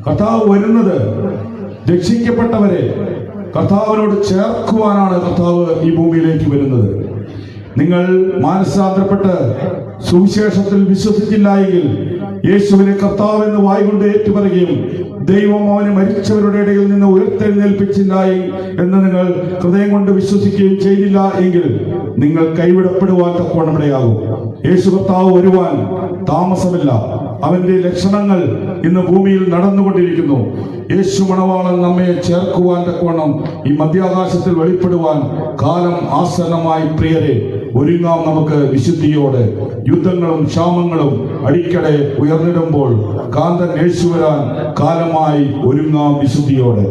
കർത്താവ് വരുന്നത് രക്ഷിക്കപ്പെട്ടവരെ കർത്താവിനോട് ചേർക്കുവാനാണ്. കർത്താവ് ഈ ഭൂമിയിലേക്ക് വരുന്നത്. നിങ്ങൾ മാനസാന്തരപ്പെട്ട് സുവിശേഷത്തിൽ വിശ്വസിച്ചില്ല എങ്കിൽ, യേശുവിനെ കർത്താവ് എന്ന് വായ്കൊണ്ട് ഏറ്റുപറയുകയും ദൈവം അവനെ മരിച്ചവരുടെ ഇടയിൽ നിന്ന് ഉയർത്തെഴുന്നേൽപ്പിച്ചില്ല എന്ന് നിങ്ങൾ ഹൃദയം കൊണ്ട് വിശ്വസിക്കുകയും ചെയ്തില്ല എങ്കിൽ നിങ്ങൾ കൈവിടപ്പെടുവാൻ തക്കവണ്ണമിടയാകും. യേശു കർത്താവ് വരുവാൻ താമസമില്ല. അവന്റെ ലക്ഷണങ്ങൾ ഇന്ന് ഭൂമിയിൽ നടന്നുകൊണ്ടിരിക്കുന്നു. യേശു മണവാളൻ നമ്മെ ചേർക്കുവാൻ തക്കവണ്ണം ഈ മധ്യാകാശത്തിൽ വെളിപ്പെടുവാൻ കാലം ആസന്നമായി. പ്രിയരെ, ഒരുങ്ങാം നമുക്ക് വിശുദ്ധിയോടെ. യുദ്ധങ്ങളും ക്ഷാമങ്ങളും അടിക്കടെ ഉയർന്നിടുമ്പോൾ കാന്തൻ യേശു വരാൻ കാലമായി. ഒരുങ്ങാം വിശുദ്ധിയോടെ.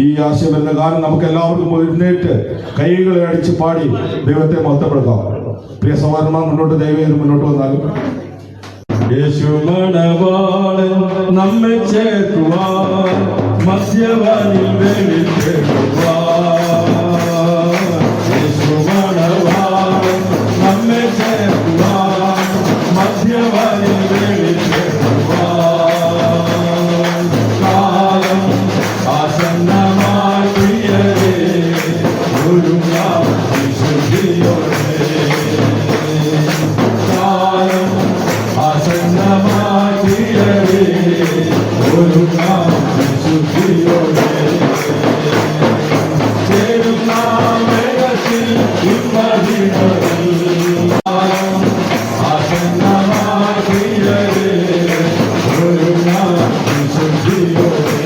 ഈ ആശയം എന്ന ഗാനം നമുക്ക് എല്ലാവർക്കും എഴുന്നേറ്റ് കൈകളെ അടിച്ച് പാടി ദൈവത്തെ മഹത്വപ്പെടുത്താം. പ്രിയ സഹോദരന്മാർ, മുന്നോട്ട് വന്നാലും യേശു മണവാളൻ നമ്മെ ചേർക്കുവാൻ മധ്യവാനിൽ വെളിപ്പെടുവാൻ. യേശു മണവാളൻ നമ്മെ ചേർക്കുവാൻ മധ്യവാനിൽ വെളിപ്പെടുവാൻ. കാലം ആസന്നമായി പ്രിയരേ, ഒരുങ്ങാം വിശുദ്ധിയോടെ. കാലം ആസന്നമായി പ്രിയരേ, ഒരുങ്ങാം വിശുദ്ധിയോടെ. ചേരുന്ന വേഗത്തിൽ ഇമ്പഹിതത്തിൽ. കാലം ആസന്നമായി പ്രിയരേ, ഒരുങ്ങാം വിശുദ്ധിയോടെ.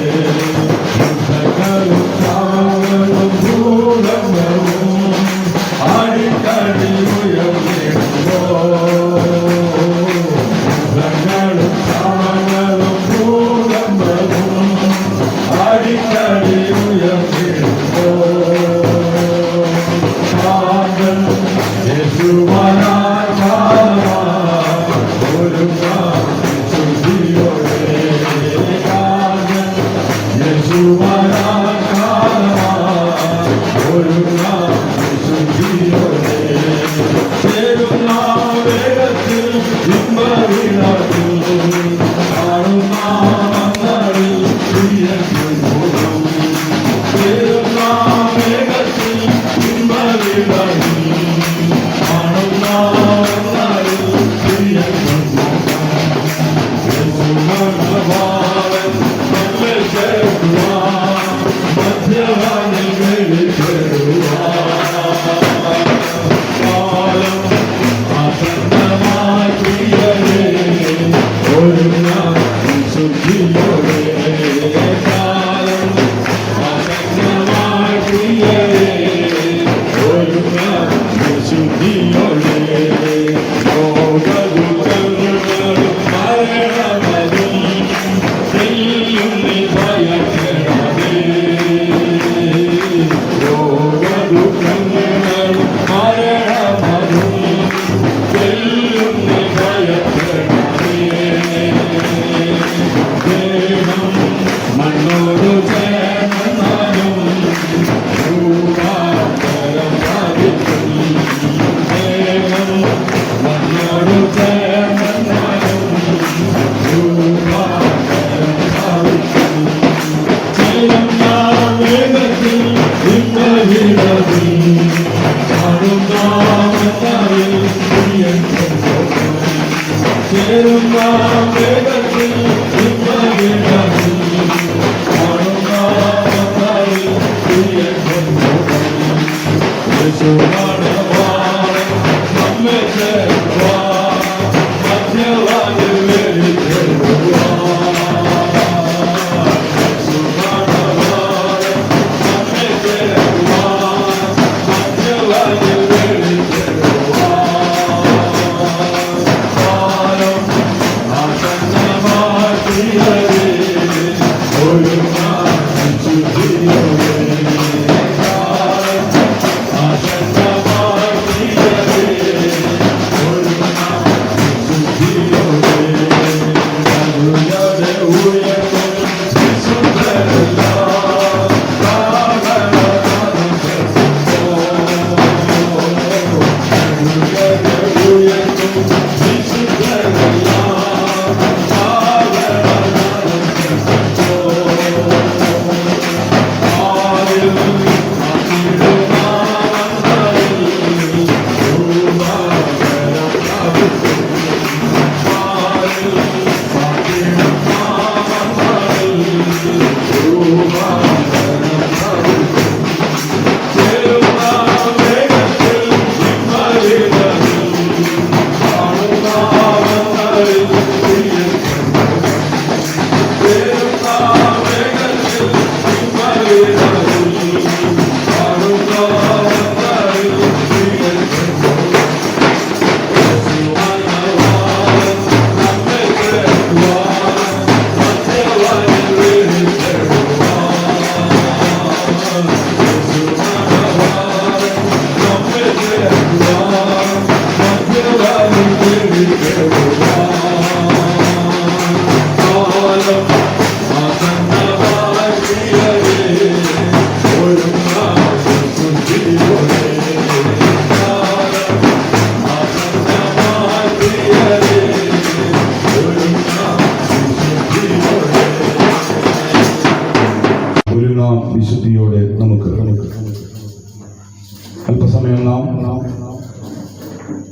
യുദ്ധങ്ങളും ക്ഷാമങ്ങളും ഭൂകമ്പവും അടിക്കടി ഉയർന്നിടുമ്പോൾ. യുദ്ധങ്ങളും ക്ഷാമങ്ങളും ഭൂകമ്പവും അടിക്കടി ഉയർന്നിടുമ്പോൾ. കാന്തൻ യേശു വരാൻ കാലമായി. ഒരുങ്ങാം വിശുദ്ധിയോടെ. കാന്തൻ യേശു വരാൻ കാലമായി. ഒരുങ്ങാം വിശുദ്ധിയോടെ. ചേരുന്ന വേഗത്തിൽ ഇമ്പവിളക്കിൽ കാണുന്ന മങ്ങളിൽ പ്രിയപ്പെടും. ചേരുന്ന വേഗത്തിൽ ഇമ്പവിളക്കിൽ കാണുന്ന മങ്ങളിൽ പ്രിയപ്പെടും. യേശു മണവാളൻ നമ്മെ ചേർക്കുവാൻ മധ്യവാനിൽ വെളിപ്പെടുവാൻ. കാലം ആസന്നമായി പ്രിയരേ, ഒരുങ്ങാം വിശുദ്ധിയോടെ. കാലം ആസന്നമായി പ്രിയരേ, ഒരുങ്ങാം വിശുദ്ധിയോടെ. രോഗദുഃഖങ്ങളും മരണമതും തെല്ലും നീ ഭയപ്പെടരുതേ. രോഗദുഃഖങ്ങളും മരണമതും തെല്ലും നീ ഭയപ്പെടരുതേ. ദേഹം മണ്ണോട് ചേർന്നാലും രൂപാന്തരം പ്രാപിക്കും. ദേഹം മണ്ണോട് ചേർന്നാലും രൂപാന്തരം പ്രാപിക്കും. ചേരുന്ന വേഗത്തിൽ ഇമ്പവിളക്കിൽ കാണുന്ന മങ്ങളിൽ പ്രിയപ്പെടും. ചേരുന്ന വേഗത്തിൽ ഇമ്പവിളക്കിൽ കാണുന്ന മങ്ങളിൽ പ്രിയപ്പെടും. യേശു മണവാളൻ നമ്മെ ചേർക്കുവാൻ മധ്യവാനിൽ വെളിപ്പെടുവാൻ. യേശു മണവാളൻ നമ്മെ ചേർക്കുവാൻ മധ്യവാനിൽ വെളിപ്പെടുവാൻ. കാലം ആസന്നമായി പ്രിയരേ, ഒരുങ്ങാം വിശുദ്ധിയോടെ. കാലം ആസന്നമായി വിശുദ്ധിയോടെ നമുക്ക് അല്പസമയം നാം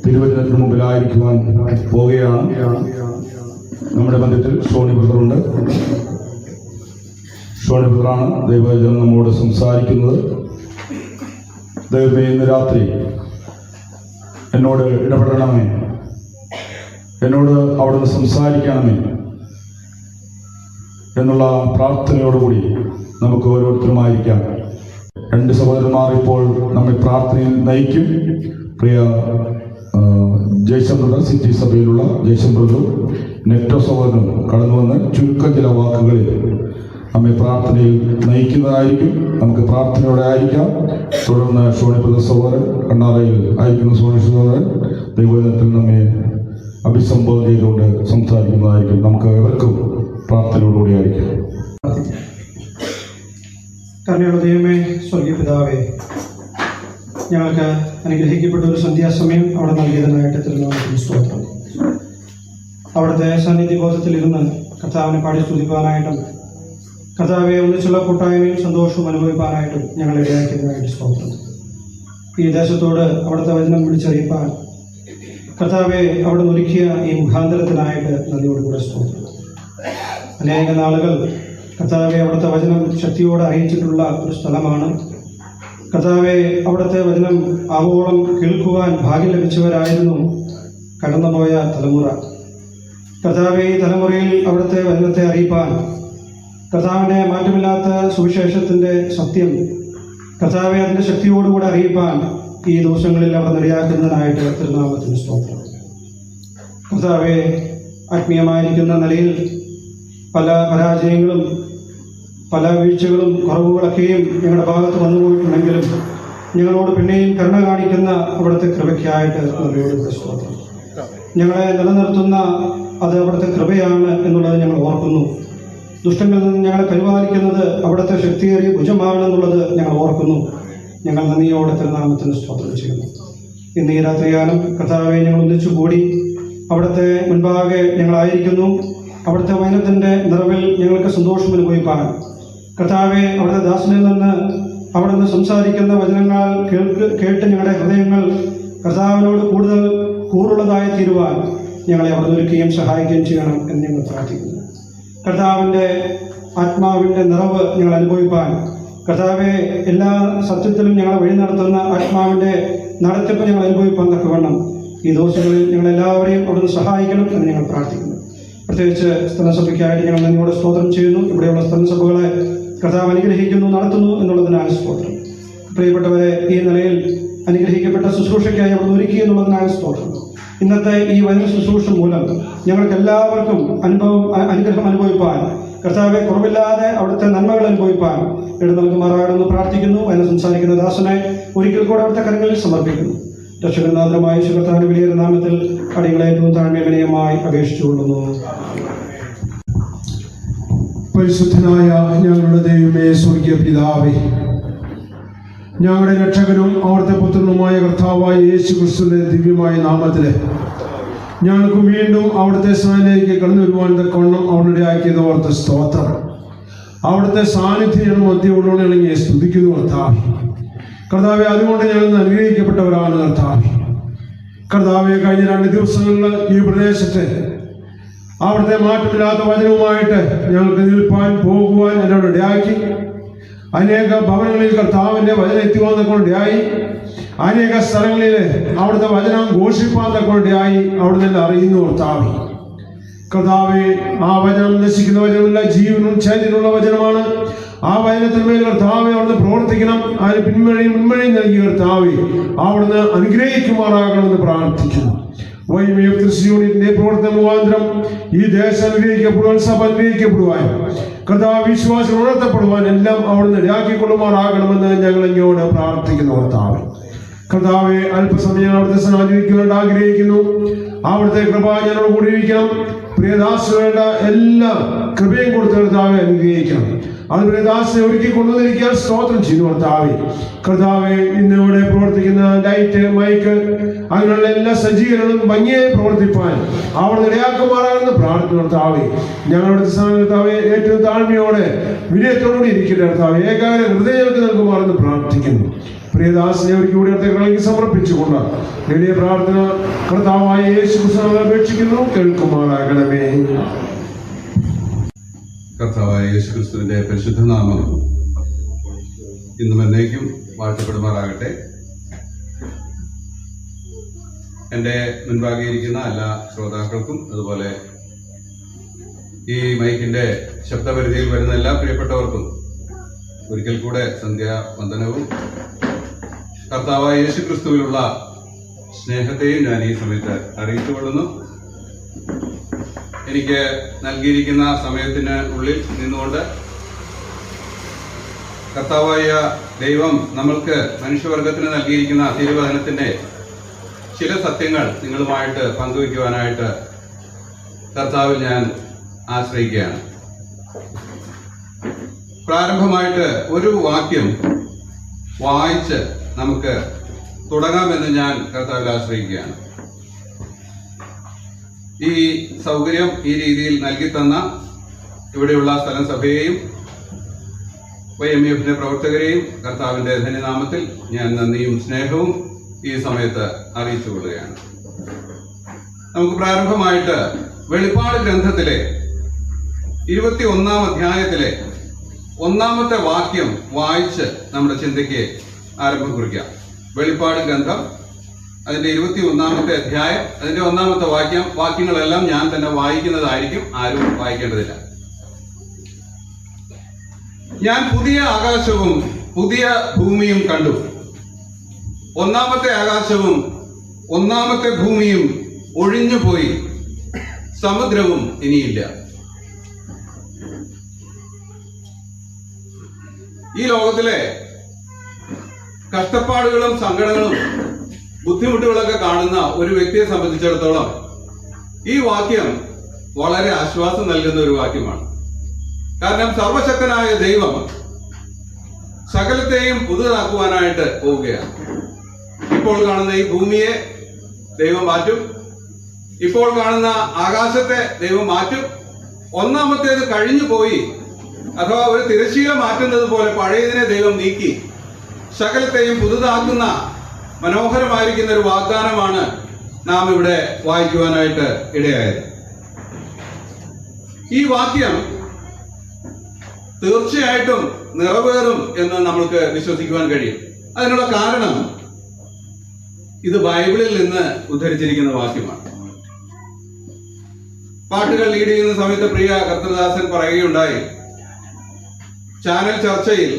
തിരുവചനത്തിന് മുമ്പിലായിരിക്കുവാൻ പോവുകയാണ്. നമ്മുടെ മധ്യത്തിൽ ഷോണി ബ്രദറുണ്ട്. ഷോണി ബ്രദറാണ് ദൈവവചനം നമ്മോട് സംസാരിക്കുന്നത്. ദൈവമേ, ഇന്ന് രാത്രി എന്നോട് ഇടപെടണമേ, എന്നോട് അവിടുന്ന് സംസാരിക്കണമേ എന്നുള്ള പ്രാർത്ഥനയോടുകൂടി നമുക്ക് ഓരോരുത്തരുമായിരിക്കാം. രണ്ട് സഹോദരന്മാർ ഇപ്പോൾ നമ്മെ പ്രാർത്ഥനയിൽ നയിക്കും. പ്രിയ ജയ്സൺ ബ്രദർ, സിറ്റി സഭയിലുള്ള ജയ്സൺ ബ്രദറും നെറ്റോ സഹോദരനും കടന്നു വന്ന് ചുരുക്കം ചില വാക്കുകളിൽ നമ്മെ പ്രാർത്ഥനയിൽ നയിക്കുന്നതായിരിക്കും. നമുക്ക് പ്രാർത്ഥനയോടെ ആയിരിക്കാം. തുടർന്ന് ഷോണി ബ്രദർ സഹോദരൻ, കണ്ണാറയിൽ ആയിരിക്കുന്ന ഷോണി സഹോദരൻ ദൈവത്തിൽ നമ്മെ അഭിസംബോധന ചെയ്തുകൊണ്ട് സംസാരിക്കുന്നതായിരിക്കും. നമുക്ക് എവർക്കും പ്രാർത്ഥനയോടുകൂടി ആയിരിക്കും. കരുണയുള്ള ദൈവമേ, സ്വർഗീയ പിതാവേ, ഞങ്ങൾക്ക് അനുഗ്രഹിക്കപ്പെട്ട ഒരു സന്ധ്യാസമയം അവിടെ നൽകിയതിനായിട്ട് തിരുനാമത്തിന് സ്തോത്രം. അവിടുത്തെ സാന്നിധ്യബോധത്തിലിരുന്ന് കർത്താവിനെ പാടി സ്തുതിപ്പാനായിട്ടും കർത്താവെ ഒന്നിച്ചുള്ള കൂട്ടായ്മയും സന്തോഷവും അനുഭവിപ്പാനായിട്ടും ഞങ്ങളെ ഇടയാക്കിയതിനായിട്ട് സ്തോത്രം. ഈ ദേശത്തോട് അവിടുത്തെ വചനം വിളിച്ചറിയിപ്പാൻ കർത്താവെ അവിടെ ഒരുക്കിയ ഈ മുഖാന്തരത്തിനായിട്ട് നന്ദിയോടുകൂടെ സ്തോത്രം. അനേക നാളുകൾ കർത്താവെ അവിടുത്തെ വചനം ശക്തിയോടെ അറിയിച്ചിട്ടുള്ള ഒരു സ്ഥലമാണ്. കർത്താവെ അവിടുത്തെ വചനം ആവോളം കേൾക്കുവാൻ ഭാഗ്യം ലഭിച്ചവരായിരുന്നു കടന്നുപോയ തലമുറ. കർത്താവെ ഈ തലമുറയിൽ അവിടുത്തെ വചനത്തെ അറിയിപ്പാൻ, കർത്താവിൻ്റെ മാറ്റമില്ലാത്ത സുവിശേഷത്തിൻ്റെ സത്യം കർത്താവെ അതിൻ്റെ ശക്തിയോടുകൂടെ അറിയിപ്പാൻ ഈ ദിവസങ്ങളിൽ അവിടെ നിരയാക്കുന്നതിനായിട്ട് തിരുനാമത്തിന് സ്തോത്രം. കർത്താവെ ആത്മീയമായിരിക്കുന്ന നിലയിൽ പല പരാജയങ്ങളും പല വീഴ്ചകളും കുറവുകളൊക്കെയും ഞങ്ങളുടെ ഭാഗത്ത് വന്നുപോയിട്ടുണ്ടെങ്കിലും ഞങ്ങളോട് പിന്നെയും കരുണ കാണിക്കുന്ന അവിടുത്തെ കൃപയ്ക്കായിട്ട് നന്ദിയോടുകൂടെ സ്തോത്രം. ഞങ്ങളെ നിലനിർത്തുന്ന അത് അവിടുത്തെ കൃപയാണ് എന്നുള്ളത് ഞങ്ങൾ ഓർക്കുന്നു. ദുഷ്ടങ്ങളിൽ നിന്ന് ഞങ്ങളെ പരിപാലിക്കുന്നത് അവിടുത്തെ ശക്തിയേറിയ ഭുജമാണെന്നുള്ളത് ഞങ്ങൾ ഓർക്കുന്നു. ഞങ്ങൾ നന്ദിയോടെ തിരുനാമത്തിന് സ്തോത്രം ചെയ്യുന്നു. ഇന്ന് ഈ രാത്രികാലം കർത്താവെ ഞങ്ങൾ ഒന്നിച്ചു കൂടി അവിടുത്തെ മുൻപാകെ ഞങ്ങളായിരിക്കുന്നു. അവിടുത്തെ വചനത്തിൻ്റെ നിറവിൽ ഞങ്ങൾക്ക് സന്തോഷം അനുഭവിപ്പാൻ കർത്താവെ അവിടുത്തെ ദാസനിൽ നിന്ന് അവിടുന്ന് സംസാരിക്കുന്ന വചനങ്ങൾ കേട്ട് ഞങ്ങളുടെ ഹൃദയങ്ങൾ കർത്താവിനോട് കൂടുതൽ കൂറുള്ളതായി തീരുവാൻ ഞങ്ങളെ അവിടെ ഒരുക്കുകയും സഹായിക്കുകയും ചെയ്യണം എന്ന് ഞങ്ങൾ പ്രാർത്ഥിക്കുന്നു. കർത്താവിൻ്റെ ആത്മാവിൻ്റെ നിറവ് ഞങ്ങൾ അനുഭവിപ്പാൻ കർത്താവെ എല്ലാ സത്യത്തിലും ഞങ്ങളെ വഴി നടത്തുന്ന ആത്മാവിൻ്റെ നടത്തിപ്പ് ഞങ്ങൾ അനുഭവിപ്പാൻ തക്കവണ്ണം ഈ ദിവസങ്ങളിൽ ഞങ്ങളെല്ലാവരെയും അവിടുന്ന് സഹായിക്കണം എന്ന് ഞങ്ങൾ പ്രാർത്ഥിക്കുന്നു. പ്രത്യേകിച്ച് സ്ഥലസഭയ്ക്കായിട്ട് ഞങ്ങൾ നന്ദിയോടെ സ്തോത്രം ചെയ്യുന്നു. ഇവിടെയുള്ള സ്ഥലസഭകളെ കർത്താവ് അനുഗ്രഹിക്കുന്നു, നടത്തുന്നു എന്നുള്ളതിനാണ് സ്തോത്രം. പ്രിയപ്പെട്ടവരെ, ഈ നിലയിൽ അനുഗ്രഹിക്കപ്പെട്ട ശുശ്രൂഷയ്ക്കായി അവിടെ ഒരുക്കി എന്നുള്ളതിനാണ് സ്തോത്രം. ഇന്നത്തെ ഈ വചന ശുശ്രൂഷ മൂലം ഞങ്ങൾക്ക് എല്ലാവർക്കും അനുഗ്രഹം അനുഭവിപ്പാൻ കർത്താവെ കുറവില്ലാതെ അവിടുത്തെ നന്മകൾ അനുഭവിപ്പാൻ ഇട നൽകുമാറാകണമെന്ന് പ്രാർത്ഥിക്കുന്നു. അതിനെ സംസാരിക്കുന്ന ദാസനെ ഒരിക്കൽ കൂടെ അവിടുത്തെ കരങ്ങളിൽ സമർപ്പിക്കുന്നു. രക്ഷകനാഥനുമായ കർത്താവിന്റെ വലിയ നാമത്തിൽ അടികളെ ഏറ്റവും താഴ്മയമായി അപേക്ഷിച്ചുകൊള്ളുന്നു. പരിശുദ്ധനായ ഞങ്ങളുടെ ദൈവമേ, സ്വർഗീയ പിതാവേ, ഞങ്ങളുടെ രക്ഷകനും അവിടുത്തെ പുത്രനുമായ കർത്താവായ യേശു ക്രിസ്തുവിന്റെ ദിവ്യമായ നാമത്തില് ഞങ്ങൾക്ക് വീണ്ടും അവിടുത്തെ സ്ഥാനത്തേക്ക് കടന്നു വരുവാൻ തക്കവണ്ണം അവിടെ ആക്കിയത് ഓർത്ത് സ്തോത്രം. അവിടുത്തെ സാന്നിധ്യം ഞങ്ങൾ മധ്യമുള്ളവനെ സ്തുതിക്കുന്നു കർത്താവേ. കർത്താവെ, അതുകൊണ്ട് ഞങ്ങൾ അനുഗ്രഹിക്കപ്പെട്ടവരാണ് കർത്താവെ. കർത്താവെ, കഴിഞ്ഞ 2 ദിവസങ്ങളിൽ ഈ പ്രദേശത്ത് അവിടുത്തെ മാറ്റമില്ലാത്ത വചനവുമായിട്ട് ഞങ്ങൾക്ക് നിൽപ്പാൻ പോകുവാൻ എന്നോട് ഇടയാക്കി. അനേക ഭവനങ്ങളിൽ കർത്താവിൻ്റെ വചനം എത്തിവാൻ തക്കൊണ്ടിടയായി. അനേക സ്ഥലങ്ങളിൽ അവിടുത്തെ വചനം ഘോഷിപ്പാൻ തക്കൊണ്ടിടയായി. അവിടുന്ന് എല്ലാം അറിയുന്നു കർത്താവെ. കർത്താവെ, ആ വചനം നശിക്കുന്ന വചനമല്ല, ജീവനും ചൈതന്യമുള്ള വചനമാണ്. ആ വചനത്തിന്മേൽ കർത്താവെ അവിടുന്ന് പ്രവർത്തിക്കണം. അതിന് മുൻമഴയും നൽകി കർത്താവെ അവിടുന്ന് അനുഗ്രഹിക്കുമാറാകണമെന്ന് പ്രാർത്ഥിക്കുന്നു. യൂണിറ്റിന്റെ പ്രവർത്തന മുഖാന്തരം ഈ ദേശം അനുഗ്രഹിക്കപ്പെടുവാൻ, സഭ അനുഗ്രഹിക്കപ്പെടുവാൻ, കർത്താവ് വിശ്വാസം ഉണർത്തപ്പെടുവാൻ എല്ലാം അവിടുന്ന് ഇടയാക്കിക്കൊള്ളുമാറാകണമെന്ന് ഞങ്ങൾ അങ്ങയോട് പ്രാർത്ഥിക്കുന്നു കർത്താവെ. കർത്താവെ, അല്പസമയം അവിടുത്തെ സഹായിക്കുവാൻ ആഗ്രഹിക്കുന്നു. അവിടുത്തെ കൃപ ഞങ്ങളോട് കൂടി ഇരിക്കണം. പ്രിയദാസുകളുടെ എല്ലാ കൃപയും കൊടുത്ത് കർത്താവെ അനുഗ്രഹിക്കണം. അത് പ്രിയദാസിനെ ഒരുക്കി കൊണ്ടുവന്നിരിക്കാൻ സ്തോത്രം ചെയ്യുന്നു കർത്താവെ. കർത്താവെ, ഇന്നിവിടെ പ്രവർത്തിക്കുന്ന ലൈറ്റ്, മൈക്ക്, അങ്ങനെയുള്ള എല്ലാ സജ്ജീകരണങ്ങളും ഭംഗിയായി പ്രവർത്തിപ്പാൻ അവിടുന്ന് ഇടയാക്കുമാറാണെന്ന് പ്രാർത്ഥിക്കുന്നു. പ്രാർത്ഥന കർത്താവേ, ഞങ്ങളുടെ കർത്താവേ ഏറ്റവും താഴ്മയോടെ വിനയത്തോടുകൂടി ഇരിക്കട്ടെ കർത്താവേ. ഏകാഗ്ര ഹൃദയങ്ങൾക്ക് നൽകുമാറെന്ന് പ്രാർത്ഥിക്കുന്നു. പ്രിയദാസിനെ അവർക്ക് കൂടി അടുത്തേക്ക് സമർപ്പിച്ചുകൊണ്ട് വലിയ പ്രാർത്ഥന കർത്താവായ യേശു ക്രിസ്തുവിനെ അപേക്ഷിക്കുന്നു, കേൾക്കുമാറാകണമേ. കർത്താവായ യേശുക്രിസ്തുവിന്റെ പരിശുദ്ധ നാമം ഇന്നും എന്നേക്കും വാഴ്ത്തപ്പെടുമാറാകട്ടെ. എൻ്റെ മുൻപാകെ ഇരിക്കുന്ന എല്ലാ ശ്രോതാക്കൾക്കും അതുപോലെ ഈ മൈക്കിന്റെ ശബ്ദപരിധിയിൽ വരുന്ന എല്ലാ പ്രിയപ്പെട്ടവർക്കും ഒരിക്കൽ കൂടെ സന്ധ്യാവന്ദനവും കർത്താവായ യേശുക്രിസ്തുവിലുള്ള സ്നേഹത്തെയും ഞാൻ ഈ സമയത്ത് അറിയിച്ചുകൊള്ളുന്നു. എനിക്ക് നൽകിയിരിക്കുന്ന സമയത്തിന് ഉള്ളിൽ നിന്നുകൊണ്ട് കർത്താവായ ദൈവം നമ്മൾക്ക് മനുഷ്യവർഗത്തിന് നൽകിയിരിക്കുന്ന തിരുവചനത്തിന്റെ ചില സത്യങ്ങൾ നിങ്ങളുമായിട്ട് പങ്കുവയ്ക്കുവാനായിട്ട് കർത്താവിൽ ഞാൻ ആശ്രയിക്കുകയാണ്. പ്രാരംഭമായിട്ട് ഒരു വാക്യം വായിച്ച് നമുക്ക് തുടങ്ങാമെന്ന് ഞാൻ കർത്താവിൽ ആശ്രയിക്കുകയാണ്. ഈ സൗകര്യം ഈ രീതിയിൽ നൽകി തന്ന ഇവിടെയുള്ള സ്ഥലം സഭയെയും YMF പ്രവർത്തകരെയും കർത്താവിന്റെ ധന്യനാമത്തിൽ ഞാൻ നന്ദിയും സ്നേഹവും ഈ സമയത്ത് അറിയിച്ചുകൊള്ളുകയാണ്. നമുക്ക് പ്രാരംഭമായിട്ട് വെളിപ്പാട് ഗ്രന്ഥത്തിലെ 21-ാം അധ്യായത്തിലെ 1-ാമത്തെ വാക്യം വായിച്ച് നമ്മുടെ ചിന്തയ്ക്ക് ആരംഭം കുറിക്കാം. വെളിപ്പാട് ഗ്രന്ഥം അതിന്റെ 21-ാമത്തെ അധ്യായം അതിന്റെ 1-ാമത്തെ വാക്യങ്ങളെല്ലാം ഞാൻ തന്നെ വായിക്കുന്നതായിരിക്കും, ആരും വായിക്കേണ്ടതില്ല. ഞാൻ പുതിയ ആകാശവും പുതിയ ഭൂമിയും കണ്ടു. 1-ാമത്തെ ആകാശവും 1-ാമത്തെ ഭൂമിയും ഒഴിഞ്ഞുപോയി, സമുദ്രവും ഇനിയില്ല. ഈ ലോകത്തിലെ കഷ്ടപ്പാടുകളും സങ്കടങ്ങളും ബുദ്ധിമുട്ടുകളൊക്കെ കാണുന്ന ഒരു വ്യക്തിയെ സംബന്ധിച്ചിടത്തോളം ഈ വാക്യം വളരെ ആശ്വാസം നൽകുന്ന ഒരു വാക്യമാണ്. കാരണം സർവശക്തനായ ദൈവം സകലത്തെയും പുതുതാക്കുവാനായിട്ട് പോവുകയാണ്. ഇപ്പോൾ കാണുന്ന ഈ ഭൂമിയെ ദൈവം മാറ്റും, ഇപ്പോൾ കാണുന്ന ആകാശത്തെ ദൈവം മാറ്റും. 1-ാമത്തേത് കഴിഞ്ഞു പോയി, അഥവാ ഒരു തിരശ്ശീല മാറ്റുന്നത് പോലെ പഴയതിനെ ദൈവം നീക്കി സകലത്തെയും പുതുതാക്കുന്ന മനോഹരമായിരിക്കുന്ന ഒരു വാഗ്ദാനമാണ് നാം ഇവിടെ വായിക്കുവാനായിട്ട് ഇടയായത്. ഈ വാക്യം തീർച്ചയായിട്ടും നിറവേറും എന്ന് നമ്മൾക്ക് വിശ്വസിക്കുവാൻ കഴിയും. അതിനുള്ള കാരണം ഇത് ബൈബിളിൽ നിന്ന് ഉദ്ധരിച്ചിരിക്കുന്ന വാക്യമാണ്. പാട്ടുകൾ ലീഡ് ചെയ്യുന്ന സമയത്ത് പ്രിയ കർത്തൃദാസൻ പറയുകയുണ്ടായി, ചാനൽ ചർച്ചയിൽ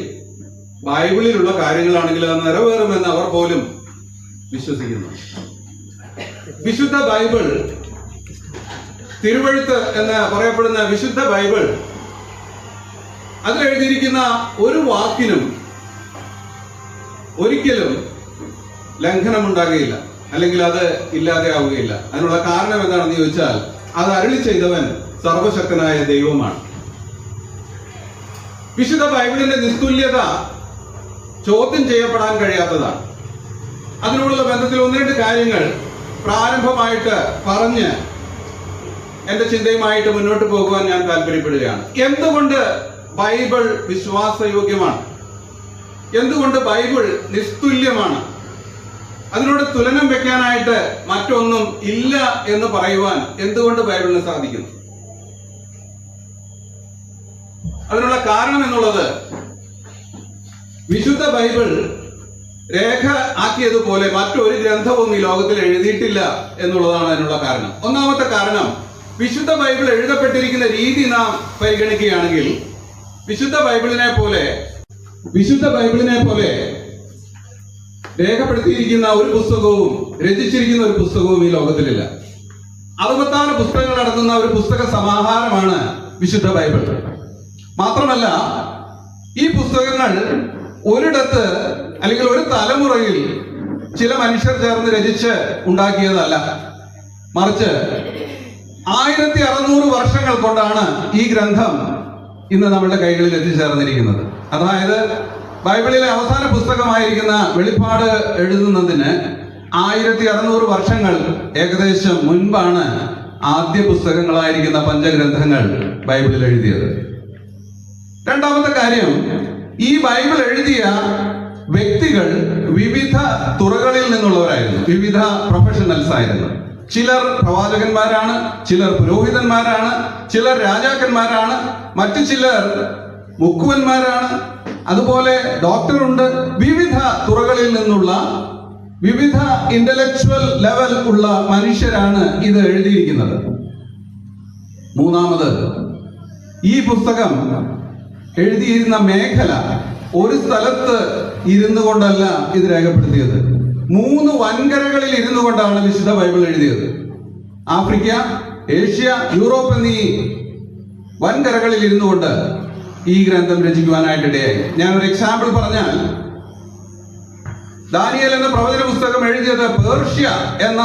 ബൈബിളിലുള്ള കാര്യങ്ങളാണെങ്കിൽ അത് നിറവേറുമെന്ന് അവർ പോലും വിശ്വസിക്കുന്നു. വിശുദ്ധ ബൈബിൾ, തിരുവെഴുത്ത് എന്ന് പറയപ്പെടുന്ന വിശുദ്ധ ബൈബിൾ, അതിലെഴുതിയിരിക്കുന്ന ഒരു വാക്കിനും ഒരിക്കലും ലംഘനമുണ്ടാകുകയില്ല, അല്ലെങ്കിൽ അത് ഇല്ലാതെ ആവുകയില്ല. അതിനുള്ള കാരണം എന്താണെന്ന് ചോദിച്ചാൽ അത് അരുളി ചെയ്തവൻ സർവശക്തനായ ദൈവമാണ്. വിശുദ്ധ ബൈബിളിന്റെ നിസ്തുല്യത ചോദ്യം ചെയ്യപ്പെടാൻ കഴിയാത്തതാണ്. അതിനോടുള്ള ബന്ധത്തിൽ 1-2 കാര്യങ്ങൾ പ്രാരംഭമായിട്ട് പറഞ്ഞ് എന്റെ ചിന്തയുമായിട്ട് മുന്നോട്ട് പോകുവാൻ ഞാൻ താല്പര്യപ്പെടുകയാണ്. എന്തുകൊണ്ട് ബൈബിൾ വിശ്വാസയോഗ്യമാണ്? എന്തുകൊണ്ട് ബൈബിൾ നിസ്തുല്യമാണ്? അതിനോട് തുലനം വെക്കാനായിട്ട് മറ്റൊന്നും ഇല്ല എന്ന് പറയുവാൻ എന്തുകൊണ്ട് ബൈബിളിന് സാധിക്കുന്നു? അതിനുള്ള കാരണം എന്നുള്ളത് വിശുദ്ധ ബൈബിൾ രേഖ ആക്കിയതുപോലെ മറ്റൊരു ഗ്രന്ഥവും ഈ ലോകത്തിൽ എഴുതിയിട്ടില്ല എന്നുള്ളതാണ് അതിനുള്ള കാരണം. 1-ാമത്തെ കാരണം, വിശുദ്ധ ബൈബിൾ എഴുതപ്പെട്ടിരിക്കുന്ന രീതി നാം പരിഗണിക്കുകയാണെങ്കിൽ വിശുദ്ധ ബൈബിളിനെ പോലെ രേഖപ്പെടുത്തിയിരിക്കുന്ന ഒരു പുസ്തകവും രചിച്ചിരിക്കുന്ന ഒരു പുസ്തകവും ഈ ലോകത്തിലില്ല. 66 പുസ്തകങ്ങൾ അടങ്ങുന്ന ഒരു പുസ്തക സമാഹാരമാണ് വിശുദ്ധ ബൈബിൾ. മാത്രമല്ല, ഈ പുസ്തകങ്ങൾ ഒരിടത്ത് അല്ലെങ്കിൽ ഒരു തലമുറയിൽ ചില മനുഷ്യർ ചേർന്ന് രചിച്ച് ഉണ്ടാക്കിയതല്ല, മറിച്ച് 1600 വർഷങ്ങൾ കൊണ്ടാണ് ഈ ഗ്രന്ഥം ഇന്ന് നമ്മുടെ കൈകളിൽ എത്തിച്ചേർന്നിരിക്കുന്നത്. അതായത് ബൈബിളിലെ അവസാന പുസ്തകമായിരിക്കുന്ന വെളിപ്പാട് എഴുതുന്നതിന് 1600 വർഷങ്ങൾ ഏകദേശം മുൻപാണ് ആദ്യ പുസ്തകങ്ങളായിരിക്കുന്ന പഞ്ചഗ്രന്ഥങ്ങൾ ബൈബിളിൽ എഴുതിയത്. രണ്ടാമത്തെ കാര്യം, ഈ ബൈബിൾ എഴുതിയ വ്യക്തികൾ വിവിധ തുറകളിൽ നിന്നുള്ളവരായിരുന്നു, വിവിധ പ്രൊഫഷണൽസ് ആയിരുന്നു. ചിലർ പ്രവാചകന്മാരാണ്, ചിലർ പുരോഹിതന്മാരാണ്, ചിലർ രാജാക്കന്മാരാണ്, മറ്റു ചിലർ മുക്കുവന്മാരാണ്, അതുപോലെ ഡോക്ടറുണ്ട്. വിവിധ തുറകളിൽ നിന്നുള്ള വിവിധ ഇന്റലക്ച്വൽ ലെവൽ ഉള്ള മനുഷ്യരാണ് ഇത് എഴുതിയിരിക്കുന്നത്. മൂന്നാമത്, ഈ പുസ്തകം എഴുതിയിരുന്ന മേഖല ഒരു സ്ഥലത്ത് ഇരുന്നു കൊണ്ടല്ല ഇത് രേഖപ്പെടുത്തിയത്. 3 വൻകരകളിൽ ഇരുന്നു കൊണ്ടാണ് വിശുദ്ധ ബൈബിൾ എഴുതിയത്. ആഫ്രിക്ക, ഏഷ്യ, യൂറോപ്പ് എന്നീ വൻകരകളിൽ ഇരുന്നു കൊണ്ട് ഈ ഗ്രന്ഥം രചിക്കുവാനായിട്ടിടയായി. ഞാനൊരു എക്സാമ്പിൾ പറഞ്ഞാൽ, ദാനിയേൽ എന്ന പ്രവചന പുസ്തകം എഴുതിയത് പേർഷ്യ എന്ന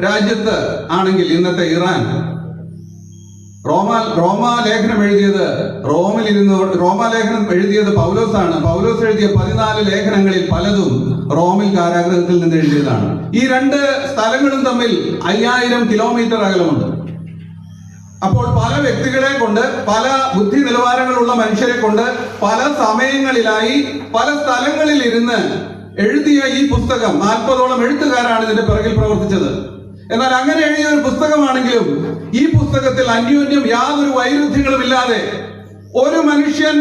രാജ്യത്ത് ആണെങ്കിൽ ഇന്നത്തെ ഇറാൻ, റോമാലേഖനം എഴുതിയത് റോമാലേഖനം എഴുതിയത് പൗലോസാണ്. പൗലോസ് എഴുതിയ 14 ലേഖനങ്ങളിൽ പലതും റോമിൽ കാരാഗ്രഹത്തിൽ നിന്ന് എഴുതിയതാണ്. ഈ 2 സ്ഥലങ്ങളും തമ്മിൽ 5000 കിലോമീറ്റർ അകലമുണ്ട്. അപ്പോൾ പല വ്യക്തികളെ കൊണ്ട്, പല ബുദ്ധി നിലവാരങ്ങളുള്ള മനുഷ്യരെ കൊണ്ട് പല സമയങ്ങളിലായി പല സ്ഥലങ്ങളിൽ ഇരുന്ന് എഴുതിയ ഈ പുസ്തകം 40ഓളം എഴുത്തുകാരാണ് ഇതിന്റെ പിറകിൽ പ്രവർത്തിച്ചത്. എന്നാൽ അങ്ങനെ എഴുതിയ ഒരു പുസ്തകമാണെങ്കിലും ഈ പുസ്തകത്തിൽ അന്യോന്യം യാതൊരു വൈരുദ്ധ്യങ്ങളും ഇല്ലാതെ ഒരു മനുഷ്യൻ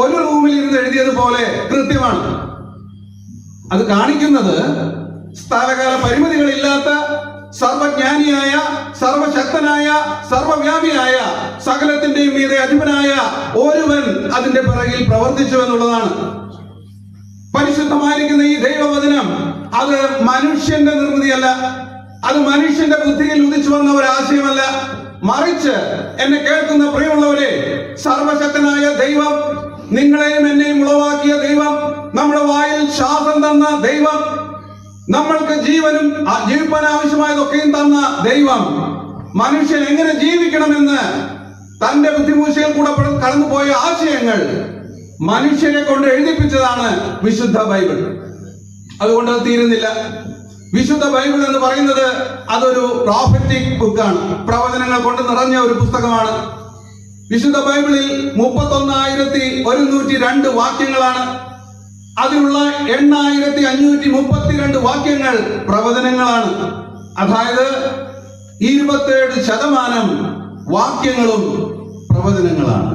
ഒരു റൂമിൽ ഇരുന്ന് എഴുതിയതുപോലെ കൃത്യമാണ്. അത് കാണിക്കുന്നത് സ്ഥലകാല പരിമിതികളില്ലാത്ത സർവജ്ഞാനിയായ, സർവശക്തനായ, സർവവ്യാപിയായ, സകലത്തിന്റെയും മീതെ അധിപനായ ഒരുവൻ അതിന്റെ പിറകിൽ പ്രവർത്തിച്ചു എന്നുള്ളതാണ്. പരിശുദ്ധമായിരിക്കുന്ന ഈ ദൈവവചനം അത് മനുഷ്യന്റെ നിർമ്മിതിയല്ല, അത് മനുഷ്യന്റെ ബുദ്ധിയിൽ ഉദിച്ചു വന്ന ഒരു ആശയമല്ല. മറിച്ച് എന്നെ കേൾക്കുന്ന പ്രിയമുള്ളവരെ, സർവശക്തനായ ദൈവം, നിങ്ങളെയും എന്നെയും ഉളവാക്കിയ ദൈവം, നമ്മുടെ വായിൽ ശ്വാസം തന്ന ദൈവം, നമ്മൾക്ക് ജീവനും ജീവിക്കാൻ ആവശ്യമായതൊക്കെയും തന്ന ദൈവം, മനുഷ്യൻ എങ്ങനെ ജീവിക്കണമെന്ന് തന്റെ ബുദ്ധിമൂശയിൽ കൂടെ കടന്നുപോയ ആശയങ്ങൾ മനുഷ്യരെ കൊണ്ട് എഴുതിപ്പിച്ചതാണ് വിശുദ്ധ ബൈബിൾ. അതുകൊണ്ട് അത് തീരുന്നില്ല. വിശുദ്ധ ബൈബിൾ എന്ന് പറയുന്നത് അതൊരു പ്രോഫറ്റിക് ബുക്കാണ്, പ്രവചനങ്ങൾ കൊണ്ട് നിറഞ്ഞ ഒരു പുസ്തകമാണ്. വിശുദ്ധ ബൈബിളിൽ 31,102 വാക്യങ്ങളാണ്. അതിലുള്ള 8,532 വാക്യങ്ങൾ പ്രവചനങ്ങളാണ്. അതായത് 27% വാക്യങ്ങളും പ്രവചനങ്ങളാണ്.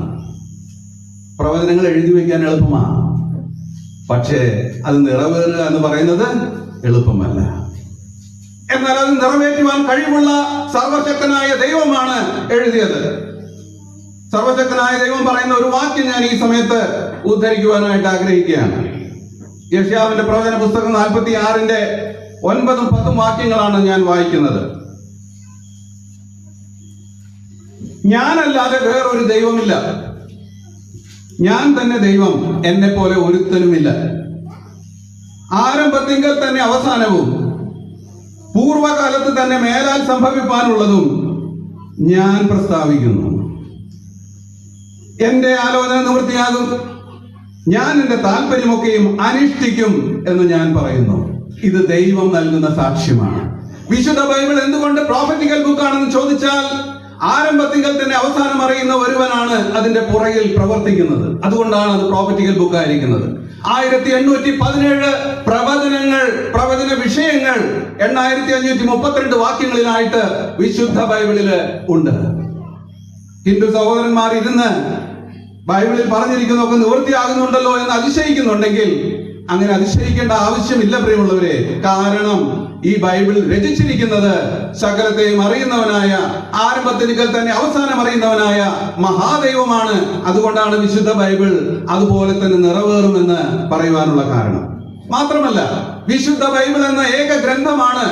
പ്രവചനങ്ങൾ എഴുതി വയ്ക്കാൻ എളുപ്പമാണ്, പക്ഷേ അത് നിറവേറുക എന്ന് പറയുന്നത് എളുപ്പമല്ല. എന്നാൽ അത് നിറവേറ്റുവാൻ കഴിവുള്ള സർവശക്തനായ ദൈവമാണ് എഴുതിയത്. സർവശക്തനായ ദൈവം പറയുന്ന ഒരു വാക്യം ഞാൻ ഈ സമയത്ത് ഉദ്ധരിക്കുവാനായിട്ട് ആഗ്രഹിക്കുകയാണ്. യെശയ്യാവിന്റെ പ്രവചന പുസ്തകം 46-ന്റെ 9-10 വാക്യങ്ങളാണ് ഞാൻ വായിക്കുന്നത്. ഞാനല്ലാതെ വേറൊരു ദൈവമില്ല, ഞാൻ തന്നെ ദൈവം, എന്നെ പോലെ ഒരുത്തനുമില്ല. ആരംഭത്തിങ്കൽ തന്നെ അവസാനവും പൂർവകാലത്ത് തന്നെ മേലാൽ സംഭവിപ്പാനുള്ളതും ഞാൻ പ്രസ്താവിക്കുന്നു. എന്റെ ആലോചന നിവൃത്തിയാകും, ഞാൻ എന്റെ താല്പര്യമൊക്കെയും അനുഷ്ഠിക്കും എന്ന് ഞാൻ പറയുന്നു. ഇത് ദൈവം നൽകുന്ന സാക്ഷ്യമാണ്. വിശുദ്ധ ബൈബിൾ എന്തുകൊണ്ട് പ്രോഫറ്റിക്കൽ ബുക്കാണെന്ന് ചോദിച്ചാൽ, ആരംഭത്തിങ്കൽ തന്നെ അവസാനം അറിയുന്ന ഒരുവനാണ് അതിന്റെ പുറകിൽ പ്രവർത്തിക്കുന്നത്. അതുകൊണ്ടാണ് അത് പ്രോഫറ്റിക്കൽ ബുക്ക് ആയിരിക്കുന്നത്. 1817 പ്രവചനങ്ങൾ, പ്രവചന വിഷയങ്ങൾ 8532 വാക്യങ്ങളിലായിട്ട് വിശുദ്ധ ബൈബിളില് ഉണ്ട്. ഹിന്ദു സഹോദരന്മാർ ഇരുന്ന് ബൈബിളിൽ പറഞ്ഞിരിക്കുന്നതൊക്കെ നിവൃത്തിയാകുന്നുണ്ടല്ലോ എന്ന് അതിശയിക്കുന്നുണ്ടെങ്കിൽ അങ്ങനെ അതിശയിക്കേണ്ട ആവശ്യമില്ല പ്രിയമുള്ളവരെ. കാരണം ഈ ബൈബിൾ രചിച്ചിരിക്കുന്നത് സകലത്തെയും അറിയുന്നവനായ, ആരംഭത്തിനിക്കൽ തന്നെ അവസാനം അറിയുന്നവനായ മഹാദൈവമാണ്. അതുകൊണ്ടാണ് വിശുദ്ധ ബൈബിൾ അതുപോലെ തന്നെ നിറവേറുമെന്ന് പറയുവാനുള്ള കാരണം. മാത്രമല്ല, വിശുദ്ധ ബൈബിൾ എന്ന ഏക ഗ്രന്ഥമാണ്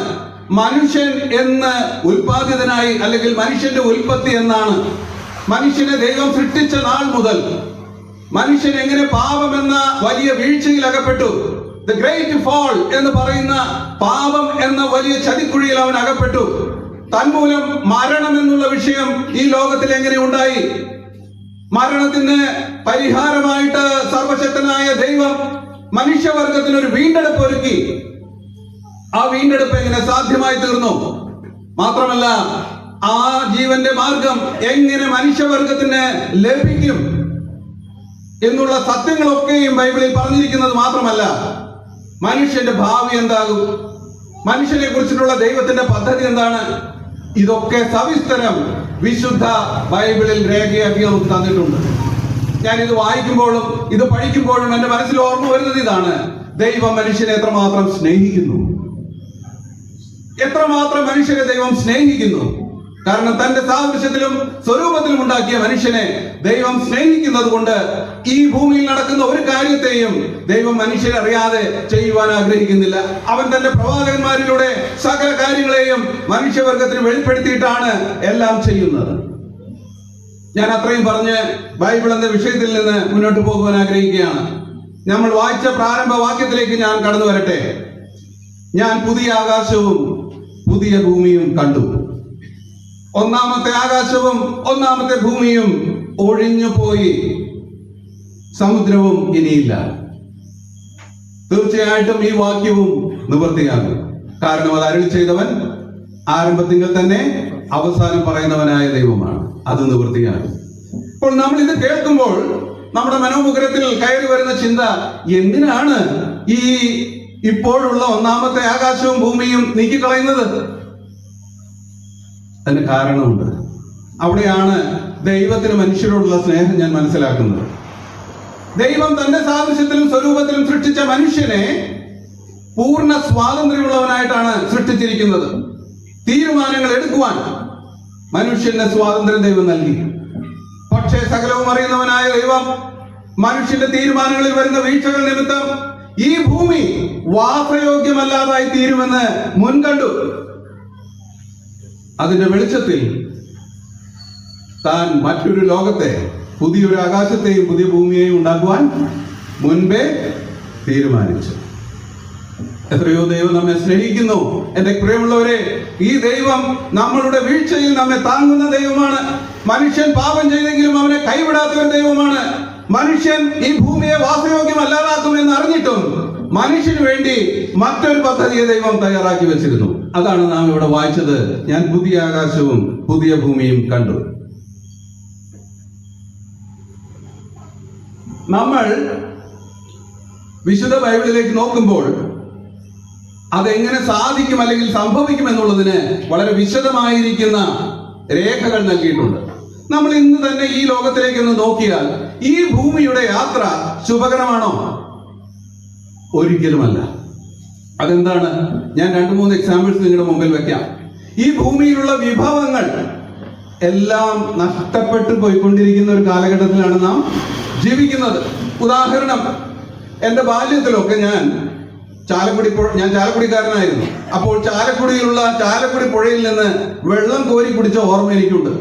മനുഷ്യൻ എന്ന് ഉൽപാദിതനായി, അല്ലെങ്കിൽ മനുഷ്യന്റെ ഉൽപ്പത്തി എന്നാണ്. മനുഷ്യനെ ദൈവം സൃഷ്ടിച്ച നാൾ മുതൽ മനുഷ്യൻ എങ്ങനെ പാപമെന്ന വലിയ വീഴ്ചയിൽ അകപ്പെട്ടു, ദ ഗ്രേറ്റ് ഫാൾ എന്ന് പറയുന്ന പാപം എന്ന വലിയ ചതിക്കുഴിയിൽ അവൻ അകപ്പെട്ടു. തന്മൂലം മരണം എന്നുള്ള വിഷയം ഈ ലോകത്തിൽ എങ്ങനെ ഉണ്ടായി? മരണത്തിന് പരിഹാരമായിട്ട് സർവശക്തനായ ദൈവം മനുഷ്യവർഗത്തിന് ഒരു വീണ്ടെടുപ്പ് ഒരുക്കി. ആ വീണ്ടെടുപ്പ് എങ്ങനെ സാധ്യമായി തീർന്നു? മാത്രമല്ല, ആ ജീവന്റെ മാർഗം എങ്ങനെ മനുഷ്യവർഗത്തിന് ലഭിക്കും എന്നുള്ള സത്യങ്ങളൊക്കെയും ബൈബിളിൽ പറഞ്ഞിരിക്കുന്നത് മാത്രമല്ല, മനുഷ്യന്റെ ഭാവി എന്താകും, മനുഷ്യനെ കുറിച്ചിട്ടുള്ള ദൈവത്തിന്റെ പദ്ധതി എന്താണ്, ഇതൊക്കെ സവിസ്തരം വിശുദ്ധ ബൈബിളിൽ രേഖയാക്കി നമുക്ക് തന്നിട്ടുണ്ട്. ഞാൻ ഇത് വായിക്കുമ്പോഴും ഇത് പഠിക്കുമ്പോഴും എന്റെ മനസ്സിൽ ഓർമ്മ വരുന്നത് ഇതാണ്: ദൈവം മനുഷ്യനെ എത്രമാത്രം സ്നേഹിക്കുന്നു, എത്രമാത്രം മനുഷ്യനെ ദൈവം സ്നേഹിക്കുന്നു. കാരണം തന്റെ സാദൃശ്യത്തിലും സ്വരൂപത്തിലും ഉണ്ടാക്കിയ മനുഷ്യനെ ദൈവം സ്നേഹിക്കുന്നത് കൊണ്ട് ഈ ഭൂമിയിൽ നടക്കുന്ന ഒരു കാര്യത്തെയും ദൈവം മനുഷ്യരെ അറിയാതെ ചെയ്യുവാൻ ആഗ്രഹിക്കുന്നില്ല. അവൻ തന്റെ പ്രവാചകന്മാരിലൂടെ സകല കാര്യങ്ങളെയും മനുഷ്യവർഗത്തിന് വെളിപ്പെടുത്തിയിട്ടാണ് എല്ലാം ചെയ്യുന്നത്. ഞാൻ അത്രയും പറഞ്ഞ് ബൈബിൾ എന്ന വിഷയത്തിൽ നിന്ന് മുന്നോട്ട് പോകുവാൻ ആഗ്രഹിക്കുകയാണ്. നമ്മൾ വായിച്ച പ്രാരംഭ വാക്യത്തിലേക്ക് ഞാൻ കടന്നു വരട്ടെ. ഞാൻ പുതിയ ആകാശവും പുതിയ ഭൂമിയും കണ്ടു. ഒന്നാമത്തെ ആകാശവും ഒന്നാമത്തെ ഭൂമിയും ഒഴിഞ്ഞു പോയി, സമുദ്രവും ഇനിയില്ല. തീർച്ചയായിട്ടും ഈ വാക്യവും നിവൃത്തിയാകും. കാരണം അത് അരുളി ചെയ്തവൻ ആരംഭത്തിൽ തന്നെ അവസാനം പറയുന്നവനായ ദൈവമാണ്. അത് നിവൃത്തിയാകും. അപ്പോൾ നമ്മൾ ഇത് കേൾക്കുമ്പോൾ നമ്മുടെ മനോമുഖരത്തിൽ കയറി വരുന്ന ചിന്ത, എന്തിനാണ് ഈ ഇപ്പോഴുള്ള ഒന്നാമത്തെ ആകാശവും ഭൂമിയും നീക്കിക്കളയുന്നത്? അതിന് കാരണമുണ്ട്. അവിടെയാണ് ദൈവത്തിന് മനുഷ്യരോടുള്ള സ്നേഹം ഞാൻ മനസ്സിലാക്കുന്നത്. ദൈവം തന്റെ സാദൃശ്യത്തിലും സ്വരൂപത്തിലും സൃഷ്ടിച്ച മനുഷ്യനെ പൂർണ്ണ സ്വാതന്ത്ര്യമുള്ളവനായിട്ടാണ് സൃഷ്ടിച്ചിരിക്കുന്നത്. തീരുമാനങ്ങൾ എടുക്കുവാൻ മനുഷ്യന് സ്വാതന്ത്ര്യം ദൈവം നൽകി. പക്ഷേ സകലവും അറിയുന്നവനായ ദൈവം മനുഷ്യന്റെ തീരുമാനങ്ങളിൽ വരുന്ന വീഴ്ചകൾ നിമിത്തം ഈ ഭൂമി വാസയോഗ്യമല്ലാതായി തീരുമെന്ന് മുൻകണ്ടു. അതിന്റെ വെളിച്ചത്തിൽ താൻ മറ്റൊരു ലോകത്തെ, പുതിയൊരു ആകാശത്തെയും പുതിയ ഭൂമിയെയും ഉണ്ടാക്കുവാൻ മുൻപേ തീരുമാനിച്ചു. എത്രയോ ദൈവം നമ്മെ സ്നേഹിക്കുന്നു. എന്റെ പ്രിയമുള്ളവരെ, ഈ ദൈവം നമ്മളുടെ വീഴ്ചയിൽ നമ്മെ താങ്ങുന്ന ദൈവമാണ്. മനുഷ്യൻ പാപം ചെയ്തെങ്കിലും അവനെ കൈവിടാത്ത ഒരു ദൈവമാണ്. മനുഷ്യൻ ഈ ഭൂമിയെ വാസയോഗ്യമല്ലാതാക്കുമെന്ന് അറിഞ്ഞിട്ടും മനുഷ്യന് വേണ്ടി മറ്റൊരു പദ്ധതിയെ ദൈവം തയ്യാറാക്കി വെച്ചിരുന്നു. അതാണ് നാം ഇവിടെ വായിച്ചത്. ഞാൻ പുതിയ ആകാശവും പുതിയ ഭൂമിയും കണ്ടു. നമ്മൾ വിശുദ്ധ ബൈബിളിലേക്ക് നോക്കുമ്പോൾ അതെങ്ങനെ സാധിക്കും അല്ലെങ്കിൽ സംഭവിക്കും എന്നുള്ളതിന് വളരെ വിശദമായിരിക്കുന്ന രേഖകൾ നൽകിയിട്ടുണ്ട്. നമ്മൾ ഇന്ന് തന്നെ ഈ ലോകത്തിലേക്ക് ഒന്ന് നോക്കിയാൽ ഈ ഭൂമിയുടെ യാത്ര ശുഭകരമാണോ? ഒരിക്കലുമല്ല. അതെന്താണ്? ഞാൻ 2-3 എക്സാമ്പിൾസ് നിങ്ങളുടെ മുമ്പിൽ വെക്കാം. ഈ ഭൂമിയിലുള്ള വിഭവങ്ങൾ എല്ലാം നഷ്ടപ്പെട്ടു പോയിക്കൊണ്ടിരിക്കുന്ന ഒരു കാലഘട്ടത്തിലാണ് നാം ജീവിക്കുന്നത്. ഉദാഹരണം, എന്റെ ബാല്യത്തിലൊക്കെ ഞാൻ ചാലക്കുടിക്കാരനായിരുന്നു. അപ്പോൾ ചാലക്കുടിയിലുള്ള ചാലക്കുടി പുഴയിൽ നിന്ന് വെള്ളം കോരി കുടിച്ച ഓർമ്മ എനിക്കുണ്ട്.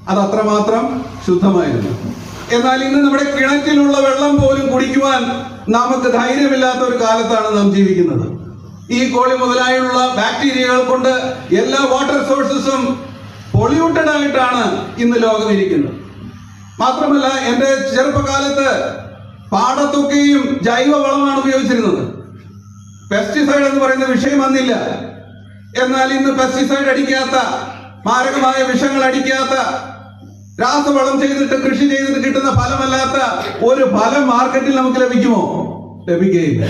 അത് അത്രമാത്രം ശുദ്ധമായിരുന്നു. എന്നാൽ ഇന്ന് നമ്മുടെ കിണറ്റിലുള്ള വെള്ളം പോലും കുടിക്കുവാൻ നമുക്ക് ധൈര്യമില്ലാത്ത ഒരു കാലത്താണ് നാം ജീവിക്കുന്നത്. ഈ കോളി മുതലായുള്ള ബാക്ടീരിയകൾ കൊണ്ട് എല്ലാ വാട്ടർ സോഴ്സസും പൊള്യൂട്ടഡ് ആയിട്ടാണ് ഇന്ന് ലോകം ഇരിക്കുന്നത്. മാത്രമല്ല, എന്റെ ചെറുപ്പകാലത്ത് പാടത്തൊക്കെയും ജൈവ വളമാണ് ഉപയോഗിച്ചിരുന്നത്. പെസ്റ്റിസൈഡ് എന്ന് പറയുന്ന വിഷയം വന്നില്ല. എന്നാൽ ഇന്ന് പെസ്റ്റിസൈഡ് അടിക്കാത്ത, മാരകമായ വിഷങ്ങൾ അടിക്കാത്ത, രാസവളം ചെയ്തിട്ട് കൃഷി ചെയ്തിട്ട് കിട്ടുന്ന ഫലമല്ലാത്ത ഒരു ഫലം മാർക്കറ്റിൽ നമുക്ക് ലഭിക്കുമോ? ലഭിക്കുകയില്ല.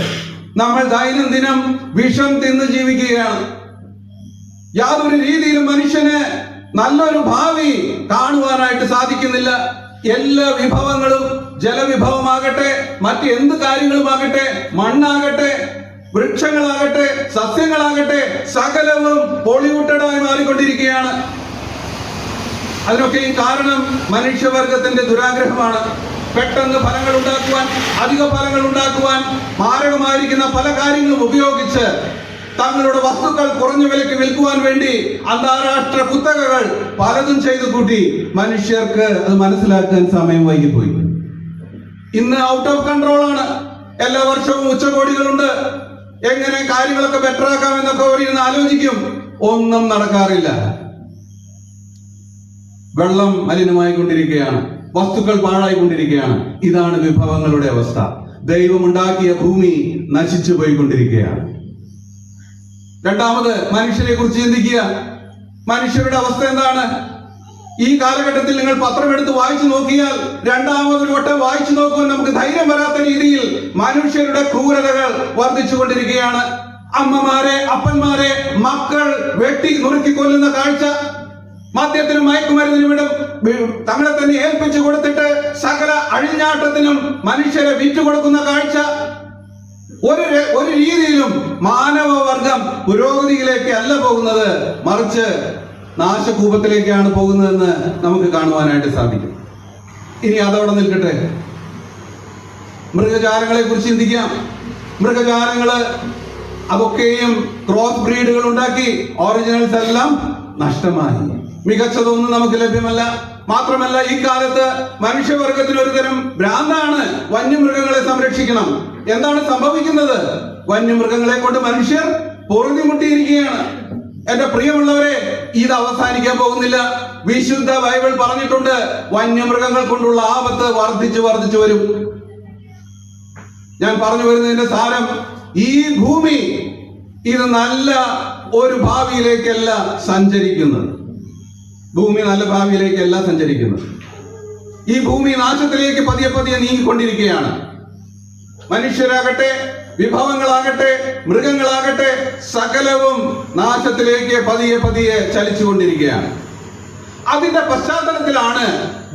നമ്മൾ ദൈനംദിനം വിഷം തിന്ന് ജീവിക്കുകയാണ്. യാതൊരു രീതിയിലും മനുഷ്യന് നല്ലൊരു ഭാവി കാണുവാനായിട്ട് സാധിക്കുന്നില്ല. എല്ലാ വിഭവങ്ങളും, ജലവിഭവമാകട്ടെ, മറ്റ് എന്ത് കാര്യങ്ങളുമാകട്ടെ, മണ്ണാകട്ടെ, വൃക്ഷങ്ങളാകട്ടെ, സസ്യങ്ങളാകട്ടെ, സകലവും പൊള്യൂട്ടഡായി മാറിക്കൊണ്ടിരിക്കുകയാണ്. അതിനൊക്കെയും കാരണം മനുഷ്യവർഗത്തിന്റെ ദുരാഗ്രഹമാണ്. പെട്ടെന്ന് ഫലങ്ങൾ ഉണ്ടാക്കുവാൻ, അധിക ഫലങ്ങൾ ഉണ്ടാക്കുവാൻ മാരകമായിരിക്കുന്ന പല കാര്യങ്ങളും ഉപയോഗിച്ച് തങ്ങളുടെ വസ്തുക്കൾ കുറഞ്ഞ വിലയ്ക്ക് വിൽക്കുവാൻ വേണ്ടി അന്താരാഷ്ട്ര കുത്തകകൾ പലതും ചെയ്തു കൂട്ടി. മനുഷ്യർക്ക് അത് മനസ്സിലാക്കാൻ സമയം വൈകിപ്പോയി. ഇന്ന് ഔട്ട് ഓഫ് കൺട്രോൾ ആണ്. എല്ലാ വർഷവും ഉച്ചകോടികളുണ്ട്. എങ്ങനെ കാര്യങ്ങളൊക്കെ ബെറ്റർ ആക്കാം എന്നൊക്കെ അവരിന്ന് ആലോചിക്കും. ഒന്നും നടക്കാറില്ല. വെള്ളം മലിനമായിക്കൊണ്ടിരിക്കുകയാണ്, വസ്തുക്കൾ പാഴായിക്കൊണ്ടിരിക്കുകയാണ്. ഇതാണ് വിഭവങ്ങളുടെ അവസ്ഥ. ദൈവമുണ്ടാക്കിയ ഭൂമി നശിച്ചു പോയിക്കൊണ്ടിരിക്കുകയാണ്. രണ്ടാമത്, മനുഷ്യരെ കുറിച്ച് ചിന്തിക്കുക. മനുഷ്യരുടെ അവസ്ഥ എന്താണ്? ഈ കാലഘട്ടത്തിൽ നിങ്ങൾ പത്രം എടുത്ത് വായിച്ചു നോക്കിയാൽ, രണ്ടാമതൊരു വട്ടം വായിച്ചു നോക്കുമ്പോൾ നമുക്ക് ധൈര്യം വരാത്ത രീതിയിൽ മനുഷ്യരുടെ ക്രൂരതകൾ വർദ്ധിച്ചുകൊണ്ടിരിക്കുകയാണ്. അമ്മമാരെ, അപ്പന്മാരെ മക്കൾ വെട്ടി നുറുക്കി കൊല്ലുന്ന കാഴ്ച, മദ്യത്തിനും മയക്കുമരുന്നിനും തങ്ങളെ തന്നെ ഏൽപ്പിച്ചു കൊടുത്തിട്ട് സകല അഴിഞ്ഞാട്ടത്തിനും മനുഷ്യരെ വിറ്റുകൊടുക്കുന്ന കാഴ്ച. ഒരു രീതിയിലും മാനവവർഗം പുരോഗതിയിലേക്ക് അല്ല പോകുന്നത്, മറിച്ച് നാശകൂപത്തിലേക്കാണ് പോകുന്നതെന്ന് നമുക്ക് കാണുവാനായിട്ട് സാധിക്കും. ഇനി അതവിടെ നിൽക്കട്ടെ, മൃഗജാലങ്ങളെ കുറിച്ച് ചിന്തിക്കാം. മൃഗജാലങ്ങള് അതൊക്കെയും ക്രോസ് ബ്രീഡുകൾ ഉണ്ടാക്കി ഒറിജിനൽസ് എല്ലാം നഷ്ടമായി. മികച്ചതൊന്നും നമുക്ക് ലഭ്യമല്ല. മാത്രമല്ല, ഈ കാലത്ത് മനുഷ്യവർഗത്തിന് ഒരു തരം ഭ്രാന്താണ് വന്യമൃഗങ്ങളെ സംരക്ഷിക്കണം. എന്താണ് സംഭവിക്കുന്നത്? വന്യമൃഗങ്ങളെ കൊണ്ട് മനുഷ്യർ പൊറുതിമുട്ടിയിരിക്കുകയാണ്. എന്റെ പ്രിയമുള്ളവരെ, ഇത് അവസാനിക്കാൻ പോകുന്നില്ല. വിശുദ്ധ ബൈബിൾ പറഞ്ഞിട്ടുണ്ട്, വന്യമൃഗങ്ങൾ കൊണ്ടുള്ള ആപത്ത് വർദ്ധിച്ചു വരും. ഞാൻ പറഞ്ഞു വരുന്നതിന്റെ സാരം, ഈ ഭൂമി ഇത് നല്ല ഒരു ഭാവിയിലേക്കല്ല സഞ്ചരിക്കുന്നത്. ഭൂമി നല്ല ഭാവിയിലേക്കല്ല സഞ്ചരിക്കുന്നത്. ഈ ഭൂമി നാശത്തിലേക്ക് പതിയെ നീങ്ങിക്കൊണ്ടിരിക്കുകയാണ്. മനുഷ്യരാകട്ടെ, വിഭവങ്ങളാകട്ടെ, മൃഗങ്ങളാകട്ടെ, സകലവും നാശത്തിലേക്ക് പതിയെ ചലിച്ചുകൊണ്ടിരിക്കുകയാണ്. അതിന്റെ പശ്ചാത്തലത്തിലാണ്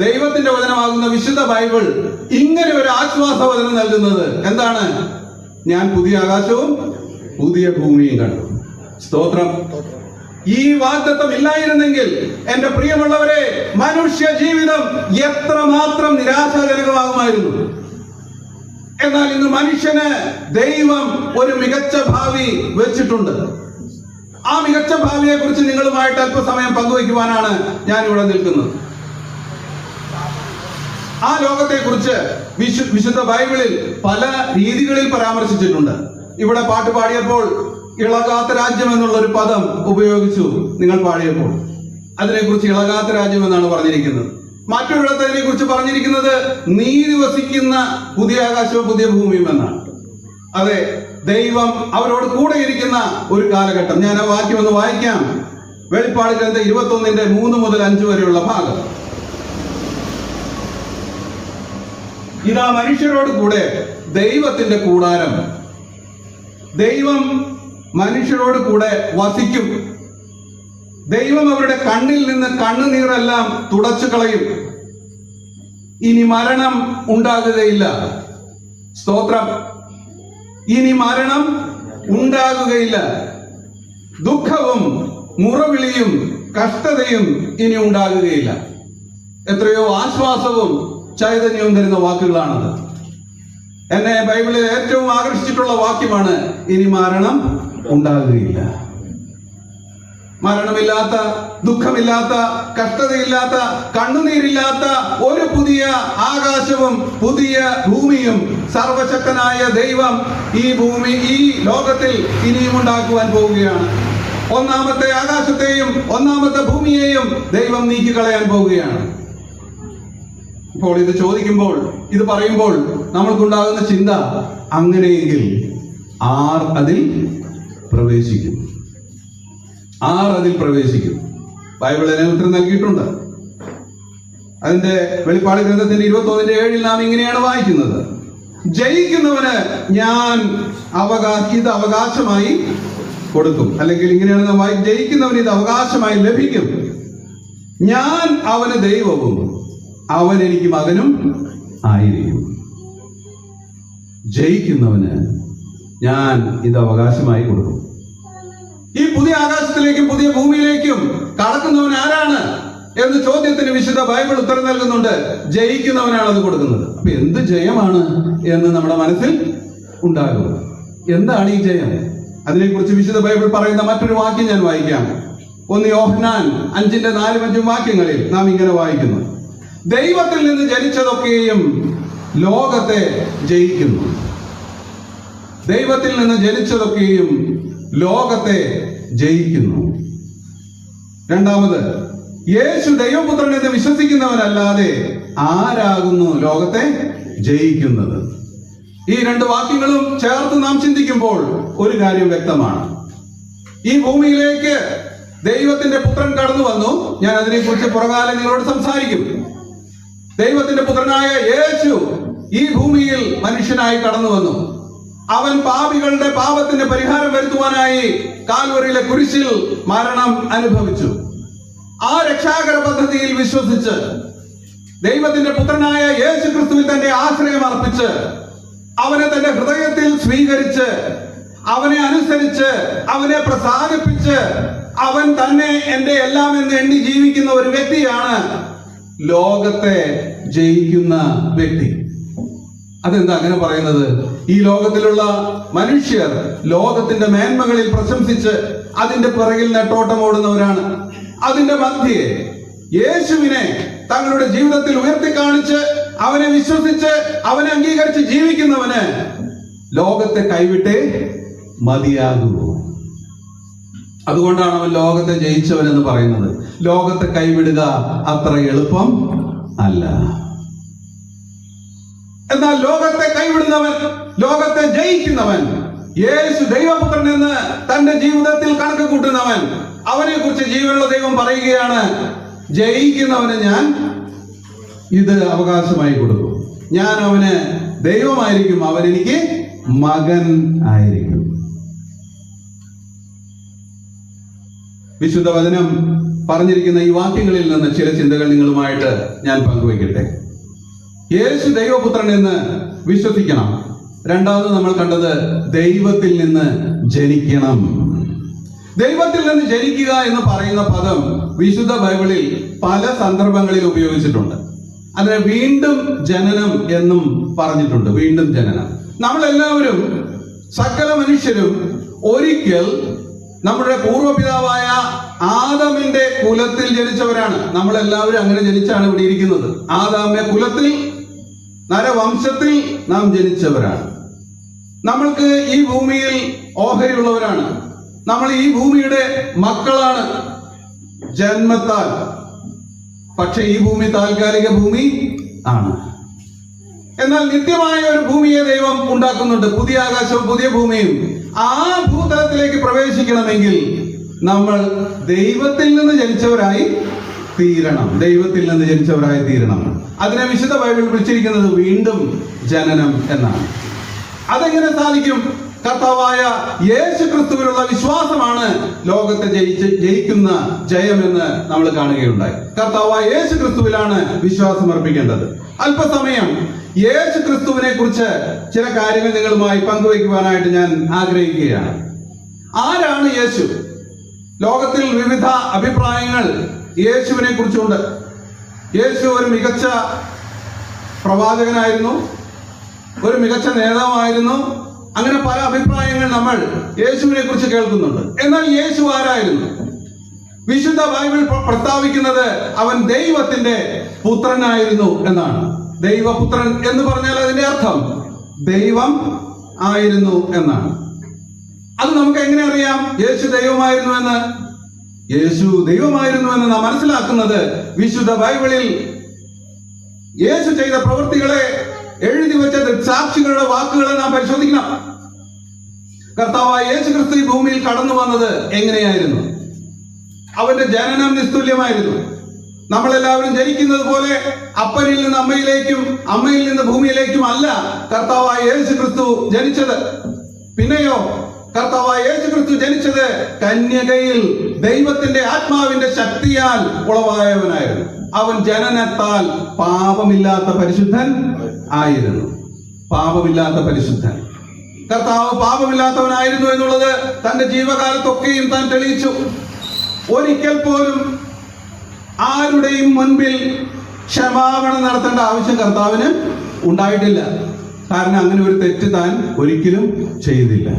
ദൈവത്തിന്റെ വചനമാകുന്ന വിശുദ്ധ ബൈബിൾ ഇങ്ങനെ ഒരു ആശ്വാസവചനം നൽകുന്നത്. എന്താണ്? ഞാൻ പുതിയ ആകാശവും പുതിയ ഭൂമിയും കണ്ടു. സ്തോത്രം. ഈ വാഗ്ദത്തം ഇല്ലായിരുന്നെങ്കിൽ എന്റെ പ്രിയമുള്ളവരെ, മനുഷ്യ ജീവിതം എത്രമാത്രം നിരാശാജനകമാകുമായിരുന്നു. എന്നാൽ ഇന്ന് മനുഷ്യന് ദൈവം ഒരു മികച്ച ഭാവി വെച്ചിട്ടുണ്ട്. ആ മികച്ച ഭാവിയെ കുറിച്ച് നിങ്ങളുമായിട്ട് അല്പസമയം പങ്കുവയ്ക്കുവാനാണ് ഞാൻ ഇവിടെ നിൽക്കുന്നത്. ആ ലോകത്തെ കുറിച്ച് വിശുദ്ധ ബൈബിളിൽ പല രീതികളിൽ പരാമർശിച്ചിട്ടുണ്ട്. ഇവിടെ പാട്ട് പാടിയപ്പോൾ ഇളകാത്ത രാജ്യം എന്നുള്ള ഒരു പദം ഉപയോഗിച്ചു. നിങ്ങൾ പാടിയപ്പോൾ അതിനെക്കുറിച്ച് ഇളകാത്ത രാജ്യം എന്നാണ് പറഞ്ഞിരിക്കുന്നത്. മറ്റൊരിടത്ത് അതിനെ കുറിച്ച് പറഞ്ഞിരിക്കുന്നത് നീതി വസിക്കുന്ന പുതിയ ആകാശവും പുതിയ ഭൂമിയും എന്നാണ്. അതെ, ദൈവം അവരോട് കൂടെ ഇരിക്കുന്ന ഒരു കാലഘട്ടം. ഞാൻ ആ വാക്യം ഒന്ന് വായിക്കാം. വെളിപ്പാട് ഗ്രന്ഥം 21:3 മുതൽ 5 വരെയുള്ള ഭാഗം. ഇതാ മനുഷ്യരോട് കൂടെ ദൈവത്തിന്റെ കൂടാരം. ദൈവം മനുഷ്യരോട് കൂടെ വസിക്കും. ദൈവം അവരുടെ കണ്ണിൽ നിന്ന് കണ്ണുനീരെല്ലാം തുടച്ചു കളയും. ഇനി മരണം ഉണ്ടാകുകയില്ല. സ്തോത്രം. ഇനി മരണം ഉണ്ടാകുകയില്ല. ദുഃഖവും മുറവിളിയും കഷ്ടതയും ഇനി ഉണ്ടാകുകയില്ല. എത്രയോ ആശ്വാസവും ചൈതന്യവും തരുന്ന വാക്കുകളാണത്. എന്നെ ബൈബിളിൽ ഏറ്റവും ആകർഷിച്ചിട്ടുള്ള വാക്യമാണ്, ഇനി മരണം ഉണ്ടാകുകയില്ല. മരണമില്ലാത്ത, ദുഃഖമില്ലാത്ത, കഷ്ടതയില്ലാത്ത, കണ്ണുനീരില്ലാത്ത ഒരു പുതിയ ആകാശവും പുതിയ ഭൂമിയും സർവശക്തനായ ദൈവം ഈ ലോകത്തിൽ ഇനിയും ഉണ്ടാക്കുവാൻ പോവുകയാണ്. ഒന്നാമത്തെ ആകാശത്തെയും ഒന്നാമത്തെ ഭൂമിയെയും ദൈവം നീക്കിക്കളയാൻ പോവുകയാണ്. ഇപ്പോൾ ഇത് ചോദിക്കുമ്പോൾ, ഇത് പറയുമ്പോൾ നമ്മൾക്കുണ്ടാകുന്ന ചിന്ത, അങ്ങനെയെങ്കിൽ ആർ അതിൽ പ്രവേശിക്കും? ആർ അതിൽ പ്രവേശിക്കും? ബൈബിൾ അതിന് ഉത്തരം നൽകിയിട്ടുണ്ട്. അതിന്റെ വെളിപ്പാട് ഗ്രന്ഥത്തിന്റെ 21:7 നാം ഇങ്ങനെയാണ് വായിക്കുന്നത്, ജയിക്കുന്നവന് ഞാൻ ഇത് അവകാശമായി കൊടുക്കും. അല്ലെങ്കിൽ ഇങ്ങനെയാണ് നാം ജയിക്കുന്നവന് ഇത് അവകാശമായി ലഭിക്കും. ഞാൻ അവന് ദൈവവും അവൻ എനിക്ക് മകനും ആയിരിക്കും. ജയിക്കുന്നവന് ഞാൻ ഇത് അവകാശമായി കൊടുക്കും. ഈ പുതിയ ആകാശത്തിലേക്കും പുതിയ ഭൂമിയിലേക്കും കടക്കുന്നവൻ ആരാണ് എന്ന ചോദ്യത്തിന് വിശുദ്ധ ബൈബിൾ ഉത്തരം നൽകുന്നുണ്ട്. ജയിക്കുന്നവനാണ് അത് കൊടുക്കുന്നത്. അപ്പൊ എന്ത് ജയമാണ് എന്ന് നമ്മുടെ മനസ്സിൽ ഉണ്ടാകും. എന്താണ് ഈ ജയം? അതിനെക്കുറിച്ച് വിശുദ്ധ ബൈബിൾ പറയുന്ന മറ്റൊരു വാക്യം ഞാൻ വായിക്കാം. 1 യോഹന്നാൻ 5:4-5 വാക്യങ്ങളിൽ നാം ഇങ്ങനെ വായിക്കുന്നു, ദൈവത്തിൽ നിന്ന് ജനിച്ചതൊക്കെയും ലോകത്തെ ജയിക്കുന്നു. ദൈവത്തിൽ നിന്ന് ജനിച്ചതൊക്കെയും ലോകത്തെ ജയിക്കുന്നു. രണ്ടാമത്, യേശു ദൈവപുത്രൻ എന്ന് വിശ്വസിക്കുന്നവനല്ലാതെ ആരാകുന്നു ലോകത്തെ ജയിക്കുന്നത്? ഈ 2 വാക്യങ്ങളും ചേർത്ത് നാം ചിന്തിക്കുമ്പോൾ ഒരു കാര്യം വ്യക്തമാണ്. ഈ ഭൂമിയിലേക്ക് ദൈവത്തിന്റെ പുത്രൻ കടന്നു വന്നു. ഞാൻ അതിനെക്കുറിച്ച് പുറകാലം നിങ്ങളോട് സംസാരിക്കും. ദൈവത്തിന്റെ പുത്രനായ യേശു ഈ ഭൂമിയിൽ മനുഷ്യനായി കടന്നു വന്നു. അവൻ പാപികളുടെ പാപത്തിന്റെ പരിഹാരം വരുത്തുവാനായി കാൽവറിയിലെ കുരിശിൽ മരണം അനുഭവിച്ചു. ആ രക്ഷാകര പദ്ധതിയിൽ വിശ്വസിച്ച് ദൈവത്തിന്റെ പുത്രനായ യേശു ക്രിസ്തുവിൽ തന്റെ ആശ്രയം അർപ്പിച്ച് അവനെ തന്റെ ഹൃദയത്തിൽ സ്വീകരിച്ച് അവനെ അനുസരിച്ച് അവനെ പ്രസാദിപ്പിച്ച് അവൻ തന്നെ എന്റെ എല്ലാം എന്ന് എണ്ണി ജീവിക്കുന്ന ഒരു വ്യക്തിയാണ് ലോകത്തെ ജയിക്കുന്ന വ്യക്തി. അതെന്താ അങ്ങനെ പറയുന്നത്? ഈ ലോകത്തിലുള്ള മനുഷ്യർ ലോകത്തിന്റെ മേന്മകളിൽ പ്രശംസിച്ച് അതിന്റെ പിറകിൽ നെട്ടോട്ടം ഓടുന്നവരാണ്. അതിന്റെ മധ്യേ യേശുവിനെ തങ്ങളുടെ ജീവിതത്തിൽ ഉയർത്തി കാണിച്ച് അവനെ വിശ്വസിച്ച് അവനെ അംഗീകരിച്ച് ജീവിക്കുന്നവന് ലോകത്തെ കൈവിട്ടേ മതിയാകൂ. അതുകൊണ്ടാണ് അവൻ ലോകത്തെ ജയിച്ചവൻ എന്ന് പറയുന്നത്. ലോകത്തെ കൈവിടുക അത്ര എളുപ്പം അല്ല. എന്നാൽ ലോകത്തെ കൈവിടുന്നവൻ, ലോകത്തെ ജയിക്കുന്നവൻ, യേശു ദൈവപുത്രൻ എന്ന് തന്റെ ജീവിതത്തിൽ കണക്ക് കൂട്ടുന്നവൻ, അവനെ കുറിച്ച് ജീവനുള്ള ദൈവം പറയുകയാണ്, ജയിക്കുന്നവന് ഞാൻ ഇത് അവകാശമായി കൊടുക്കും. ഞാൻ അവന് ദൈവമായിരിക്കും, അവൻ എനിക്ക് മകൻ ആയിരിക്കും. വിശുദ്ധ വചനം പറഞ്ഞിരിക്കുന്ന ഈ വാക്യങ്ങളിൽ നിന്ന് ചില ചിന്തകൾ നിങ്ങളുമായിട്ട് ഞാൻ പങ്കുവയ്ക്കട്ടെ. യേശു ദൈവപുത്രൻ എന്ന് വിശ്വസിക്കണം. രണ്ടാമത് നമ്മൾ കണ്ടത് ദൈവത്തിൽ നിന്ന് ജനിക്കണം. ദൈവത്തിൽ നിന്ന് ജനിക്കുക എന്ന് പറയുന്ന പദം വിശുദ്ധ ബൈബിളിൽ പല സന്ദർഭങ്ങളിൽ ഉപയോഗിച്ചിട്ടുണ്ട്. അതിനെ വീണ്ടും ജനനം എന്നും പറഞ്ഞിട്ടുണ്ട്. വീണ്ടും ജനനം. നമ്മളെല്ലാവരും, സകല മനുഷ്യരും ഒരിക്കൽ നമ്മുടെ പൂർവ്വപിതാവായ ആദമിന്റെ കുലത്തിൽ ജനിച്ചവരാണ്. നമ്മളെല്ലാവരും അങ്ങനെ ജനിച്ചാണ് ഇവിടെ ഇരിക്കുന്നത്. ആദാമിന്റെ കുലത്തിൽ, നരവംശത്തിൽ നാം ജനിച്ചവരാണ്. നമ്മൾക്ക് ഈ ഭൂമിയിൽ ഓഹരിയുള്ളവരാണ്. നമ്മൾ ഈ ഭൂമിയുടെ മക്കളാണ് ജന്മത്താൽ. പക്ഷെ ഈ ഭൂമി താൽക്കാലിക ഭൂമി ആണ്. എന്നാൽ നിത്യമായ ഒരു ഭൂമിയെ ദൈവം ഉണ്ടാക്കുന്നുണ്ട്, പുതിയ ആകാശവും പുതിയ ഭൂമിയും. ആ ഭൂതലത്തിലേക്ക് പ്രവേശിക്കണമെങ്കിൽ നമ്മൾ ദൈവത്തിൽ നിന്ന് ജനിച്ചവരായി തീരണം. ദൈവത്തിൽ നിന്ന് ജനിച്ചവരായി തീരണം. അതിനെ വിശുദ്ധ ബൈബിൾ വിളിച്ചിരിക്കുന്നത് വീണ്ടും ജനനം എന്നാണ്. അതെങ്ങനെ സാധിക്കും? കർത്താവായ യേശു ക്രിസ്തുവിലുള്ള വിശ്വാസമാണ് ലോകത്തെ ജയിക്കുന്ന ജയമെന്ന് നമ്മൾ കാണുകയുണ്ടായി. കർത്താവായ യേശു ക്രിസ്തുവിലാണ് വിശ്വാസം അർപ്പിക്കേണ്ടത്. അല്പസമയം യേശു ക്രിസ്തുവിനെ കുറിച്ച് ചില കാര്യങ്ങൾ നിങ്ങളുമായി പങ്കുവയ്ക്കുവാനായിട്ട് ഞാൻ ആഗ്രഹിക്കുകയാണ്. ആരാണ് യേശു? ലോകത്തിൽ വിവിധ അഭിപ്രായങ്ങൾ യേശുവിനെ കുറിച്ചുണ്ട്. യേശു ഒരു മികച്ച പ്രവാചകനായിരുന്നു, ഒരു മികച്ച നേതാവായിരുന്നു. അങ്ങനെ പല അഭിപ്രായങ്ങൾ നമ്മൾ യേശുവിനെ കുറിച്ച് കേൾക്കുന്നുണ്ട്. എന്നാൽ യേശു ആരായിരുന്നു? വിശുദ്ധ ബൈബിൾ പ്രസ്താവിക്കുന്നത് അവൻ ദൈവത്തിന്റെ പുത്രനായിരുന്നു എന്നാണ്. ദൈവപുത്രൻ എന്ന് പറഞ്ഞാൽ അതിന്റെ അർത്ഥം ദൈവം ആയിരുന്നു എന്നാണ്. അത് നമുക്ക് എങ്ങനെ അറിയാം യേശു ദൈവമായിരുന്നു എന്ന്? യേശു ദൈവമായിരുന്നു എന്ന് നാം മനസ്സിലാക്കുന്നത് വിശുദ്ധ ബൈബിളിൽ യേശു ചെയ്ത പ്രവൃത്തികളെ എഴുതി വെച്ച സാക്ഷികളുടെ വാക്കുകളെ നാം പരിശോധിക്കണം. കർത്താവായ യേശു ക്രിസ്തു ഈ ഭൂമിയിൽ കടന്നു വന്നത് എങ്ങനെയായിരുന്നു? അവന്റെ ജനനം നിസ്തുല്യമായിരുന്നു. നമ്മളെല്ലാവരും ജനിക്കുന്നത് പോലെ അപ്പനിൽ നിന്ന് അമ്മയിലേക്കും അമ്മയിൽ നിന്ന് ഭൂമിയിലേക്കും അല്ല കർത്താവായ യേശു ക്രിസ്തു ജനിച്ചത്. പിന്നെയോ കർത്താവായ യേശു ക്രിസ്തു ജനിച്ചത് കന്യകയിൽ ദൈവത്തിന്റെ ആത്മാവിന്റെ ശക്തിയാൽ ഉളവായവനായിരുന്നു. അവൻ ജനനത്താൽ പാപമില്ലാത്ത പരിശുദ്ധൻ ആയിരുന്നു. പാപമില്ലാത്ത പരിശുദ്ധൻ. കർത്താവ് പാപമില്ലാത്തവനായിരുന്നു എന്നുള്ളത് തന്റെ ജീവകാലത്തൊക്കെയും താൻ തെളിയിച്ചു. ഒരിക്കൽ പോലും ആരുടെയും മുൻപിൽ ക്ഷമാപണം നടത്തേണ്ട ആവശ്യം കർത്താവിന് ഉണ്ടായിട്ടില്ല. കാരണം അങ്ങനെ ഒരു തെറ്റ് താൻ ഒരിക്കലും ചെയ്തില്ല.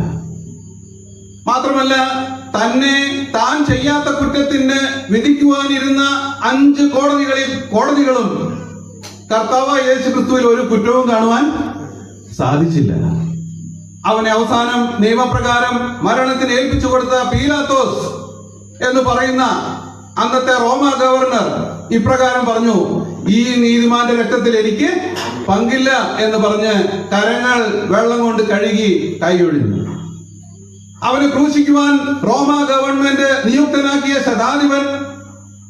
മാത്രമല്ല, തന്നെ താൻ ചെയ്യാത്ത കുറ്റത്തിന് വിധിക്കുവാനിരുന്ന 5 കോടതികളും കർത്താവ് യേശു ക്രിസ്തുവിൽ ഒരു കുറ്റവും കാണുവാൻ സാധിച്ചില്ല. അവനെ അവസാനം നിയമപ്രകാരം മരണത്തിന് ഏൽപ്പിച്ചു കൊടുത്ത പീലാത്തോസ് എന്ന് പറയുന്ന അന്നത്തെ റോമ ഗവർണർ ഇപ്രകാരം പറഞ്ഞു, ഈ നീതിമാന്റെ രക്തത്തിൽ എനിക്ക് പങ്കില്ല എന്ന് പറഞ്ഞ് കരങ്ങൾ വെള്ളം കൊണ്ട് കഴുകി കൈയൊഴിഞ്ഞു. അവനെ ക്രൂശിക്കുവാൻ റോമ ഗവൺമെന്റ് നിയുക്തനാക്കിയ ശതാധിപൻ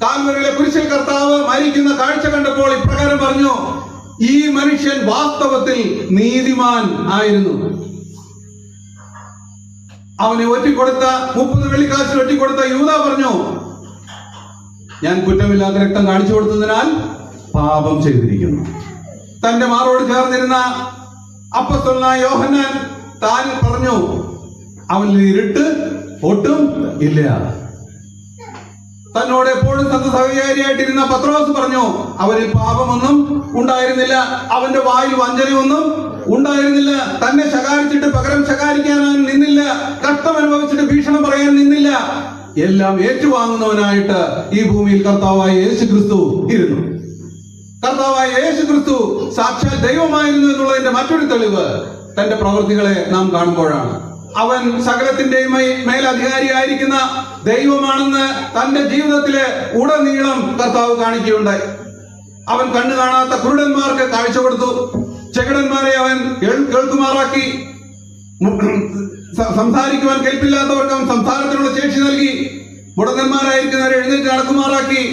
കാൽവരിയിലെ കുരിശിൽ കർത്താവ് മരിക്കുന്ന കാഴ്ച കണ്ടപ്പോൾ ഇപ്രകാരം പറഞ്ഞു, ഈ മനുഷ്യൻ വാസ്തവത്തിൽ നീതിമാൻ ആയിരുന്നു. അവനെ ഒറ്റിക്കൊടുത്ത 30 വെള്ളിക്കാശിൽ ഒറ്റിക്കൊടുത്ത യൂദ പറഞ്ഞു, ഞാൻ കുറ്റമില്ലാത്ത രക്തം കാണിച്ചു കൊടുത്തതിനാൽ പാപം ചെയ്തിരിക്കുന്നു. തന്റെ മാറോട് ചേർന്നിരുന്ന അപ്പസ്തലനായ യോഹന്നാൻ താൻ പറഞ്ഞു, അവനിൽ ഇരുട്ട് ഒട്ടും ഇല്ല. തന്നോട് എപ്പോഴും സഹചാരിയായിട്ടിരുന്ന പത്രോസ് പറഞ്ഞു, അവരിൽ പാപമൊന്നും ഉണ്ടായിരുന്നില്ല, അവന്റെ വായിൽ വഞ്ചനയൊന്നും ഉണ്ടായിരുന്നില്ല, തന്നെ ശകാരിച്ചിട്ട് പകരം ശകാരിക്കാൻ നിന്നില്ല, കഷ്ടം അനുഭവിച്ചിട്ട് ഭീഷണം പറയാൻ നിന്നില്ല. എല്ലാം ഏറ്റുവാങ്ങുന്നവനായിട്ട് ഈ ഭൂമിയിൽ കർത്താവായ യേശു ക്രിസ്തു ഇരുന്നു. കർത്താവായ യേശു ക്രിസ്തു സാക്ഷാൽ ദൈവമായിരുന്നു എന്നുള്ളതിന്റെ മറ്റൊരു തെളിവ് തന്റെ പ്രവൃത്തികളെ നാം കാണുമ്പോഴാണ്. അവൻ സകലത്തിന്റെയും മേലധികാരിയായിരിക്കുന്ന ദൈവമാണെന്ന് തന്റെ ജീവിതത്തിലെ ഉടനീളം കർത്താവ് കാണിക്കുകയുണ്ടായി. അവൻ കണ്ണു കാണാത്ത കുരുടന്മാർക്ക് കാഴ്ച കൊടുത്തു, ചെകിടന്മാരെ അവൻ കേൾക്കുമാറാക്കി, സംസാരിക്കുവാൻ കേൾപ്പില്ലാത്തവർക്ക് അവൻ സംസാരത്തിനുള്ള ശേഷി നൽകി, മുടന്തന്മാരായിരിക്കുന്നവരെ എഴുന്നേറ്റ് നടക്കുമാറാക്കി,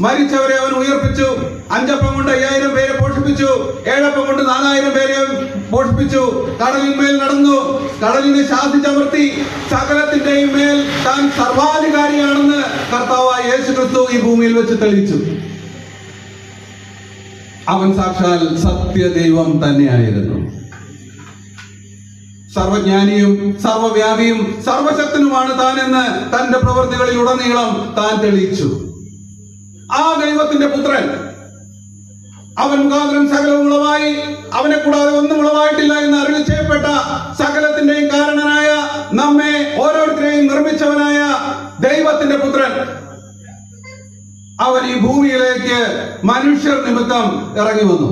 മരിച്ചവരെ അവൻ ഉയർപ്പിച്ചു, 5 അപ്പം കൊണ്ട് 5000 പേരെ പോഷിപ്പിച്ചു, 7 അപ്പം കൊണ്ട് 4000 പേരെ പോഷിപ്പിച്ചു, കടലിന്മേൽ നടന്നു, കടലിനെ ശാസിച്ചമർത്തി, സകലത്തിന്റെയും മേൽ താൻ സർവാധികാരിയാണെന്ന് കർത്താവായ യേശു ക്രിസ്തു ഈ ഭൂമിയിൽ വെച്ച് തെളിയിച്ചു. അവൻ സാക്ഷാൽ സത്യദൈവം തന്നെയായിരുന്നു. സർവജ്ഞാനിയും സർവവ്യാപിയും സർവശക്തനുമാണ് താൻ എന്ന് തന്റെ പ്രവൃത്തികളിൽ ഉടനീളം താൻ തെളിയിച്ചു. ആ ദൈവത്തിന്റെ പുത്രൻ, അവൻ മുഖാന്തരം സകലവും ഉളവായി, അവനെ കൂടാതെ ഒന്നും ഉളവായിട്ടില്ല എന്ന് അരുളി ചെയ്യപ്പെട്ട സകലത്തിന്റെയും കാരണനായ, നമ്മെ ഓരോരുത്തരെയും നിർമ്മിച്ചവനായ ദൈവത്തിന്റെ പുത്രൻ, അവൻ ഈ ഭൂമിയിലേക്ക് മനുഷ്യർ നിമിത്തം ഇറങ്ങി വന്നു.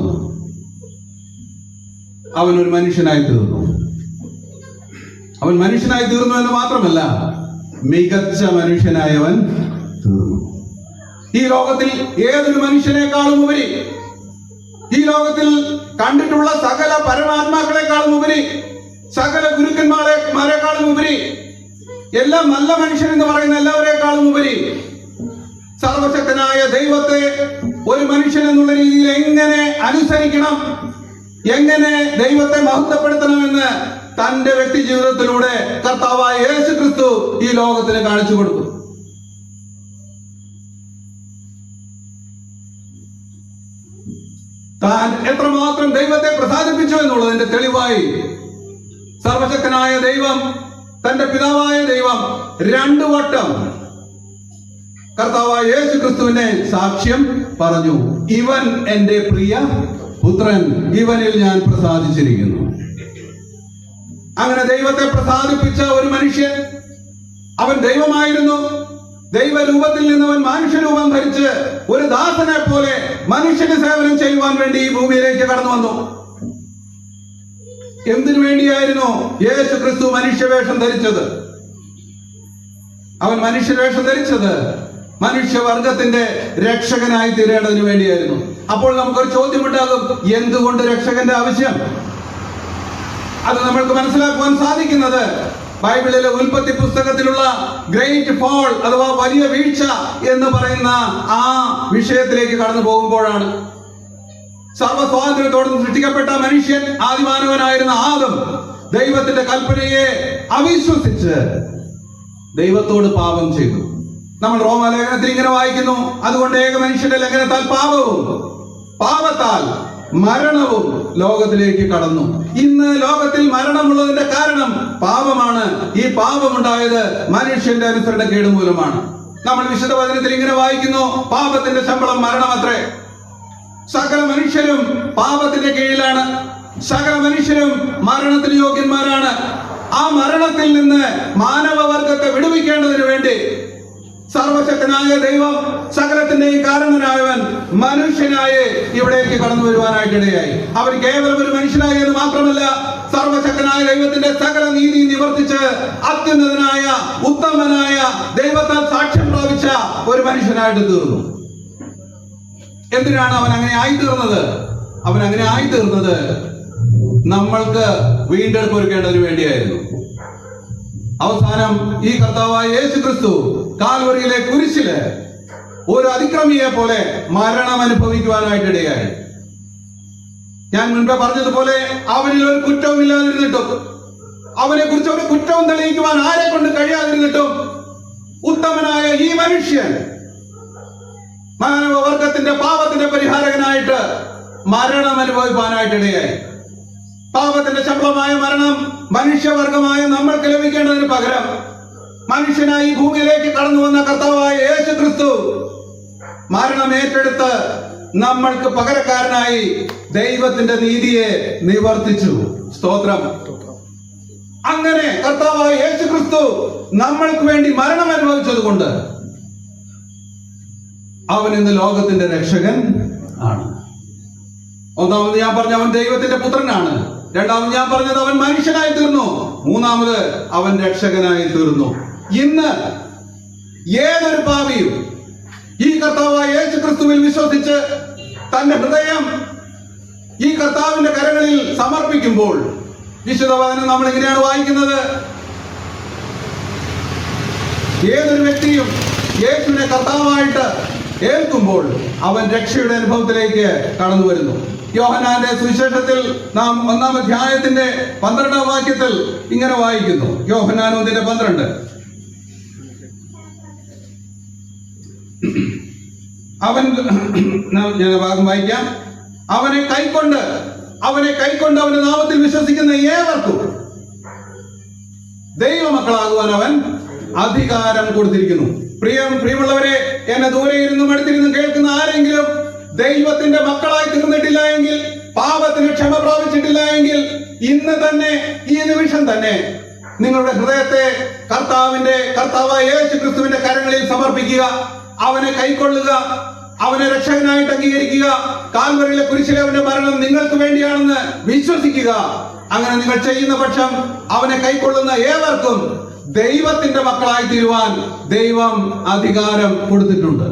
അവൻ ഒരു മനുഷ്യനായി തീർന്നു. അവൻ മനുഷ്യനായി തീർന്നു എന്ന് മാത്രമല്ല, മികച്ച മനുഷ്യനായവൻ തീർന്നു. ഈ ലോകത്തിൽ ഏതൊരു മനുഷ്യനേക്കാളും ഉപരി, ഈ ലോകത്തിൽ കണ്ടിട്ടുള്ള സകല പരമാത്മാക്കളെക്കാളും ഉപരി, സകല ഗുരുക്കന്മാരെക്കാളും ഉപരി, എല്ലാം നല്ല മനുഷ്യൻ എന്ന് പറയുന്ന എല്ലാവരെക്കാളും ഉപരി, സർവശക്തനായ ദൈവത്തെ ഒരു മനുഷ്യൻ എന്നുള്ള രീതിയിൽ എങ്ങനെ അനുസരിക്കണം, എങ്ങനെ ദൈവത്തെ മഹത്വപ്പെടുത്തണമെന്ന് തന്റെ വ്യക്തി ജീവിതത്തിലൂടെ കർത്താവായ യേശു ക്രിസ്തു ഈ ലോകത്തിന് കാണിച്ചു കൊടുത്തു. താൻ എത്രമാത്രം ദൈവത്തെ പ്രസാദിപ്പിച്ചു എന്നുള്ളതിന്റെ തെളിവായി സർവശക്തനായ ദൈവം, തന്റെ പിതാവായ ദൈവം 2 വട്ടം കർത്താവായ യേശു ക്രിസ്തുവിനെ സാക്ഷ്യം പറഞ്ഞു, ഇവൻ എന്റെ പ്രിയ പുത്രൻ, ഇവനിൽ ഞാൻ പ്രസാദിച്ചിരിക്കുന്നു. അങ്ങനെ ദൈവത്തെ പ്രസാദിപ്പിച്ച ഒരു മനുഷ്യൻ, അവൻ ദൈവമായിരുന്നു. ദൈവരൂപത്തിൽ നിന്ന് അവൻ മനുഷ്യരൂപം ധരിച്ച് ഒരു ദാസനെ പോലെ മനുഷ്യന് സേവനം ചെയ്യുവാൻ വേണ്ടി ഈ ഭൂമിയിലേക്ക് കടന്നു വന്നു. എന്തിനു വേണ്ടിയായിരുന്നു യേശു ക്രിസ്തു മനുഷ്യവേഷം ധരിച്ചത്? അവൻ മനുഷ്യവേഷം ധരിച്ചത് മനുഷ്യവർഗത്തിന്റെ രക്ഷകനായി തീരേണ്ടതിന് വേണ്ടിയായിരുന്നു. അപ്പോൾ നമുക്കൊരു ചോദ്യമുണ്ടാകും, എന്തുകൊണ്ട് രക്ഷകന്റെ ആവശ്യം? അത് നമ്മൾക്ക് മനസ്സിലാക്കുവാൻ സാധിക്കുന്നത് ബൈബിളിലെ ഉൽപ്പത്തി പുസ്തകത്തിലുള്ള ഗ്രേറ്റ് ഫോൾ അഥവാ വലിയ വീഴ്ച എന്ന് പറയുന്ന ആ വിഷയത്തിലേക്ക് കടന്നു പോകുമ്പോഴാണ്. സർവ്വസ്വാതന്ത്ര്യത്തോടെ സൃഷ്ടിക്കപ്പെട്ട മനുഷ്യൻ, ആദിമാനവനായിരുന്ന ആദം, ദൈവത്തിന്റെ കൽപ്പനയെ അവിശ്വസിച്ച് ദൈവത്തോട് പാപം ചെയ്തു. നമ്മൾ റോമാലേഖനത്തിൽ ഇങ്ങനെ വായിക്കുന്നു, അതുകൊണ്ട് ഏക മനുഷ്യന്റെ ലംഘനത്താൽ പാപവും പാപത്താൽ മരണവും ലോകത്തിലേക്ക് കടന്നു. ഇന്ന് ലോകത്തിൽ മരണമുള്ളതിന്റെ കാരണം പാപമാണ്. ഈ പാപമുണ്ടായത് മനുഷ്യന്റെ അനുസരണക്കേട് മൂലമാണ്. നമ്മൾ വിശുദ്ധ വചനത്തിൽ ഇങ്ങനെ വായിക്കുന്നു, പാപത്തിന്റെ ശമ്പളം മരണമത്രേ. സകല മനുഷ്യരും പാപത്തിന്റെ കീഴിലാണ്. സകല മനുഷ്യരും മരണത്തിന് യോഗ്യന്മാരാണ്. ആ മരണത്തിൽ നിന്ന് മാനവവർഗത്തെ വിടുവിക്കേണ്ടതിന് വേണ്ടി സർവശക്തനായ ദൈവം, സകലത്തിന്റെയും കാരണനായവൻ മനുഷ്യനായി ഇവിടേക്ക് കടന്നു വരുവാനായിട്ടിടയായി. അവൻ കേവലം ഒരു മനുഷ്യനായി എന്ന് മാത്രമല്ല, സർവശക്തനായ ദൈവത്തിന്റെ സകല നീതി നിവർത്തിച്ച് അത്യുന്നതനായ ഉത്തമനായ ദൈവത്താൽ സാക്ഷ്യം പ്രാപിച്ച ഒരു മനുഷ്യനായിട്ട് തീർന്നു. എന്തിനാണ് അവൻ അങ്ങനെ ആയിത്തീർന്നത്? അവൻ അങ്ങനെ ആയിത്തീർന്നത് നമ്മൾക്ക് വീണ്ടെടുപ്പ് ഒരുക്കേണ്ടതിന് വേണ്ടിയായിരുന്നു. അവസാനം ഈ കർത്താവായ യേശു ക്രിസ്തു കാൽവറിയിലെ കുരിശില് ഒരു അതിക്രമിയെ പോലെ മരണം അനുഭവിക്കുവാനായിട്ട് ഇടയായി. ഞാൻ മുൻപേ പറഞ്ഞതുപോലെ അവനിൽ ഒരു കുറ്റവും ഇല്ലാതിരുന്നിട്ടും, അവനെ കുറിച്ച് ഒരു കുറ്റവും തെളിയിക്കുവാൻ ആരെ കൊണ്ട് കഴിയാതിരുന്നിട്ടും, ഉത്തമനായ ഈ മനുഷ്യൻ മാനവവർഗത്തിന്റെ പാപത്തിന്റെ പരിഹാരകനായിട്ട് മരണം അനുഭവിക്കാനായിട്ട് ഇടയായി. പാപത്തിന്റെ ശമ്പളമായ മരണം മനുഷ്യവർഗമായ നമ്മൾക്ക് ലഭിക്കേണ്ടതിന് പകരം മനുഷ്യനായി ഭൂമിയിലേക്ക് കടന്നു വന്ന കർത്താവായ യേശു ക്രിസ്തു മരണം ഏറ്റെടുത്ത് നമ്മൾക്ക് പകരക്കാരനായി ദൈവത്തിന്റെ നീതിയെ നിവർത്തിച്ചു. സ്തോത്രം. അങ്ങനെ കർത്താവായ യേശു ക്രിസ്തു നമ്മൾക്ക് വേണ്ടി മരണം അനുഭവിച്ചത് കൊണ്ട് അവൻ ഇന്ന് ലോകത്തിന്റെ രക്ഷകൻ ആണ്. ഒന്നാമത് ഞാൻ പറഞ്ഞ അവൻ ദൈവത്തിന്റെ പുത്രനാണ്. രണ്ടാമത് ഞാൻ പറഞ്ഞത് അവൻ മനുഷ്യനായി തീർന്നു. മൂന്നാമത് അവൻ രക്ഷകനായി തീർന്നു. ഇന്ന് ഏതൊരു പാപിയും ഈ കർത്താവായ യേശു ക്രിസ്തുവിൽ വിശ്വസിച്ച് തന്റെ ഹൃദയം ഈ കർത്താവിന്റെ കരങ്ങളിൽ സമർപ്പിക്കുമ്പോൾ, വിശുദ്ധ വചനം നമ്മൾ ഇങ്ങനെയാണ് വായിക്കുന്നത്, ഏതൊരു വ്യക്തിയും യേശുവിനെ കർത്താവായിട്ട് ഏൽക്കുമ്പോൾ അവൻ രക്ഷയുടെ അനുഭവത്തിലേക്ക് കടന്നു വരുന്നു. യോഹന്നാന്റെ സുവിശേഷത്തിൽ നാം 1-ാം അധ്യായത്തിന്റെ 12-ാം വാക്യത്തിൽ ഇങ്ങനെ വായിക്കുന്നു. യോഹന്നാൻ 1:12. അവൻ, ഞാൻ ഭാഗം വായിക്കാം. അവനെ കൈക്കൊണ്ട് അവന്റെ നാമത്തിൽ വിശ്വസിക്കുന്ന ഏവർക്കും ദൈവമക്കളാകുവാൻ അവൻ അധികാരം കൊടുത്തിരിക്കുന്നു. പ്രിയമുള്ളവരെ, എന്നെ ദൂരെ ഇരുന്നും അടുത്തിരുന്നും കേൾക്കുന്ന ആരെങ്കിലും ദൈവത്തിന്റെ മക്കളായി തീർന്നിട്ടില്ല എങ്കിൽ, പാപത്തിന് ക്ഷമ പ്രാപിച്ചിട്ടില്ല എങ്കിൽ, ഇന്ന് തന്നെ ഈ നിമിഷം തന്നെ നിങ്ങളുടെ ഹൃദയത്തെ കർത്താവായ യേശു ക്രിസ്തുവിന്റെ കരങ്ങളിൽ സമർപ്പിക്കുക. അവനെ കൈക്കൊള്ളുക, അവനെ രക്ഷകനായിട്ട് അംഗീകരിക്കുക. കാൽവറിയിലെ കുരിശിലെ അവന്റെ മരണം നിങ്ങൾക്ക് വേണ്ടിയാണെന്ന് വിശ്വസിക്കുക. അങ്ങനെ നിങ്ങൾ ചെയ്യുന്ന പക്ഷം അവനെ കൈക്കൊള്ളുന്ന ഏവർക്കും ദൈവത്തിന്റെ മക്കളായി തീരുവാൻ ദൈവം അധികാരം കൊടുത്തിട്ടുണ്ട്.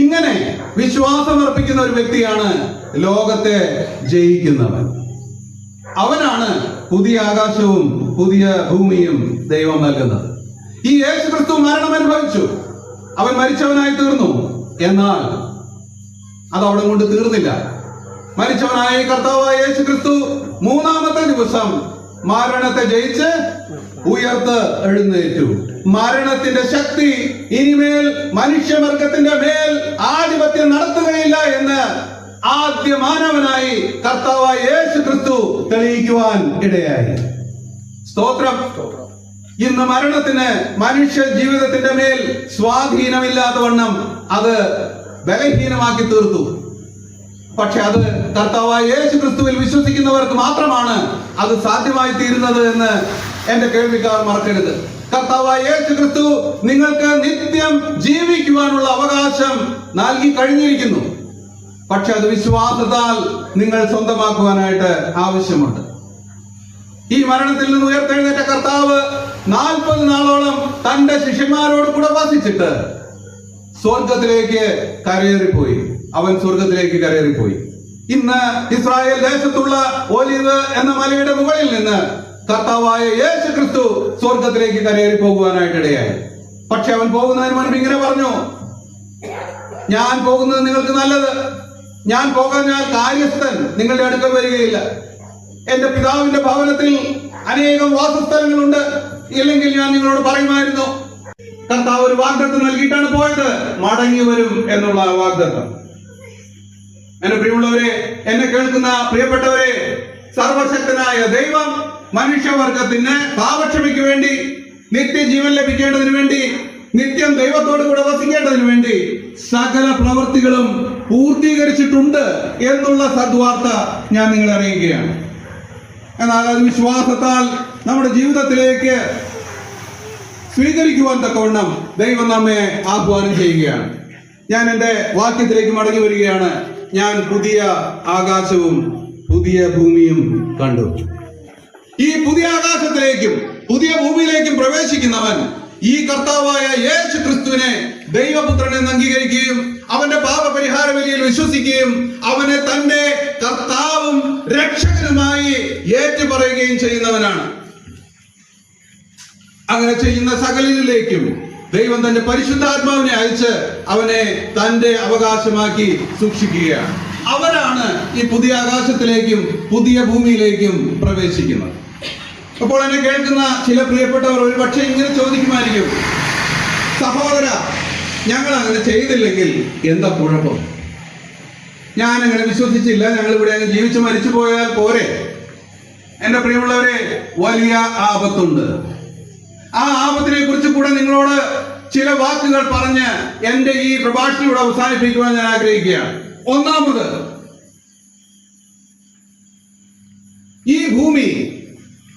ഇങ്ങനെ വിശ്വാസം അർപ്പിക്കുന്ന ഒരു വ്യക്തിയാണ് ലോകത്തെ ജയിക്കുന്നവൻ. അവനാണ് പുതിയ ആകാശവും പുതിയ ഭൂമിയും ദൈവം നൽകുന്നത്. ഈ യേശു ക്രിസ്തു മരണം അനുഭവിച്ചു, അവൻ മരിച്ചവനായി തീർന്നു. എന്നാൽ അതവിടെ കൊണ്ട് തീർന്നില്ല. മരിച്ചവനായ കർത്താവായ യേശു ക്രിസ്തു 3-ാമത്തെ ദിവസം മരണത്തെ ജയിച്ച് ഉയർത്ത് എഴുന്നേറ്റു. മരണത്തിന്റെ ശക്തി ഇനിമേൽ മനുഷ്യവർഗത്തിന്റെ മേൽ ആധിപത്യം നടത്തുകയില്ല എന്ന് ആദ്യ മാനവനായി കർത്താവായ യേശു ക്രിസ്തു തെളിയിക്കുവാൻ ഇടയായി. സ്തോത്രം. ഇന്ന് മരണത്തിന് മനുഷ്യ ജീവിതത്തിന്റെ മേൽ സ്വാധീനമില്ലാത്ത വണ്ണം അത് ബലഹീനമാക്കി തീർത്തു. പക്ഷെ അത് കർത്താവായ യേശു ക്രിസ്തുവിൽ വിശ്വസിക്കുന്നവർക്ക് മാത്രമാണ് അത് സാധ്യമായി തീരുന്നത് എന്ന് എന്റെ കേൾവിക്കാർ മറക്കരുത്. കർത്താവായ യേശു ക്രിസ്തു നിങ്ങൾക്ക് നിത്യം ജീവിക്കുവാനുള്ള അവകാശം നൽകി കഴിഞ്ഞിരിക്കുന്നു. പക്ഷെ അത് വിശ്വാസത്താൽ നിങ്ങൾ സ്വന്തമാക്കുവാനായിട്ട് ആവശ്യമുണ്ട്. ഈ മരണത്തിൽ നിന്ന് ഉയർത്തെഴുന്നേറ്റ കർത്താവ് 40 നാളോളം തന്റെ ശിഷ്യന്മാരോട് കൂടെ വസിച്ചിട്ട് സ്വർഗത്തിലേക്ക് കരയേറിപ്പോയി. അവൻ സ്വർഗത്തിലേക്ക് കരയേറിപ്പോയി. ഇന്ന് ഇസ്രായേൽ ദേശത്തുള്ള ഒലിവ് എന്ന മലയുടെ മുകളിൽ നിന്ന് കർത്താവായ യേശു ക്രിസ്തു സ്വർഗത്തിലേക്ക് കരയേറി പോകുവാനായിട്ട് ഇടയായി. പക്ഷെ അവൻ പോകുന്നതിന് മുൻപ് ഇങ്ങനെ പറഞ്ഞു, ഞാൻ പോകുന്നത് നിങ്ങൾക്ക് നല്ലത്. ഞാൻ പോകാഞ്ഞാൽ കാര്യസ്ഥൻ നിങ്ങളുടെ അടുക്കൽ വരികയില്ല. എന്റെ പിതാവിന്റെ ഭവനത്തിൽ അനേകം വാസസ്ഥലങ്ങളുണ്ട്, ഇല്ലെങ്കിൽ ഞാൻ നിങ്ങളോട് പറയുമായിരുന്നു. കർത്താവ് ഒരു വാഗ്ദത്തം നൽകിയിട്ടാണ് പോയത്, മടങ്ങി വരും എന്നുള്ള വാഗ്ദത്തം. എന്റെ പ്രിയമുള്ളവരെ, എന്നെ കേൾക്കുന്ന പ്രിയപ്പെട്ടവരെ, സർവശക്തനായ ദൈവം മനുഷ്യവർഗത്തിന് പാപക്ഷമയ്ക്ക് വേണ്ടി, നിത്യജീവൻ ലഭിക്കേണ്ടതിന് വേണ്ടി, നിത്യം ദൈവത്തോട് കൂടെ വസിക്കേണ്ടതിന് വേണ്ടി സകല പ്രവൃത്തികളും പൂർത്തീകരിച്ചിട്ടുണ്ട് എന്നുള്ള സദ്വാർത്ത ഞാൻ നിങ്ങളെ അറിയിക്കുകയാണ്. എന്നാൽ അത് വിശ്വാസത്താൽ നമ്മുടെ ജീവിതത്തിലേക്ക് സ്വീകരിക്കുവാൻ തക്കവണ്ണം ദൈവം നമ്മെ ആഹ്വാനം ചെയ്യുകയാണ്. ഞാൻ എൻ്റെ വാക്യത്തിലേക്ക് മടങ്ങി വരികയാണ്. ഞാൻ പുതിയ ആകാശവും പുതിയ ഭൂമിയും കണ്ടു. ഈ പുതിയ ആകാശത്തിലേക്കും പുതിയ ഭൂമിയിലേക്കും പ്രവേശിക്കുന്നവൻ ഈ കർത്താവായ യേശു ക്രിസ്തുവിനെ ദൈവപുത്രൻ എന്ന് അംഗീകരിക്കുകയും അവന്റെ പാപപരിഹാര ബലിയിൽ വിശ്വസിക്കുകയും അവനെ തന്റെ കർത്താവും രക്ഷകനുമായി ഏറ്റുപറയുകയും ചെയ്യുന്നവനാണ്. അങ്ങനെ ചെയ്യുന്ന സകലരിലേക്കും ദൈവം തന്റെ പരിശുദ്ധാത്മാവിനെ അയച്ച് അവനെ തന്റെ അവകാശമാക്കി സൂക്ഷിക്കുകയാണ്. അവരാണ് ഈ പുതിയ ആകാശത്തിലേക്കും പുതിയ ഭൂമിയിലേക്കും പ്രവേശിക്കുന്നത്. അപ്പോൾ എന്നെ കേൾക്കുന്ന ചില പ്രിയപ്പെട്ടവർ ഒരു പക്ഷേ ഇങ്ങനെ ചോദിക്കുമായിരിക്കും, സഹോദര, ഞങ്ങൾ അങ്ങനെ ചെയ്തില്ലെങ്കിൽ എന്താ കുഴപ്പം? ഞാൻ അങ്ങനെ വിശ്വസിച്ചില്ല, ഞങ്ങൾ ഇവിടെ അങ്ങ് ജീവിച്ചു മരിച്ചു പോയാൽ പോരെ? എന്റെ പ്രിയമുള്ളവരെ, വലിയ ആപത്തുണ്ട്. ആ ആപത്തിനെ കുറിച്ച് കൂടെ നിങ്ങളോട് ചില വാക്കുകൾ പറഞ്ഞ് എന്റെ ഈ പ്രഭാഷണയോട് അവസാനിപ്പിക്കുവാൻ ഞാൻ ആഗ്രഹിക്കുകയാണ്. ഒന്നാമത്, ഈ ഭൂമി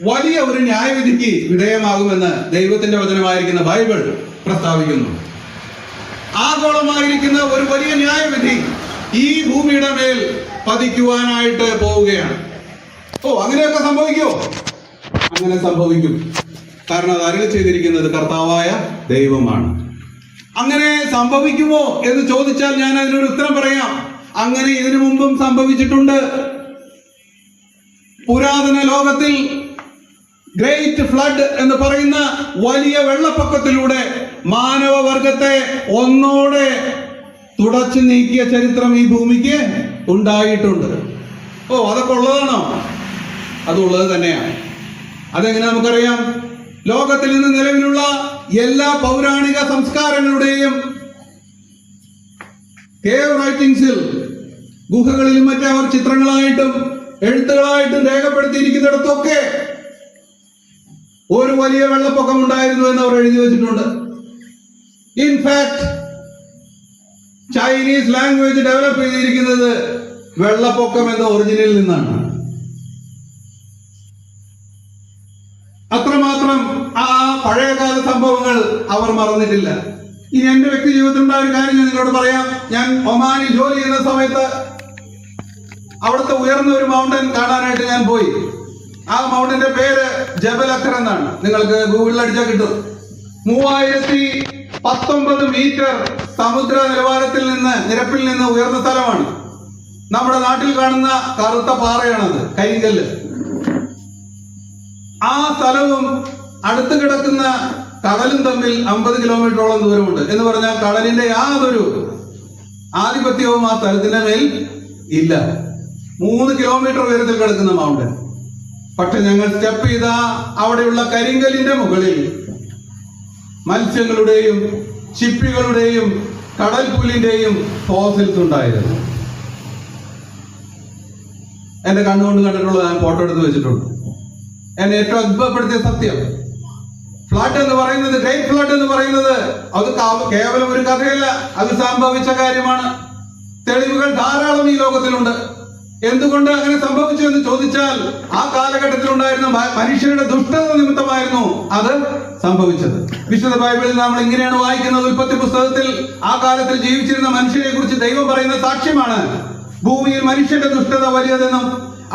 വലിയ ഒരു ന്യായവിധിക്ക് വിധേയമാകുമെന്ന് ദൈവത്തിന്റെ വചനമായിരിക്കുന്ന ബൈബിൾ പ്രസ്താവിക്കുന്നു. ആഗോളമായിരിക്കുന്ന ഒരു വലിയ ന്യായവിധി ഈ ഭൂമിയുടെ മേൽ പതിക്കുവാനായിട്ട് പോവുകയാണ്. അങ്ങനെയൊക്കെ സംഭവിക്കുമോ? അങ്ങനെ സംഭവിക്കും. കാരണം അത് അരുളി ചെയ്തിരിക്കുന്നത് കർത്താവായ ദൈവമാണ്. അങ്ങനെ സംഭവിക്കുമോ എന്ന് ചോദിച്ചാൽ ഞാൻ അതിനൊരു ഉത്തരം പറയാം. അങ്ങനെ ഇതിനു മുമ്പും സംഭവിച്ചിട്ടുണ്ട്. പുരാതന ലോകത്തിൽ ഗ്രേറ്റ് ഫ്ലഡ് എന്ന് പറയുന്ന വലിയ വെള്ളപ്പൊക്കത്തിലൂടെ മാനവവർഗത്തെ ഒന്നോടെ തുടച്ചു നീക്കിയ ചരിത്രം ഈ ഭൂമിക്ക് ഉണ്ടായിട്ടുണ്ട്. അതൊക്കെ ഉള്ളതാണോ? അതുള്ളത് തന്നെയാണ്. അതെങ്ങനെ നമുക്കറിയാം? ലോകത്തിൽ നിന്ന് നിലവിലുള്ള എല്ലാ പൗരാണിക സംസ്കാരങ്ങളുടെയും കേവ് റൈറ്റിംഗ്സിൽ, ഗുഹകളിലും മറ്റേ അവർ ചിത്രങ്ങളായിട്ടും എഴുത്തുകളായിട്ടും രേഖപ്പെടുത്തിയിരിക്കുന്നിടത്തൊക്കെ ഒരു വലിയ വെള്ളപ്പൊക്കം ഉണ്ടായിരുന്നു എന്ന് അവർ എഴുതി വെച്ചിട്ടുണ്ട്. ഇൻഫാക്ട് ചൈനീസ് ലാംഗ്വേജ് ഡെവലപ്പ് ചെയ്തിരിക്കുന്നത് വെള്ളപ്പൊക്കം എന്ന ഒറിജിനിൽ നിന്നാണ്. അത്രമാത്രം ആ പഴയകാല സംഭവങ്ങൾ അവർ മറന്നിട്ടില്ല. ഇനി എന്റെ വ്യക്തി ജീവിതത്തിലുണ്ടായ ഒരു കാര്യം ഞാൻ നിങ്ങളോട് പറയാം. ഞാൻ ഒമാനിൽ ജോലി ചെയ്യുന്ന സമയത്ത് അവിടുത്തെ ഉയർന്ന ഒരു മൗണ്ടൻ കാണാനായിട്ട് ഞാൻ പോയി. ആ മൗണ്ടന്റെ പേര് ജബൽ അഖർ എന്നാണ്. നിങ്ങൾക്ക് ഗൂഗിളിൽ അടിച്ചാൽ കിട്ടും. 3019 മീറ്റർ സമുദ്ര നിരപ്പിൽ നിന്ന് ഉയർന്ന സ്ഥലമാണ്. നമ്മുടെ നാട്ടിൽ കാണുന്ന കറുത്ത പാറയാണത്, കരിങ്കല്ല്. ആ സ്ഥലവും അടുത്ത് കിടക്കുന്ന കടലും തമ്മിൽ 50 കിലോമീറ്ററോളം ദൂരമുണ്ട്. എന്ന് പറഞ്ഞാൽ കടലിന്റെ യാതൊരു ആധിപത്യവും ആ സ്ഥലത്തിന്റെ മേൽ ഇല്ല. 3 കിലോമീറ്റർ ഉയരത്തിൽ കിടക്കുന്ന മൗണ്ടൻ. പക്ഷെ ഞങ്ങൾ സ്റ്റെപ്പ് ചെയ്ത അവിടെയുള്ള കരിങ്കലിന്റെ മുകളിൽ മത്സ്യങ്ങളുടെയും ചിപ്പികളുടെയും കടൽ പുല്ലിന്റെയും ഫോസിൽസ് ഉണ്ടായിരുന്നു. എന്റെ കണ്ണുകൊണ്ട് കണ്ടിട്ടുള്ളത് ഞാൻ ഫോട്ടോ എടുത്ത് വെച്ചിട്ടുണ്ട്. എന്നെ ഏറ്റവും അത്ഭുതപ്പെടുത്തിയ സത്യം, ഫ്ലഡ് എന്ന് പറയുന്നത്, ഗ്രേറ്റ് ഫ്ലഡ് എന്ന് പറയുന്നത് അത് കേവലം ഒരു കഥയല്ല, അത് സംഭവിച്ച കാര്യമാണ്. തെളിവുകൾ ധാരാളം ഈ ലോകത്തിലുണ്ട്. എന്തുകൊണ്ട് അങ്ങനെ സംഭവിച്ചു എന്ന് ചോദിച്ചാൽ ആ കാലഘട്ടത്തിൽ ഉണ്ടായിരുന്ന മനുഷ്യരുടെ ദുഷ്ടത നിമിത്തമായിരുന്നു അത് സംഭവിച്ചത്. വിശുദ്ധ ബൈബിളിൽ നമ്മൾ ഇങ്ങനെയാണ് വായിക്കുന്നത്. ഉൽപ്പത്തി പുസ്തകത്തിൽ ആ കാലത്തിൽ ജീവിച്ചിരുന്ന മനുഷ്യരെ കുറിച്ച് ദൈവം പറയുന്ന സാക്ഷ്യമാണ്: ഭൂമിയിൽ മനുഷ്യന്റെ ദുഷ്ടത വലിയതെന്നും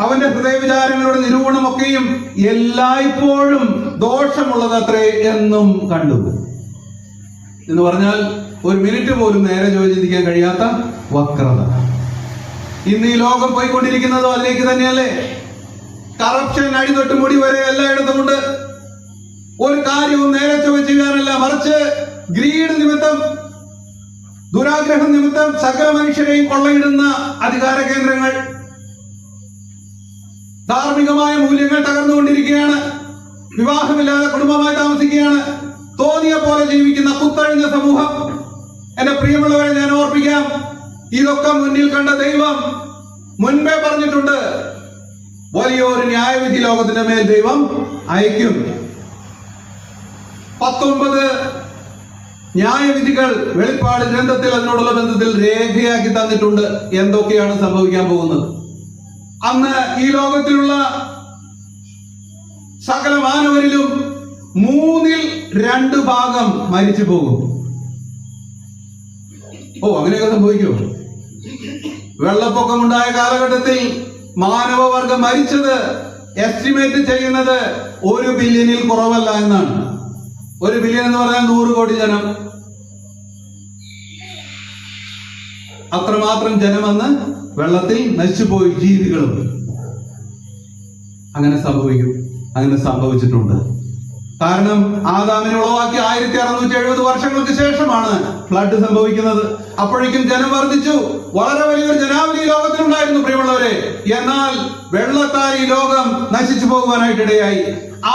അവന്റെ ഹൃദയവിചാരങ്ങളുടെ നിരൂപണമൊക്കെയും എല്ലായ്പ്പോഴും ദോഷമുള്ളതത്രേ എന്നും കണ്ടു. എന്ന് പറഞ്ഞാൽ ഒരു മിനിറ്റ് പോലും നേരെ ചിന്തിക്കാൻ കഴിയാത്ത വക്രത. ഇന്ന് ഈ ലോകം പോയിക്കൊണ്ടിരിക്കുന്നതോ അതിലേക്ക് തന്നെയല്ലേ? കറപ്ഷൻ അടിതൊട്ട് മുടി വരെ എല്ലായിടത്തും ഉണ്ട്. ഒരു കാര്യവും നേരെ ചൊവ്വ ചെയ്യാനല്ല, മറിച്ച് ഗ്രീഡ് നിമിത്തം, ദുരാഗ്രഹം നിമിത്തം സകല മനുഷ്യരെയും കൊള്ളയിടുന്ന അധികാര കേന്ദ്രങ്ങൾ. ധാർമ്മികമായ മൂല്യങ്ങൾ തകർന്നുകൊണ്ടിരിക്കുകയാണ്. വിവാഹമില്ലാതെ കുടുംബമായി താമസിക്കുകയാണ്. തോന്നിയ പോലെ ജീവിക്കുന്ന കുത്തഴിഞ്ഞ സമൂഹം. എന്റെ പ്രിയമുള്ളവരെ, ഞാൻ ഓർപ്പിക്കാം, ഇതൊക്കെ മുന്നിൽ കണ്ട ദൈവം മുൻപേ പറഞ്ഞിട്ടുണ്ട്, വലിയൊരു ന്യായവിധി ലോകത്തിന്റെ മേൽ ദൈവം അയക്കും. 19 ന്യായവിധികൾ വെളിപ്പാട് ഗ്രന്ഥത്തിൽ അതിനോടുള്ള ബന്ധത്തിൽ രേഖയാക്കി തന്നിട്ടുണ്ട്. എന്തൊക്കെയാണ് സംഭവിക്കാൻ പോകുന്നത്? അന്ന് ഈ ലോകത്തിലുള്ള സകല മാനവരിലും 2/3 ഭാഗം മരിച്ചു പോകും. അങ്ങനെയൊക്കെ സംഭവിക്കുമോ? വെള്ളപ്പൊക്കമുണ്ടായ കാലഘട്ടത്തിൽ മാനവവർഗം മരിച്ചത് എസ്റ്റിമേറ്റ് ചെയ്യുന്നത് 1 ബില്യണിൽ കുറവല്ല എന്നാണ്. 1 ബില്യൺ എന്ന് പറഞ്ഞാൽ 100 കോടി ജനം. അത്രമാത്രം ജനമെന്ന് വെള്ളത്തിൽ നശിച്ചുപോയി, ജീവികളും. അങ്ങനെ സംഭവിക്കും. അങ്ങനെ സംഭവിച്ചിട്ടുണ്ട്. കാരണം ആദാമിനെ ഉളവാക്കി 1670 വർഷങ്ങൾക്ക് ശേഷമാണ് ഫ്ലഡ് സംഭവിക്കുന്നത്. അപ്പോഴേക്കും ജനം വർദ്ധിച്ചു. വളരെ വലിയൊരു ജനാവലി ലോകത്തിലുണ്ടായിരുന്നു പ്രിയമുള്ളവരെ. എന്നാൽ വെള്ളത്താൽ ഈ ലോകം നശിച്ചു പോകുവാനായിട്ടിടയായി.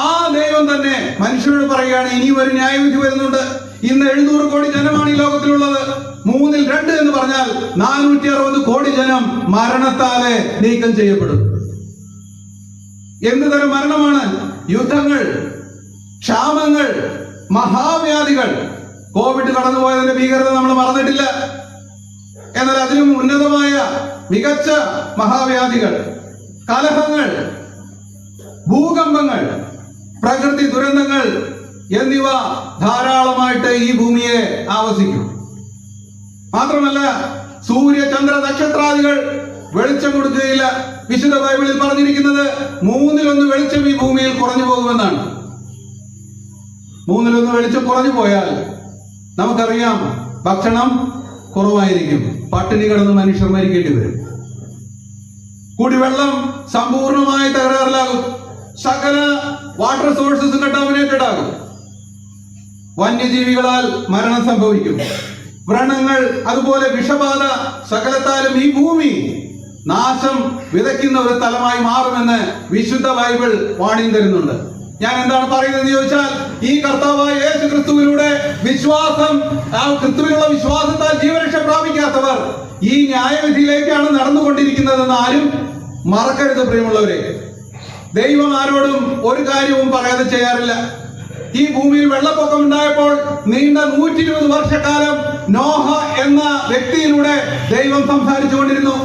ആ ദൈവം തന്നെ മനുഷ്യരോട് പറയുകയാണ്, ഇനിയും ഒരു ന്യായവിധി വരുന്നുണ്ട്. ഇന്ന് 700 കോടി ജനമാണ് ഈ ലോകത്തിലുള്ളത്. 2 എന്ന് പറഞ്ഞാൽ 460 കോടി ജനം മരണത്താലെ നീക്കം ചെയ്യപ്പെടും. എന്ത് തരം മരണമാണ്? യുദ്ധങ്ങൾ, ക്ഷാമങ്ങൾ, മഹാവ്യാധികൾ. കോവിഡ് കടന്നുപോയതിന്റെ ഭീകരത നമ്മൾ മറന്നിട്ടില്ല. എന്നാൽ അതിനും ഉന്നതമായ മികച്ച മഹാവ്യാധികൾ, കലഹങ്ങൾ, ഭൂകമ്പങ്ങൾ, പ്രകൃതി ദുരന്തങ്ങൾ എന്നിവ ധാരാളമായിട്ട് ഈ ഭൂമിയെ ആവസിക്കും. മാത്രമല്ല സൂര്യ ചന്ദ്ര നക്ഷത്രാദികൾ വെളിച്ചം കൊടുക്കുകയില്ല. വിശുദ്ധ ബൈബിളിൽ പറഞ്ഞിരിക്കുന്നത് 1/3 വെളിച്ചം ഈ ഭൂമിയിൽ കുറഞ്ഞു പോകുമെന്നാണ്. 1/3 വെളിച്ചം കുറഞ്ഞു പോയാൽ നമുക്കറിയാം ഭക്ഷണം കുറവായിരിക്കും. പട്ടിണി കിടന്ന് മനുഷ്യർ മരിക്കേണ്ടി വരും. കുടിവെള്ളം സമ്പൂർണമായി തകരാറിലാകും. സകല വാട്ടർ സോഴ്സസും കണ്ടാമിനേറ്റഡ് ആകും. വന്യജീവികളാൽ മരണം സംഭവിക്കും. വ്രണങ്ങൾ, അതുപോലെ വിഷബാധ, സകലത്താലും ഈ ഭൂമി നാശം വിതയ്ക്കുന്ന ഒരു സ്ഥലമായി മാറുമെന്ന് വിശുദ്ധ ബൈബിൾ വാണിംഗ് തരുന്നുണ്ട്. ഞാൻ എന്താണ് പറയുന്നത് ചോദിച്ചാൽ, ഈ കർത്താവായ യേശു ക്രിസ്തുവിലൂടെ വിശ്വാസം, ആ ക്രിസ്തുവിലുള്ള വിശ്വാസത്താൽ ജീവരക്ഷ പ്രാപിക്കാത്തവർ ഈ ന്യായവിധിയിലേക്കാണ് നടന്നുകൊണ്ടിരിക്കുന്നതെന്ന് ആരും മറക്കരുത് പ്രിയമുള്ളവരെ. ദൈവം ആരോടും ഒരു കാര്യവും പറയാതെ ചെയ്യാറില്ല. ഈ ഭൂമിയിൽ വെള്ളപ്പൊക്കം ഉണ്ടായപ്പോൾ നീണ്ട 120 വർഷക്കാലം നോഹ എന്ന വ്യക്തിയിലൂടെ ദൈവം സംസാരിച്ചു കൊണ്ടിരുന്നു.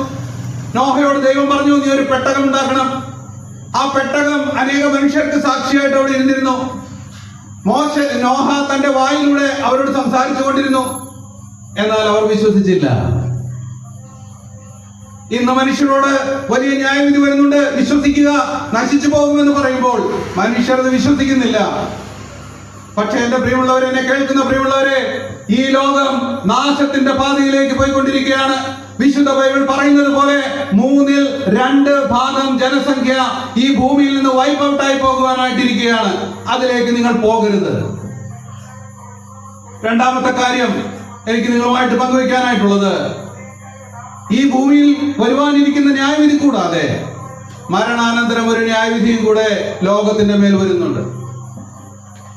നോഹയോട് ദൈവം പറഞ്ഞു, നീ ഒരു പെട്ടകം ഉണ്ടാക്കണം. ആ പെട്ടകം അനേക മനുഷ്യർക്ക് സാക്ഷിയായിട്ട് അവിടെ ഇരുന്നിരുന്നു. നോഹ തന്റെ വായിലൂടെ അവരോട് സംസാരിച്ചു കൊണ്ടിരുന്നു. എന്നാൽ അവർ വിശ്വസിച്ചില്ല. ഇന്ന് മനുഷ്യരോട് വലിയ ന്യായവിധി വരുന്നുണ്ട്. വിശ്വസിക്കുക, നശിച്ചു പോകുമെന്ന് പറയുമ്പോൾ മനുഷ്യർ അത് വിശ്വസിക്കുന്നില്ല. പക്ഷെ എന്റെ പ്രിയമുള്ളവരെ, എന്നെ കേൾക്കുന്ന പ്രിയമുള്ളവരെ, ഈ ലോകം നാശത്തിന്റെ പാതയിലേക്ക് പോയിക്കൊണ്ടിരിക്കുകയാണ്. വിശുദ്ധ ബൈബിൾ പറയുന്നത് പോലെ 2/3 ജനസംഖ്യ ഈ ഭൂമിയിൽ നിന്ന് വൈപ്പ് ഔട്ടായി പോകുവാനായിട്ടിരിക്കുകയാണ്. അതിലേക്ക് നിങ്ങൾ പോകരുത്. രണ്ടാമത്തെ കാര്യം എനിക്ക് നിങ്ങളുമായിട്ട് പങ്കുവയ്ക്കാനായിട്ടുള്ളത്, ഈ ഭൂമിയിൽ വരുവാനിരിക്കുന്ന ന്യായവിധി കൂടാതെ മരണാനന്തരം ഒരു ന്യായവിധിയും കൂടെ ലോകത്തിന്റെ മേൽ വരുന്നുണ്ട്.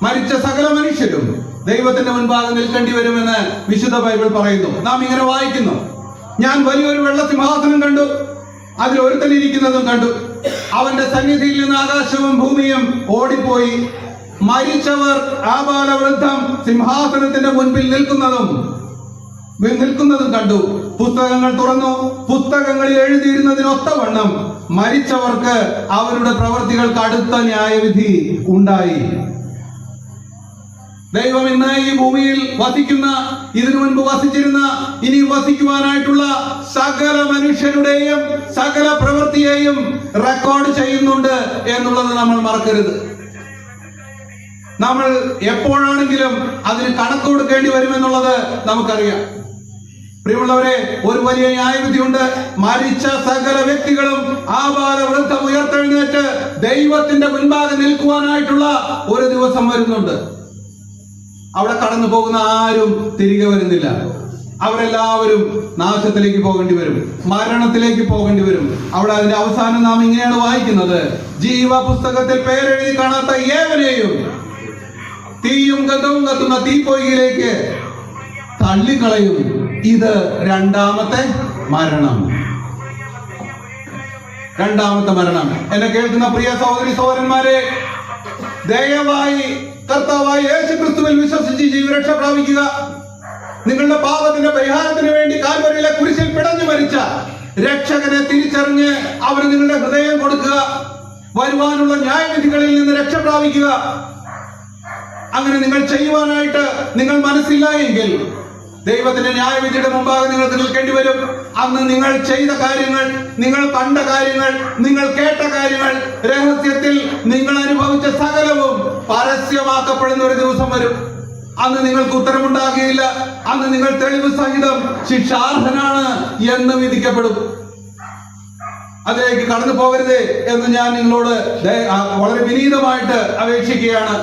മരിച്ച സകല മനുഷ്യരും ദൈവത്തിന്റെ മുൻപാകെ നിൽക്കേണ്ടി വരുമെന്ന് വിശുദ്ധ ബൈബിൾ പറയുന്നു. നാം ഇങ്ങനെ വായിക്കുന്നു, ഞാൻ വലിയൊരു വെള്ള സിംഹാസനം കണ്ടു, അതിൽ ഒരുത്തൻ ഇരിക്കുന്നതും കണ്ടു. അവന്റെ സന്നിധിയിൽ നിന്ന് ആകാശവും ഭൂമിയും ഓടിപ്പോയി. മരിച്ചവർ ആബാലവൃദ്ധം സിംഹാസനത്തിന്റെ മുൻപിൽ നിൽക്കുന്നതും കണ്ടു. പുസ്തകങ്ങൾ തുറന്നു. പുസ്തകങ്ങളിൽ എഴുതിയിരുന്നതിനൊത്തവണ്ണം മരിച്ചവർക്ക് അവരുടെ പ്രവൃത്തികൾക്ക് അടുത്ത ന്യായവിധി ഉണ്ടായി. ദൈവം ഇന്ന് ഈ ഭൂമിയിൽ വസിക്കുന്ന, ഇതിനു മുൻപ് വസിച്ചിരുന്ന, ഇനിയും വസിക്കുവാനായിട്ടുള്ള സകല മനുഷ്യരുടെയും സകല പ്രവൃത്തിയെയും റെക്കോർഡ് ചെയ്യുന്നുണ്ട് എന്നുള്ളത് നമ്മൾ മറക്കരുത്. നമ്മൾ എപ്പോഴാണെങ്കിലും അതിന് കണക്ക് കൊടുക്കേണ്ടി വരുമെന്നുള്ളത് നമുക്കറിയാം. പ്രിയമുള്ളവരെ, ഒരു വലിയ ന്യായവിധിയുണ്ട്. മരിച്ച സകല വ്യക്തികളും ആബാലവൃദ്ധം ഉയർത്തെഴുന്നേറ്റ് ദൈവത്തിന്റെ മുൻപാകെ നിൽക്കുവാനായിട്ടുള്ള ഒരു ദിവസം വരുന്നുണ്ട്. അവിടെ കടന്നു പോകുന്ന ആരും തിരികെ വരുന്നില്ല. അവരെല്ലാവരും നാശത്തിലേക്ക് പോകേണ്ടി വരും, മരണത്തിലേക്ക് പോകേണ്ടി വരും. അവിടെ അതിന്റെ അവസാനം നാം ഇങ്ങനെയാണ് വായിക്കുന്നത്, ജീവപുസ്തകത്തിൽ പേരെഴുതി കാണാത്ത ഏവനെയും തീയും ഗന്ധവും കത്തുന്ന തീപ്പൊയ്കയിലേക്ക് തള്ളിക്കളയും. ഇത് രണ്ടാമത്തെ മരണം. എന്നെ കേൾക്കുന്ന പ്രിയ സഹോദരി സഹോദരന്മാരെ, ദയവായി കർത്താവായ യേശു ക്രിസ്തുവിൽ വിശ്വസിച്ച് ജീവരക്ഷ പ്രാപിക്കുക. നിങ്ങളുടെ പാപത്തിന്റെ പരിഹാരത്തിന് വേണ്ടി കാൽവരിയിലെ കുരിശിൽ പിടഞ്ഞു മരിച്ച രക്ഷകനെ തിരിച്ചറിഞ്ഞ് അവന് നിങ്ങളുടെ ഹൃദയം കൊടുക്കുക. വരുവാനുള്ള ന്യായവിധികളിൽ നിന്ന് രക്ഷ പ്രാപിക്കുക. അങ്ങനെ നിങ്ങൾ ചെയ്യുവാനായിട്ട് നിങ്ങൾ മനസ്സില്ല എങ്കിൽ ദൈവത്തിന്റെ ന്യായവിധിയുടെ മുമ്പാകെ നിങ്ങൾക്ക് നിൽക്കേണ്ടി വരും. അന്ന് നിങ്ങൾ ചെയ്ത കാര്യങ്ങൾ, നിങ്ങൾ കണ്ട കാര്യങ്ങൾ, നിങ്ങൾ കേട്ട കാര്യങ്ങൾ, രഹസ്യത്തിൽ നിങ്ങൾ അനുഭവിച്ച സകലവും പരസ്യമാക്കപ്പെടുന്ന ഒരു ദിവസം വരും. അന്ന് നിങ്ങൾക്ക് ഉത്തരമുണ്ടാകുകയില്ല. അന്ന് നിങ്ങൾ തെളിവ് സഹിതം ശിക്ഷാർഹനാണ് എന്ന് വിധിക്കപ്പെടും. അതിലേക്ക് കടന്നു പോകരുത് എന്ന് ഞാൻ നിങ്ങളോട് വളരെ വിനീതമായിട്ട് അപേക്ഷിക്കുകയാണ്.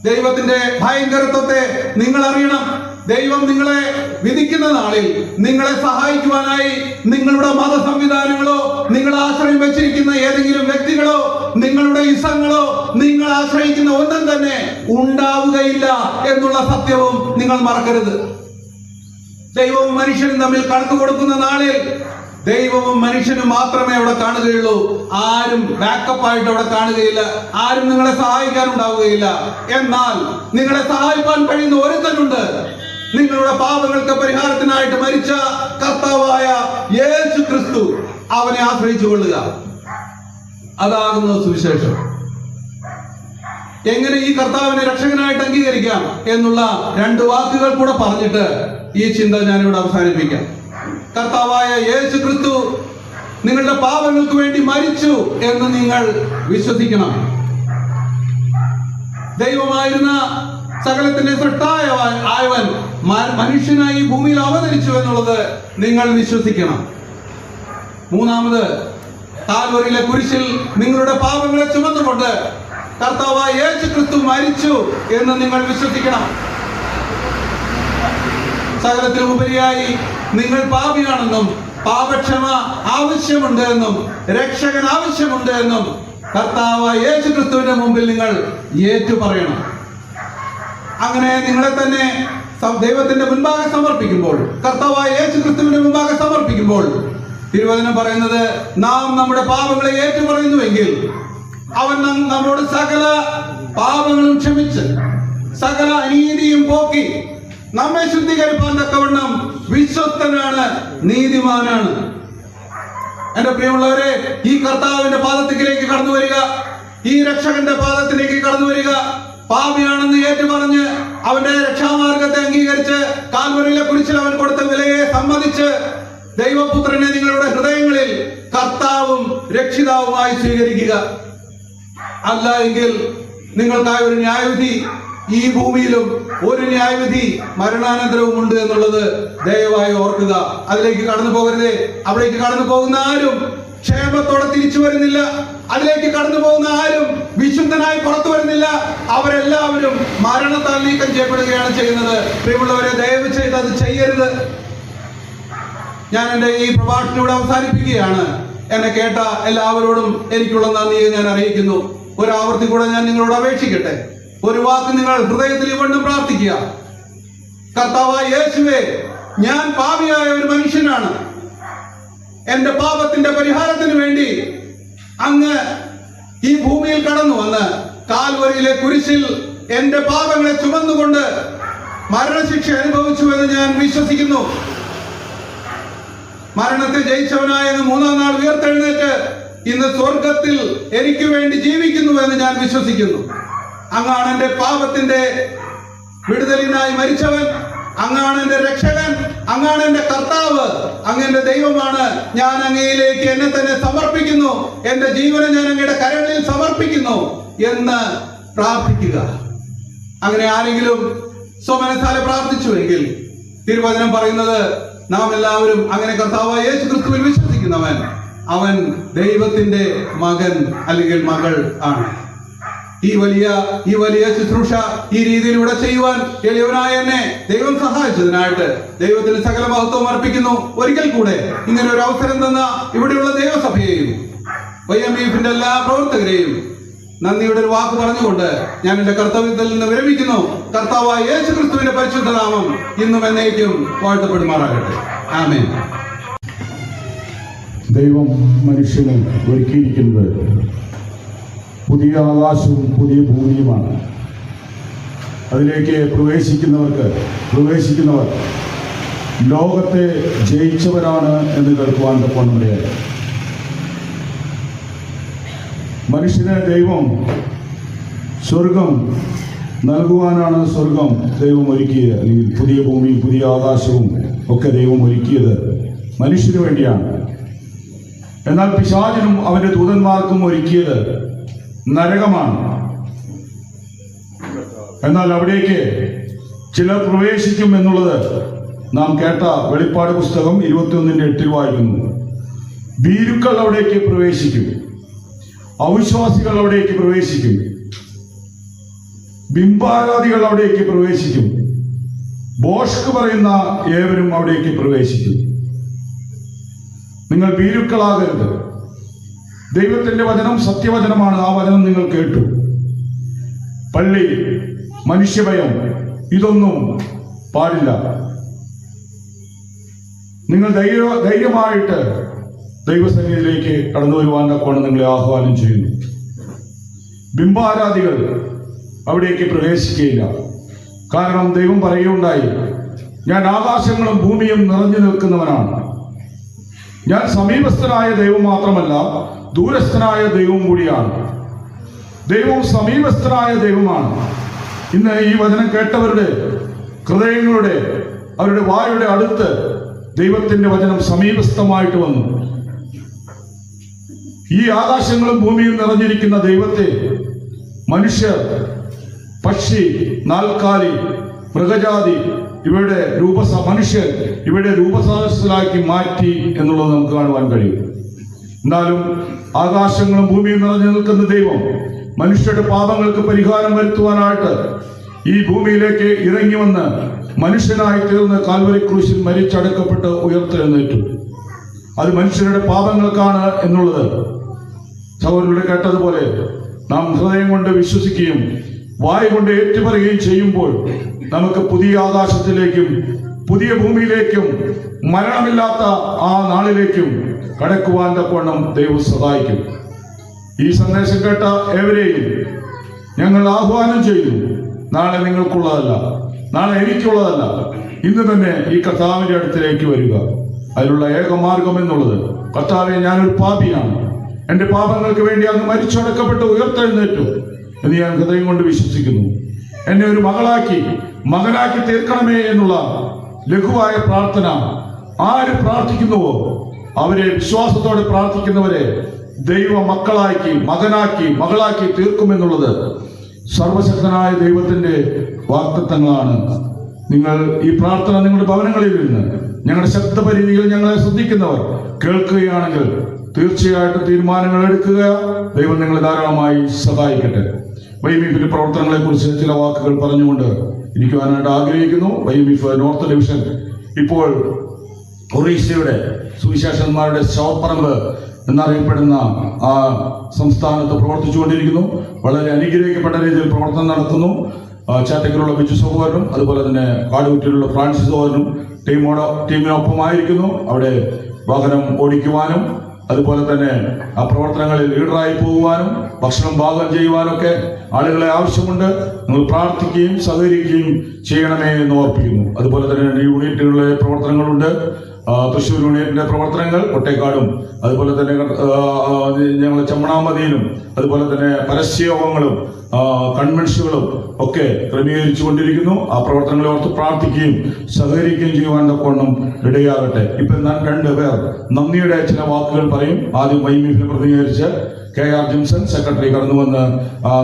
ദൈവത്തിന്റെ ഭയങ്കരത്വത്തെ നിങ്ങൾ അറിയണം. ദൈവം നിങ്ങളെ വിധിക്കുന്ന നാളിൽ നിങ്ങളെ സഹായിക്കുവാനായി നിങ്ങളുടെ മത സംവിധാനങ്ങളോ, നിങ്ങൾ ആശ്രയം വെച്ചിരിക്കുന്ന ഏതെങ്കിലും വ്യക്തികളോ, നിങ്ങളുടെ ഇസങ്ങളോ, നിങ്ങൾ ആശ്രയിക്കുന്ന ഒന്നും തന്നെ ഉണ്ടാവുകയില്ല എന്നുള്ള സത്യവും നിങ്ങൾ മറക്കരുത്. ദൈവവും മനുഷ്യനും തമ്മിൽ കണക്ക് കൊടുക്കുന്ന നാളിൽ ദൈവവും മനുഷ്യനും മാത്രമേ അവിടെ കാണുകയുള്ളൂ. ആരും ബാക്കപ്പ് ആയിട്ട് അവിടെ കാണുകയില്ല. ആരും നിങ്ങളെ സഹായിക്കാൻ ഉണ്ടാവുകയില്ല. എന്നാൽ നിങ്ങളെ സഹായിക്കാൻ കഴിയുന്ന ഒരുത്തനുണ്ട്. നിങ്ങളുടെ പാപങ്ങൾക്ക് പരിഹാരത്തിനായിട്ട് മരിച്ച കർത്താവായ യേശു ക്രിസ്തു. അവനെ ആശ്രയിച്ചു കൊള്ളുക. അതാകുന്നു സുവിശേഷം. എങ്ങനെ ഈ കർത്താവിനെ രക്ഷകനായിട്ട് അംഗീകരിക്കാം എന്നുള്ള 2 വാക്കുകൾ കൂടെ പറഞ്ഞിട്ട് ഈ ചിന്ത ഞാനിവിടെ അവസാനിപ്പിക്കാം. കർത്താവായ യേശു ക്രിസ്തു നിങ്ങളുടെ പാപങ്ങൾക്ക് വേണ്ടി മരിച്ചു എന്ന് നിങ്ങൾ വിശ്വസിക്കണം. ദൈവമായിരുന്ന സകലത്തിന്റെ സൃഷ്ടായവൻ മനുഷ്യനായി ഭൂമിയിൽ അവതരിച്ചു എന്നുള്ളത് നിങ്ങൾ വിശ്വസിക്കണം. 3ാമത്, കാൽവരിയിലെ കുരിശിൽ നിങ്ങളുടെ പാപങ്ങളെ ചുമന്നുകൊണ്ട് കർത്താവായ യേശു ക്രിസ്തു മരിച്ചു എന്ന് നിങ്ങൾ വിശ്വസിക്കണം. സകലത്തിലുപരിയായി നിങ്ങൾ പാപിയാണെന്നും പാപക്ഷമ ആവശ്യമുണ്ട് എന്നും രക്ഷകൻ ആവശ്യമുണ്ട് എന്നും കർത്താവായ യേശു ക്രിസ്തുവിന്റെ മുമ്പിൽ നിങ്ങൾ ഏറ്റു പറയണം. അങ്ങനെ നിങ്ങളെ തന്നെ ദൈവത്തിന്റെ മുൻപാകെ സമർപ്പിക്കുമ്പോൾ, കർത്താവായ യേശു ക്രിസ്തുവിന്റെ മുൻപാകെ സമർപ്പിക്കുമ്പോൾ തിരുവചനം പറയുന്നത്, നാം നമ്മുടെ പാപങ്ങളെ ഏറ്റു പറയുന്നുവെങ്കിൽ അവൻ നമ്മോട് സകല പാപങ്ങളും ക്ഷമിച്ച് സകല അനീതിയും പോക്കി നമ്മെ ശുദ്ധീകരിപ്പാൻ തക്കവണ്ണം വിശ്വസ്തനാണ്, നീതിമാനാണ്. എന്റെ പ്രിയമുള്ളവരെ, ഈ കർത്താവിന്റെ പാദത്തിലേക്ക് കടന്നു വരിക. ഈ രക്ഷകന്റെ പാദത്തിലേക്ക് കടന്നു വരിക. പാപിയാണെന്ന് ഏറ്റു പറഞ്ഞ് അവന്റെ രക്ഷാമാർഗത്തെ അംഗീകരിച്ച് കാൽവരിയിലെ കുരിശിൽ അവൻ കൊടുത്ത വിലയെ സമ്മതിച്ച് ദൈവപുത്രനെ നിങ്ങളുടെ ഹൃദയങ്ങളിൽ കർത്താവും രക്ഷിതാവുമായി സ്വീകരിക്കുക. അല്ല എങ്കിൽ നിങ്ങൾക്കായി ഒരു ന്യായവിധി ഈ ഭൂമിയിലും, ഒരു ന്യായവിധി മരണാനന്തരവും ഉണ്ട് എന്നുള്ളത് ദയവായി ഓർക്കുക. അതിലേക്ക് കടന്നു പോകരുതേ. അവിടേക്ക് കടന്നു പോകുന്ന ആരും ക്ഷേമത്തോടെ തിരിച്ചു വരുന്നില്ല. അതിലേക്ക് കടന്നു പോകുന്ന ആരും വിശുദ്ധനായി പുറത്തു വരുന്നില്ല. അവരെല്ലാവരും മരണത്താൽ നീക്കം ചെയ്യപ്പെടുകയാണ് ചെയ്യുന്നത്. പ്രിയമുള്ളവരെ, ദയവ് ചെയ്ത് അത് ചെയ്യരുത്. ഞാൻ എന്റെ ഈ പ്രഭാഷണം ഇവിടെ അവസാനിപ്പിക്കുകയാണ്. എന്നെ കേട്ട എല്ലാവരോടും എനിക്കുള്ള നന്ദിയെ ഞാൻ അറിയിക്കുന്നു. ഒരാവർത്തി കൂടെ ഞാൻ നിങ്ങളോട് അപേക്ഷിക്കട്ടെ. ഒരു വാക്ക് നിങ്ങൾ ഹൃദയത്തിൽ വീണ്ടും പ്രാർത്ഥിക്കുക. കർത്താവായ യേശുവേ, ഞാൻ പാപിയായ ഒരു മനുഷ്യനാണ്. എന്റെ പാപത്തിന്റെ പരിഹാരത്തിന് വേണ്ടി അങ്ങ് ഈ ഭൂമിയിൽ കടന്നു വന്ന് കാൽവരിയിലെ കുരിശിൽ എന്റെ പാപങ്ങളെ ചുമന്നുകൊണ്ട് മരണശിക്ഷ അനുഭവിച്ചു എന്ന് ഞാൻ വിശ്വസിക്കുന്നു. മരണത്തെ ജയിച്ചവനായ 3-ാം നാൾ ഉയർത്തെഴുന്നേറ്റ് ഇന്ന് സ്വർഗത്തിൽ എനിക്ക് വേണ്ടി ജീവിക്കുന്നു എന്ന് ഞാൻ വിശ്വസിക്കുന്നു. അങ്ങാണ് എന്റെ പാപത്തിന്റെ വിടുതലിനായി മരിച്ചവൻ. അങ്ങാണ് എന്റെ രക്ഷകൻ. അങ്ങാണ് എന്റെ കർത്താവ്. അങ്ങയുടെ ദൈവമാണ്. ഞാൻ അങ്ങയിലേക്ക് എന്നെ തന്നെ സമർപ്പിക്കുന്നു. എന്റെ ജീവനെ ഞാൻ അങ്ങയുടെ കരങ്ങളിൽ സമർപ്പിക്കുന്നു എന്ന് പ്രാർത്ഥിക്കുക. അങ്ങനെ ആരെങ്കിലും സ്വമനസാലെ പ്രാർത്ഥിച്ചുവെങ്കിൽ തിരുവചനം പറയുന്നത്, നാം എല്ലാവരും അങ്ങനെ കർത്താവായ യേശു ക്രിസ്തുവിൽ വിശ്വസിക്കുന്നവൻ അവൻ ദൈവത്തിന്റെ മകൻ അല്ലെങ്കിൽ മകൾ ആണ്. ഈ വലിയ ശുശ്രൂഷ ഈ രീതിയിലൂടെ ചെയ്യുവാൻ എളിയവനായ എന്നെ ദൈവം സഹായിച്ചതിനായിട്ട് ദൈവത്തിന് സകല മഹത്വം അർപ്പിക്കുന്നു. ഒരിക്കൽ കൂടെ ഇങ്ങനെ ഒരു അവസരം തന്ന ഇവിടെയുള്ള ദൈവസഭയെയും YMEF-ന്റെ എല്ലാ പ്രവർത്തകരെയും നന്ദിയുടെ ഒരു വാക്ക് പറഞ്ഞുകൊണ്ട് ഞാൻ എന്റെ കർത്തവ്യത്തിൽ നിന്ന് വിരമിക്കുന്നു. കർത്താവായ യേശു ക്രിസ്തുവിന്റെ പരിശുദ്ധ നാമം ഇന്നും എന്നേക്കും വാഴ്ത്തപ്പെടുമാറാകട്ടെ. ആമേൻ. ദൈവം മനുഷ്യനെ ഒരുക്കിയിരിക്കുന്നത് പുതിയ ആകാശവും പുതിയ ഭൂമിയുമാണ്. അതിലേക്ക് പ്രവേശിക്കുന്നവർ ലോകത്തെ ജയിച്ചവരാണ് എന്ന് കേൾക്കുവാൻ തക്കവണ്ണമിടയായി. മനുഷ്യന് ദൈവം സ്വർഗം നൽകുവാനാണ് സ്വർഗം ദൈവം ഒരുക്കിയത്. അല്ലെങ്കിൽ പുതിയ ഭൂമിയും പുതിയ ആകാശവും ഒക്കെ ദൈവം ഒരുക്കിയത് മനുഷ്യന് വേണ്ടിയാണ്. എന്നാൽ പിശാചിനും അവന്റെ ദൂതന്മാർക്കും ഒരുക്കിയത് നരകമാണ്. എന്നാൽ അവിടേക്ക് ചിലർ പ്രവേശിക്കും എന്നുള്ളത് നാം കേട്ട വെളിപ്പാട് പുസ്തകം 21:8 വായിക്കുന്നു. ഭീരുക്കൾ അവിടേക്ക് പ്രവേശിക്കും, അവിശ്വാസികൾ അവിടേക്ക് പ്രവേശിക്കും. ബിംബാരാധികൾ അവിടേക്ക് പ്രവേശിക്കും. ബോഷ്ക്ക് പറയുന്ന ഏവരും അവിടേക്ക് പ്രവേശിക്കും. നിങ്ങൾ ഭീരുക്കളാകരുത്. ദൈവത്തിന്റെ വചനം സത്യവചനമാണ്. ആ വചനം നിങ്ങൾ കേട്ടു. പള്ളി, മനുഷ്യഭയം, ഇതൊന്നും പാടില്ല. നിങ്ങൾ ധൈര്യമായിട്ട് ദൈവസന്നിധിയിലേക്ക് കടന്നു വരുവാൻ തക്കവണ്ണം നിങ്ങളെ ആഹ്വാനം ചെയ്യുന്നു. ബിംബാരാധികൾ അവിടേക്ക് പ്രവേശിക്കുകയില്ല. കാരണം ദൈവം പറയുകയുണ്ടായി, ഞാൻ ആകാശങ്ങളും ഭൂമിയും നിറഞ്ഞു നിൽക്കുന്നവനാണ്. ഞാൻ സമീപസ്ഥനായ ദൈവം മാത്രമല്ല, ദൂരസ്ഥനായ ദൈവം കൂടിയാണ്. ദൈവം സമീപസ്ഥനായ ദൈവമാണ്. ഇന്ന് ഈ വചനം കേട്ടവരുടെ ഹൃദയങ്ങളുടെ, അവരുടെ വായുടെ അടുത്ത് ദൈവത്തിന്റെ വചനം സമീപസ്ഥമായിട്ട് വന്നു. ഈ ആകാശങ്ങളും ഭൂമിയും നിറഞ്ഞിരിക്കുന്ന ദൈവത്തെ മനുഷ്യർ, പക്ഷി, നാൽക്കാലി, മൃഗജാതി ഇവയുടെ മനുഷ്യർ ഇവയുടെ രൂപസാദൃശ്യത്തിലാക്കി മാറ്റി എന്നുള്ളത് നമുക്ക് കാണുവാൻ കഴിയും. എന്നാലും ആകാശങ്ങളും ഭൂമിയും നിറഞ്ഞു നിൽക്കുന്ന ദൈവം മനുഷ്യരുടെ പാപങ്ങൾക്ക് പരിഹാരം വരുത്തുവാനായിട്ട് ഈ ഭൂമിയിലേക്ക് ഇറങ്ങി വന്ന് മനുഷ്യനായി തീർന്ന് കാൽവരി ക്രൂശിൽ മരിച്ചടക്കപ്പെട്ട് ഉയർത്തെഴുന്നേറ്റു. അത് മനുഷ്യരുടെ പാപങ്ങൾക്കാണ് എന്നുള്ളത് സഹോദരരുടെ കേട്ടതുപോലെ നാം ഹൃദയം കൊണ്ട് വിശ്വസിക്കുകയും വായ കൊണ്ട് ഏറ്റുപറയുകയും ചെയ്യുമ്പോൾ നമുക്ക് പുതിയ ആകാശത്തിലേക്കും പുതിയ ഭൂമിയിലേക്കും മരണമില്ലാത്ത ആ നാളിലേക്കും കടക്കുവാൻ തക്കവണ്ണം ദൈവം സഹായിക്കും. ഈ സന്ദേശം കേട്ട ഏവരെയും ഞങ്ങൾ ആഹ്വാനം ചെയ്യുന്നു. നാളെ നിങ്ങൾക്കുള്ളതല്ല, നാളെ എനിക്കുള്ളതല്ല, ഇന്ന് തന്നെ ഈ കർത്താവിന്റെ അടുത്തിലേക്ക് വരിക. അതിനുള്ള ഏക മാർഗം എന്നുള്ളത്, കർത്താവെ, ഞാനൊരു പാപിയാണ്, എന്റെ പാപങ്ങൾക്ക് വേണ്ടി അങ്ങ് മരിച്ചടക്കപ്പെട്ട് ഉയർത്തെഴുന്നേറ്റു എന്ന് ഞാൻ ഹൃദയം കൊണ്ട് വിശ്വസിക്കുന്നു. എന്നെ ഒരു മകനാക്കി തീർക്കണമേ എന്നുള്ള ലഘുവായ പ്രാർത്ഥന ആര് പ്രാർത്ഥിക്കുന്നുവോ അവരെ, വിശ്വാസത്തോടെ പ്രാർത്ഥിക്കുന്നവരെ ദൈവ മകളാക്കി തീർക്കുമെന്നുള്ളത് സർവശക്തനായ ദൈവത്തിന്റെ വാഗ്ദത്തങ്ങളാണ്. നിങ്ങൾ ഈ പ്രാർത്ഥന നിങ്ങളുടെ ഭവനങ്ങളിൽ ഇരുന്ന് ഞങ്ങളുടെ ശബ്ദപരിധിയിൽ ഞങ്ങളെ ശ്രദ്ധിക്കുന്നവർ കേൾക്കുകയാണെങ്കിൽ തീർച്ചയായിട്ടും തീരുമാനങ്ങൾ എടുക്കുക. ദൈവം നിങ്ങളെ ധാരാളമായി സഹായിക്കട്ടെ. വൈമിഫിന്റെ പ്രവർത്തനങ്ങളെ കുറിച്ച് ചില വാക്കുകൾ പറഞ്ഞുകൊണ്ട് ഇരിക്കുവാനായിട്ട് ആഗ്രഹിക്കുന്നു. വൈമിഫ് നോർത്ത് ഡിവിഷൻ ഇപ്പോൾ ഒറീസയുടെ സുവിശേഷന്മാരുടെ ശവപ്പറമ്പ് എന്നറിയപ്പെടുന്ന ആ സംസ്ഥാനത്ത് പ്രവർത്തിച്ചുകൊണ്ടിരിക്കുന്നു. വളരെ അനുഗ്രഹിക്കപ്പെട്ട രീതിയിൽ പ്രവർത്തനം നടത്തുന്നു. ചാറ്റക്കലുള്ള ബിജു സഹോദരനും അതുപോലെ തന്നെ കാടുകുറ്റിയിലുള്ള ഫ്രാൻസിസ് സഹോദരനും ടീമിനൊപ്പമായിരിക്കുന്നു. അവിടെ വാഹനം ഓടിക്കുവാനും അതുപോലെ തന്നെ ആ പ്രവർത്തനങ്ങളിൽ ലീഡറായി പോകുവാനും ഭക്ഷണം പാകം ചെയ്യുവാനൊക്കെ ആളുകളെ ആവശ്യമുണ്ട്. നിങ്ങൾ പ്രാർത്ഥിക്കുകയും സഹകരിക്കുകയും ചെയ്യണമേ എന്ന് ഓർപ്പിക്കുന്നു. അതുപോലെ തന്നെ യൂണിറ്റുകളിലെ പ്രവർത്തനങ്ങളുണ്ട്. തൃശ്ശൂർ യൂണിയറ്റിന്റെ പ്രവർത്തനങ്ങൾ കൊട്ടേക്കാടും അതുപോലെ തന്നെ ഞങ്ങൾ ചമ്മണാമതിയിലും അതുപോലെ തന്നെ പരസ്യയോഗങ്ങളും കൺവെൻഷനുകളും ഒക്കെ ക്രമീകരിച്ചു കൊണ്ടിരിക്കുന്നു. ആ പ്രവർത്തനങ്ങളെ ഓർത്ത് പ്രാർത്ഥിക്കുകയും സഹകരിക്കുകയും ചെയ്യുവാൻ തക്കവണ്ണം ഇടയാകട്ടെ. ഇപ്പൊ രണ്ട് പേർ നന്ദിയുടെ ചില വാക്കുകൾ പറയും. ആദ്യം വൈമിഫിനെ പ്രതിനിധീകരിച്ച് KR ജിംസൺ സെക്രട്ടറി കടന്നു വന്ന്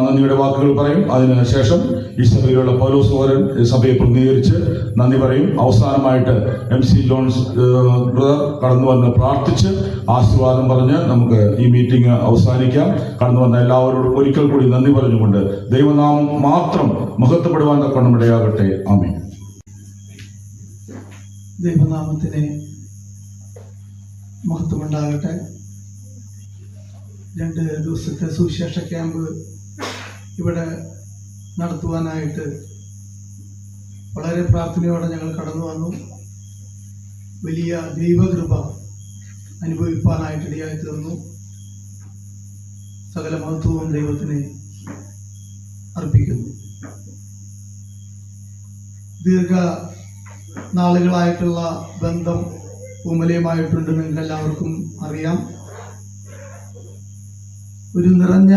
നന്ദിയുടെ വാക്കുകൾ പറയും. അതിനുശേഷം ഈ സഭയിലുള്ള പൗലോസ് സഹോദരൻ സഭയെ പ്രതിനിധീകരിച്ച് നന്ദി പറയും. അവസാനമായിട്ട് MC ജോൺസ് ബ്രദർ കടന്നു വന്ന് പ്രാർത്ഥിച്ച് ആശീർവാദം പറഞ്ഞ് നമുക്ക് ഈ മീറ്റിംഗ് അവസാനിക്കാം. കടന്നു വന്ന എല്ലാവരോടും ഒരിക്കൽ കൂടി നന്ദി പറഞ്ഞുകൊണ്ട് ദൈവനാമം മാത്രം മഹത്വപ്പെടുവാൻ തക്കവണ്ണം ഇടയാകട്ടെ. ആമേൻ. ദൈവനാമത്തിന് മഹത്വമുണ്ടാകട്ടെ. 2 ദിവസത്തെ സുവിശേഷ ക്യാമ്പ് ഇവിടെ നടത്തുവാനായിട്ട് വളരെ പ്രാർത്ഥനയോടെ ഞങ്ങൾ കടന്നു വന്നു. വലിയ ദൈവകൃപ അനുഭവിപ്പാനായിട്ട് ഇടയായി തീർന്നു. സകല മഹത്വവും ദൈവത്തിന് അർപ്പിക്കുന്നു. ദീർഘ നാളുകളായിട്ടുള്ള ബന്ധം പൂമലയുമായിട്ടുണ്ട്. നിങ്ങൾക്ക് എല്ലാവർക്കും അറിയാം. ഒരു നിറഞ്ഞ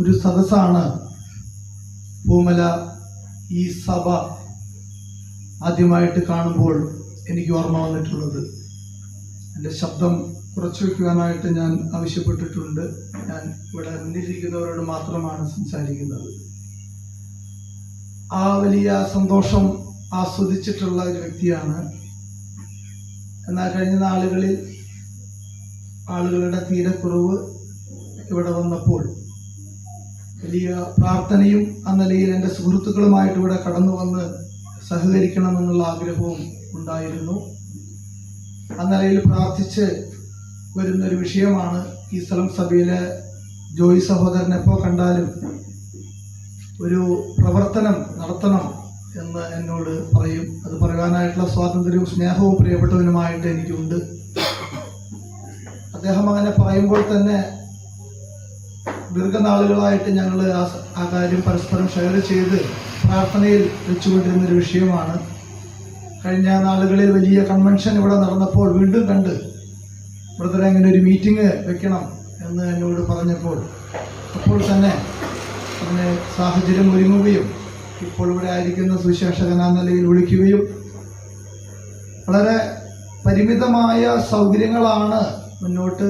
ഒരു സദസ്സാണ് പൂമല. ഈ സഭ ആദ്യമായിട്ട് കാണുമ്പോൾ എനിക്ക് ഓർമ്മ വന്നിട്ടുള്ളത്, എൻ്റെ ശബ്ദം കുറച്ചു വയ്ക്കുവാനായിട്ട് ഞാൻ ആവശ്യപ്പെട്ടിട്ടുണ്ട്. ഞാൻ ഇവിടെ മുന്നിലിരിക്കുന്നവരോട് മാത്രമാണ് സംസാരിക്കുന്നത്. ആ വലിയ സന്തോഷം ആസ്വദിച്ചിട്ടുള്ള ഒരു വ്യക്തിയാണ്. എന്നാൽ കഴിഞ്ഞ നാളുകളിൽ ആളുകളുടെ തീരെ കുറവ് ഇവിടെ വന്നപ്പോൾ വലിയ പ്രാർത്ഥനയും ആ നിലയിൽ എൻ്റെ സുഹൃത്തുക്കളുമായിട്ട് ഇവിടെ കടന്നു വന്ന് സഹകരിക്കണമെന്നുള്ള ആഗ്രഹവും ഉണ്ടായിരുന്നു. ആ നിലയിൽ പ്രാർത്ഥിച്ച് വരുന്നൊരു വിഷയമാണ് ഈ സ്ഥലം സഭയിലെ ജോയി സഹോദരൻ എപ്പോൾ കണ്ടാലും ഒരു പ്രവർത്തനം നടത്തണം എന്ന് എന്നോട് പറയും. അത് പറയാനായിട്ടുള്ള സ്വാതന്ത്ര്യവും സ്നേഹവും പ്രിയപ്പെട്ടവനുമായിട്ട് എനിക്കുണ്ട്. അദ്ദേഹം അങ്ങനെ പറയുമ്പോൾ തന്നെ ദീർഘനാളുകളായിട്ട് ഞങ്ങൾ ആ കാര്യം പരസ്പരം ഷെയർ ചെയ്ത് പ്രാർത്ഥനയിൽ വെച്ചുകൊണ്ടിരുന്നൊരു വിഷയമാണ്. കഴിഞ്ഞ നാളുകളിൽ വലിയ കൺവെൻഷൻ ഇവിടെ നടന്നപ്പോൾ വീണ്ടും കണ്ട് ബ്രദറെ ഇങ്ങനെ ഒരു മീറ്റിംഗ് വെക്കണം എന്ന് എന്നോട് പറഞ്ഞപ്പോൾ അപ്പോൾ തന്നെ അതിന് സാഹചര്യം ഒരുങ്ങുകയും ഇപ്പോൾ ഇവിടെ ആയിരിക്കുന്ന സുവിശേഷകൻ ആ നിലയിൽ വിളിക്കുകയും വളരെ പരിമിതമായ സൗകര്യങ്ങളാണ്, മുന്നോട്ട്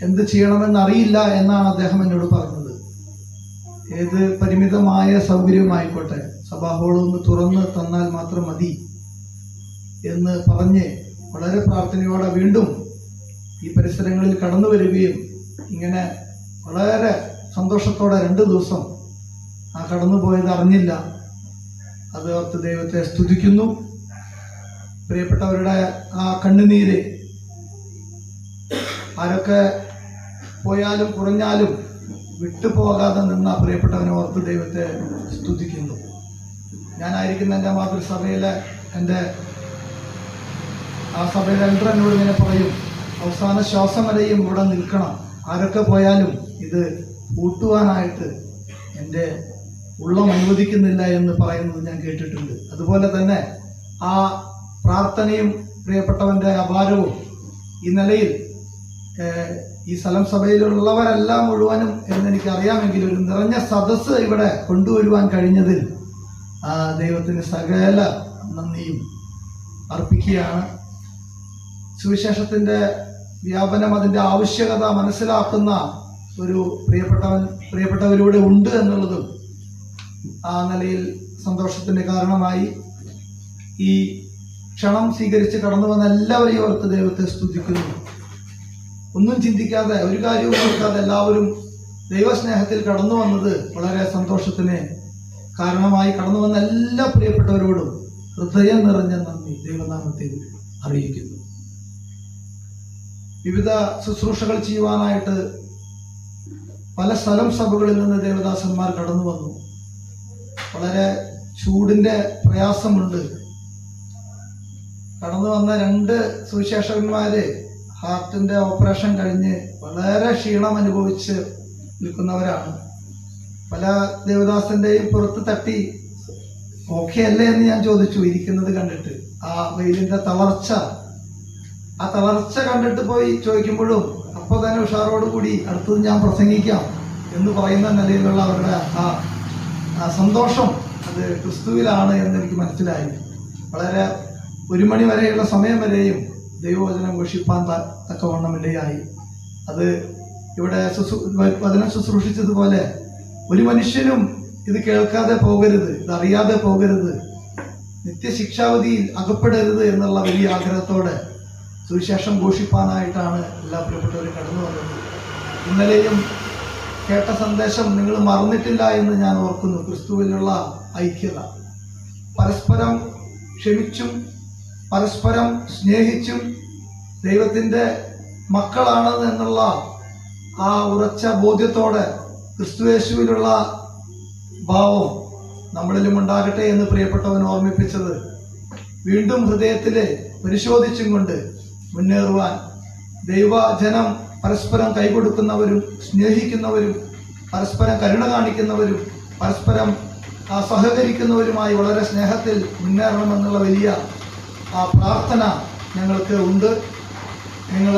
എന്ത് ചെയ്യണമെന്നറിയില്ല എന്നാണ് അദ്ദേഹം എന്നോട് പറഞ്ഞത്. ഏത് പരിമിതമായ സൗകര്യമായിക്കോട്ടെ സഭാ ഹോളൊന്ന് തുറന്ന് തന്നാൽ മാത്രം മതി എന്ന് പറഞ്ഞ് വളരെ പ്രാർത്ഥനയോടെ വീണ്ടും ഈ പരിസരങ്ങളിൽ കടന്നു വരികയും ഇങ്ങനെ വളരെ സന്തോഷത്തോടെ 2 ദിവസം ആ കടന്നുപോയത് അറിഞ്ഞില്ല. അത് ഓർത്ത് ദൈവത്തെ സ്തുതിക്കുന്നു. പ്രിയപ്പെട്ടവരുടെ ആ കണ്ണുനീര് ആരൊക്കെ പോയാലും കുറഞ്ഞാലും വിട്ടുപോകാതെ നിന്ന പ്രിയപ്പെട്ടവനെ ഓർത്ത് ദൈവത്തെ സ്തുതിക്കുന്നു. ഞാനായിരിക്കുന്ന എൻ്റെ മാതൃസഭയിലെ എൻ്റെ ആ സഭയിലെ എൽഡർ എന്നോട് ഇങ്ങനെ പറയും, അവസാന ശ്വാസം വരെയും ഇവിടെ നിൽക്കണം, ആരൊക്കെ പോയാലും ഇത് കൂട്ടുവാനായിട്ട് എൻ്റെ ഉള്ളം അനുവദിക്കുന്നില്ല എന്ന് പറയുന്നത് ഞാൻ കേട്ടിട്ടുണ്ട്. അതുപോലെ തന്നെ ആ പ്രാർത്ഥനയും പ്രിയപ്പെട്ടവൻ്റെ അപാരവും ഈ നിലയിൽ ഈ സ്ഥലം സഭയിലുള്ളവരെല്ലാം മുഴുവനും എന്നെനിക്ക് അറിയാമെങ്കിൽ ഒരു നിറഞ്ഞ സദസ്സ് ഇവിടെ കൊണ്ടുവരുവാൻ കഴിഞ്ഞതിൽ ദൈവത്തിന് സകല നന്ദിയും അർപ്പിക്കുകയാണ്. സുവിശേഷത്തിൻ്റെ വ്യാപനം, അതിൻ്റെ ആവശ്യകത മനസ്സിലാക്കുന്ന ഒരു പ്രിയപ്പെട്ടവരിവിടെ ഉണ്ട് എന്നുള്ളതും ആ നിലയിൽ സന്തോഷത്തിൻ്റെ കാരണമായി. ഈ ക്ഷണം സ്വീകരിച്ച് കടന്നു വന്ന എല്ലാവരെയും ഓർത്ത് ദൈവത്തെ സ്തുതിക്കുന്നു. ഒന്നും ചിന്തിക്കാതെ, ഒരു കാര്യവും ഓർക്കാതെ എല്ലാവരും ദൈവസ്നേഹത്തിൽ കടന്നു വന്നത് വളരെ സന്തോഷത്തിന് കാരണമായി. കടന്നു വന്ന എല്ലാ പ്രിയപ്പെട്ടവരോടും ഹൃദയം നിറഞ്ഞ നന്ദി ദൈവനാമത്തിൽ അറിയിക്കുന്നു. വിവിധ ശുശ്രൂഷകൾ ചെയ്യുവാനായിട്ട് പല സ്ഥലം സഭകളിൽ നിന്ന് ദേവദാസന്മാർ കടന്നു വന്നു. വളരെ ചൂടിൻ്റെ പ്രയാസമുണ്ട്. കടന്നു വന്ന 2 സുവിശേഷകന്മാര് ഹാർട്ടിൻ്റെ ഓപ്പറേഷൻ കഴിഞ്ഞ് വളരെ ക്ഷീണം അനുഭവിച്ച് നിൽക്കുന്നവരാണ്. പല ദേവദാസന്റെയും പുറത്ത് തട്ടി ഓക്കെ അല്ലേ എന്ന് ഞാൻ ചോദിച്ചു ഇരിക്കുന്നത് കണ്ടിട്ട്. ആ വെയിലിൻ്റെ ആ തളർച്ച കണ്ടിട്ട് പോയി ചോദിക്കുമ്പോഴും അപ്പോൾ തന്നെ ഉഷാറോടുകൂടി അടുത്തത് ഞാൻ പ്രസംഗിക്കാം എന്ന് പറയുന്ന നിലയിലുള്ള അവരുടെ ആ സന്തോഷം അത് ക്രിസ്തുവിലാണ് എന്നെനിക്ക് മനസ്സിലായി. വളരെ 1 മണി വരെയുള്ള സമയം വരെയും ദൈവവചനം ഘോഷിപ്പാൻ തക്കവണ്ണമിടയായി. അത് ഇവിടെ വചനം ശുശ്രൂഷിച്ചതുപോലെ ഒരു മനുഷ്യനും ഇത് കേൾക്കാതെ പോകരുത്, ഇതറിയാതെ പോകരുത്, നിത്യശിക്ഷാവധിയിൽ അകപ്പെടരുത് എന്നുള്ള വലിയ ആഗ്രഹത്തോടെ സുവിശേഷം ഘോഷിപ്പാനായിട്ടാണ് എല്ലാ പ്രിയപ്പെട്ടവരും കടന്നു വന്നത്. ഇന്നലെയും കേട്ട സന്ദേശം നിങ്ങൾ മറന്നിട്ടില്ല എന്ന് ഞാൻ ഓർക്കുന്നു. ക്രിസ്തുവിലുള്ള ഐക്യത, പരസ്പരം ക്ഷമിച്ചും പരസ്പരം സ്നേഹിച്ചും ദൈവത്തിൻ്റെ മക്കളാണ് എന്നുള്ള ആ ഉറച്ച ബോധ്യത്തോടെ ക്രിസ്തുയേശുവിലുള്ള ഭാവം നമ്മളിലും ഉണ്ടാകട്ടെ എന്ന് പ്രിയപ്പെട്ടവൻ ഓർമ്മിപ്പിച്ചത് വീണ്ടും ഹൃദയത്തിൽ പരിശോധിച്ചും കൊണ്ട് മുന്നേറുവാൻ ദൈവജനം പരസ്പരം കൈകൊടുക്കുന്നവരും സ്നേഹിക്കുന്നവരും പരസ്പരം കരുണ കാണിക്കുന്നവരും പരസ്പരം സഹകരിക്കുന്നവരുമായി വളരെ സ്നേഹത്തിൽ മുന്നേറണമെന്നുള്ള വലിയ പ്രാർത്ഥന ഞങ്ങൾക്ക് ഉണ്ട്. നിങ്ങൾ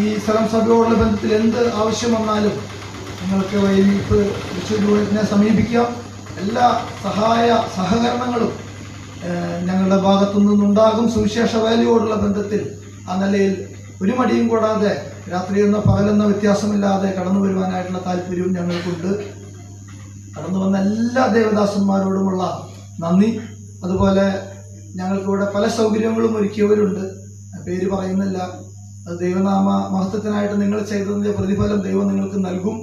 ഈ സ്ഥലം സഭയോടുള്ള ബന്ധത്തിൽ എന്ത് ആവശ്യം വന്നാലും നിങ്ങൾക്ക് വൈകിട്ട് വിശുദ്ധനെ സമീപിക്കാം. എല്ലാ സഹകരണങ്ങളും ഞങ്ങളുടെ ഭാഗത്തു നിന്നുണ്ടാകും. സുവിശേഷ വേലയോടുള്ള ബന്ധത്തിൽ ആ നിലയിൽ ഒരു മടിയും കൂടാതെ രാത്രിയെന്നോ പകലെന്നോ വ്യത്യാസമില്ലാതെ കടന്നു വരുവാനായിട്ടുള്ള താല്പര്യവും ഞങ്ങൾക്കുണ്ട്. കടന്നു വന്ന എല്ലാ ദേവദാസന്മാരോടുമുള്ള നന്ദി. അതുപോലെ ഞങ്ങൾക്കിവിടെ പല സൗകര്യങ്ങളും ഒരുക്കിയവരുണ്ട്, പേര് പറയുന്നില്ല. അത് ദൈവനാമ മഹത്വത്തിനായിട്ട് നിങ്ങൾ ചെയ്തതിൻ്റെ പ്രതിഫലം ദൈവം നിങ്ങൾക്ക് നൽകും.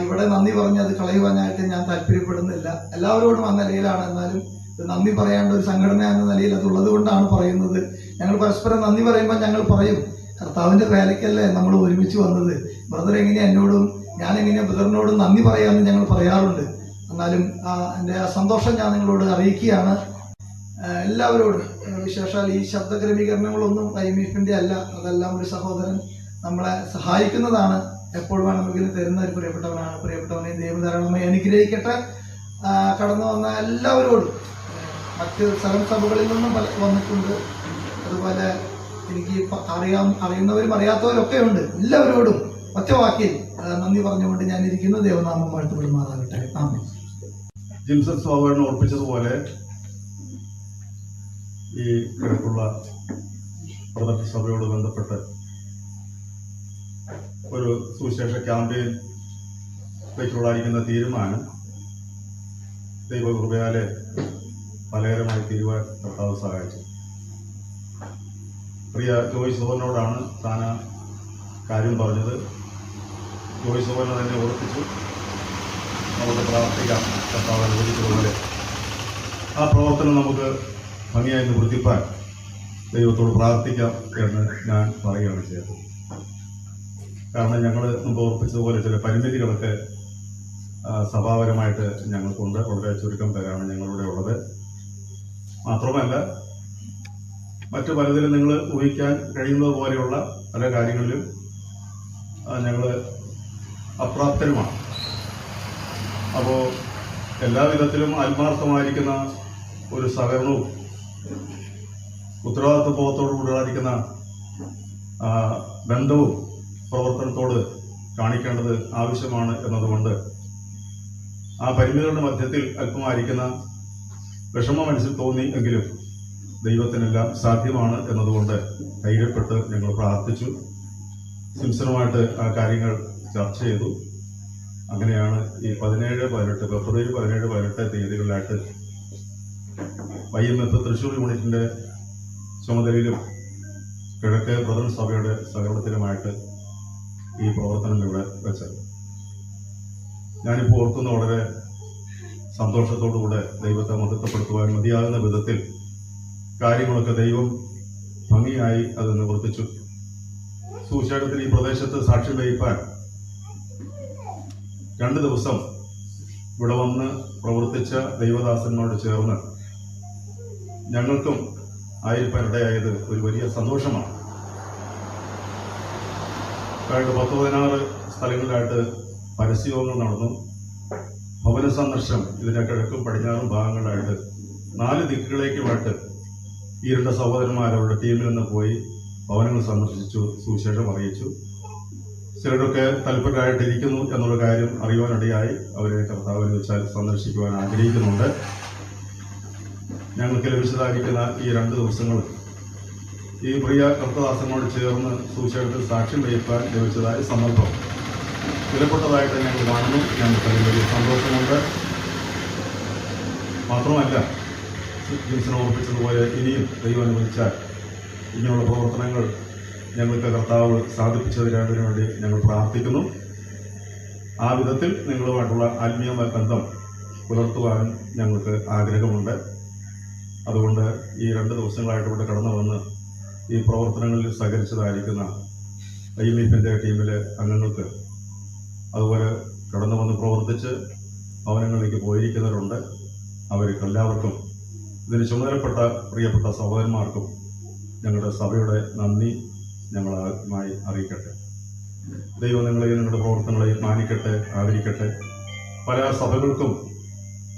ഇവിടെ നന്ദി പറഞ്ഞ് അത് കളയുവാനായിട്ട് ഞാൻ താല്പര്യപ്പെടുന്നില്ല. എല്ലാവരോടും ആ നിലയിലാണ്. എന്നാലും നന്ദി പറയാണ്ട് ഒരു സംഘടന എന്ന നിലയിൽ അതുള്ളത് കൊണ്ടാണ് പറയുന്നത്. ഞങ്ങൾ പരസ്പരം നന്ദി പറയുമ്പോൾ ഞങ്ങൾ പറയും, കർത്താവിൻ്റെ വേലയ്ക്കല്ലേ നമ്മൾ ഒരുമിച്ച് വന്നത്. ബ്രദർ എങ്ങനെയാണ് എന്നോടും ഞാൻ എങ്ങനെയാണ് ബ്രദറിനോടും നന്ദി പറയാമെന്ന് ഞങ്ങൾ പറയാറുണ്ട്. എന്നാലും എൻ്റെ ആ സന്തോഷം ഞാൻ നിങ്ങളോട് അറിയിക്കുകയാണ്. എല്ലാവരോടും, വിശേഷാൽ ഈ ശബ്ദ ക്രമീകരണങ്ങളൊന്നും IMF-ന്റെ അല്ല, അതെല്ലാം ഒരു സഹോദരൻ നമ്മളെ സഹായിക്കുന്നതാണ്. എപ്പോൾ വേണമെങ്കിലും തരുന്ന ഒരു പ്രിയപ്പെട്ടവനാണ്. പ്രിയപ്പെട്ടവനെ ദൈവം ധാരാളമായി അനുഗ്രഹിക്കട്ടെ. കടന്നു വന്ന എല്ലാവരോടും, മറ്റ് സ്ഥലം സഭകളിൽ നിന്നും വന്നിട്ടുണ്ട്, അതുപോലെ എനിക്ക് അറിയുന്നവരും അറിയാത്തവരൊക്കെ ഉണ്ട്. എല്ലാവരോടും ഒറ്റ വാക്കിൽ നന്ദി പറഞ്ഞുകൊണ്ട് ഞാൻ ഇരിക്കുന്നു. ദൈവനാമം വാഴ്ത്തപ്പെടുമാറാകട്ടെ. ആമേൻ. ജിംസൺ സ്വാഭാവികം ഓർപ്പിച്ചതുപോലെ ഈ കിഴക്കുള്ള പ്രദർശന സഭയോട് ബന്ധപ്പെട്ട് ഒരു സുവിശേഷ ക്യാമ്പയിനിലേക്കുള്ളായിരിക്കുന്ന തീരുമാനം ദൈവകൃപയാലെ ഫലകരമായി തീരുവാൻ കർത്താവ് സഹായിച്ചു. പ്രിയ ജോയ് സോഹനോടാണ് താൻ കാര്യം പറഞ്ഞത്. ജോയ് സോഹന തന്നെ ഓർപ്പിച്ചു. നമുക്ക് പ്രാർത്ഥിക്കാം, കർത്താവ് അനുവദിച്ചതുപോലെ ആ പ്രവർത്തനം നമുക്ക് ഭംഗിയായി നിവർത്തിപ്പാൻ ദൈവത്തോട് പ്രാർത്ഥിക്കാം എന്ന് ഞാൻ പറയുകയാണ് ചെയ്തത്. കാരണം ഞങ്ങൾ മുമ്പ് ഓർപ്പിച്ചതുപോലെ ചില പരിമിതികളൊക്കെ സഭാപരമായിട്ട് ഞങ്ങൾക്കുണ്ട്. വളരെ ചുരുക്കം പേരാണ് ഞങ്ങളുടെ ഉള്ളത്. മാത്രമല്ല, മറ്റു പലതിലും നിങ്ങൾ ഊഹിക്കാൻ കഴിയുന്നത് പോലെയുള്ള പല കാര്യങ്ങളിലും ഞങ്ങൾ അപ്രാപ്തരുമാണ്. അപ്പോൾ എല്ലാവിധത്തിലും ആത്മാർത്ഥമായിരിക്കുന്ന ഒരു സഹകരണവും ഉത്തരവാദിത്വബോധത്തോടുകൂടിയായിരിക്കുന്ന ബന്ധവും പ്രവർത്തനത്തോട് കാണിക്കേണ്ടത് ആവശ്യമാണ് എന്നതുകൊണ്ട് ആ പരിമിതികളുടെ മധ്യത്തിൽ അല്പമായിരിക്കുന്ന വിഷമം മനസ്സിൽ തോന്നി എങ്കിലും ദൈവത്തിനെല്ലാം സാധ്യമാണ് എന്നതുകൊണ്ട് ധൈര്യപ്പെട്ട് ഞങ്ങൾ പ്രാർത്ഥിച്ചു. സിംസണുമായിട്ട് ആ കാര്യങ്ങൾ ചർച്ച ചെയ്തു. അങ്ങനെയാണ് ഈ 17, 18 ഫെബ്രുവരി 17, 18 തീയതികളിലായിട്ട് IMF തൃശ്ശൂർ യൂണിറ്റിന്റെ ചുമതലയിലും കിഴക്ക് പ്രധാന സഭയുടെ സഹകരണത്തിലുമായിട്ട് ഈ പ്രവർത്തനം ഇവിടെ വെച്ചത്. ഞാനിപ്പോൾ ഓർക്കുന്ന വളരെ സന്തോഷത്തോടുകൂടെ ദൈവത്തെ മഹത്വപ്പെടുത്തുവാൻ മതിയാകുന്ന വിധത്തിൽ കാര്യങ്ങളൊക്കെ ദൈവം ഭംഗിയായി അത് നിവർത്തിച്ചു. സുവിശേഷത്തിൽ ഈ പ്രദേശത്ത് സാക്ഷ്യം വഹിപ്പാൻ 2 ദിവസം ഇവിടെ വന്ന് പ്രവർത്തിച്ച ദൈവദാസന്മാരോട് ചേർന്ന് ഞങ്ങൾക്കും ആയിരിക്കാനിടയായത് ഒരു വലിയ സന്തോഷമാണ്. കഴിഞ്ഞ 10-16 സ്ഥലങ്ങളിലായിട്ട് പരസ്യയോഗങ്ങൾ നടന്നു. ഭവന സന്ദർശനം ഇതിന്റെ കിഴക്കും പടിഞ്ഞാറും ഭാഗങ്ങളിലായിട്ട് 4 ദിക്കുകളിലേക്കുമായിട്ട് ഈ 2 സഹോദരന്മാർ അവരുടെ ടീമിൽ നിന്ന് പോയി ഭവനങ്ങൾ സന്ദർശിച്ചു, സുവിശേഷം അറിയിച്ചു. ചിലരൊക്കെ തൽപരരായിട്ടിരിക്കുന്നു എന്നുള്ള കാര്യം അറിയുവാനിടയായി. അവരെ കർത്താവിനെ വെച്ചാൽ സന്ദർശിക്കുവാൻ ആഗ്രഹിക്കുന്നുണ്ട്. ഞങ്ങൾക്ക് ലഭിച്ചതായിരിക്കുന്ന ഈ 2 ദിവസങ്ങൾ ഈ പ്രിയ കർത്തദാസനോട് ചേർന്ന് സുവിശേഷത്തിൽ സാക്ഷ്യം വഹിക്കാൻ ലഭിച്ചതായ സന്ദർഭം വിലപ്പെട്ടതായിട്ട് ഞങ്ങൾ കാണുന്നു. ഞങ്ങൾക്ക് അതിൽ വലിയ സന്തോഷമുണ്ട്. മാത്രമല്ല, ജിംസൺ ഓർപ്പിച്ചതുപോലെ ഇനിയും ദൈവം അനുവദിച്ചാൽ ഇങ്ങനെയുള്ള പ്രവർത്തനങ്ങൾ ഞങ്ങൾക്ക് കർത്താവ് സാധിപ്പിച്ചതിനു വേണ്ടി ഞങ്ങൾ പ്രാർത്ഥിക്കുന്നു. ആ വിധത്തിൽ നിങ്ങളുമായിട്ടുള്ള ആത്മീയ ബന്ധം പുലർത്തുവാനും ഞങ്ങൾക്ക് ആഗ്രഹമുണ്ട്. അതുകൊണ്ട് ഈ 2 ദിവസങ്ങളായിട്ട് ഇവിടെ കടന്നു വന്ന് ഈ പ്രവർത്തനങ്ങളിൽ സഹകരിച്ചതായിരിക്കുന്ന IMF-ന്റെ ടീമിലെ അംഗങ്ങൾക്ക്, അതുപോലെ കടന്നു വന്ന് പ്രവർത്തിച്ച് ഭവനങ്ങളിലേക്ക് പോയിരിക്കുന്നവരുണ്ട്, അവർക്കെല്ലാവർക്കും ഇതിന് ചുമതലപ്പെട്ട പ്രിയപ്പെട്ട സഹോദരന്മാർക്കും ഞങ്ങളുടെ സഭയുടെ നന്ദി ഞങ്ങൾ ആദ്യമായി അറിയിക്കട്ടെ. ദൈവം നിങ്ങളെയും നിങ്ങളുടെ പ്രവർത്തനങ്ങളെയും മാനിക്കട്ടെ, ആദരിക്കട്ടെ. പല സഭകൾക്കും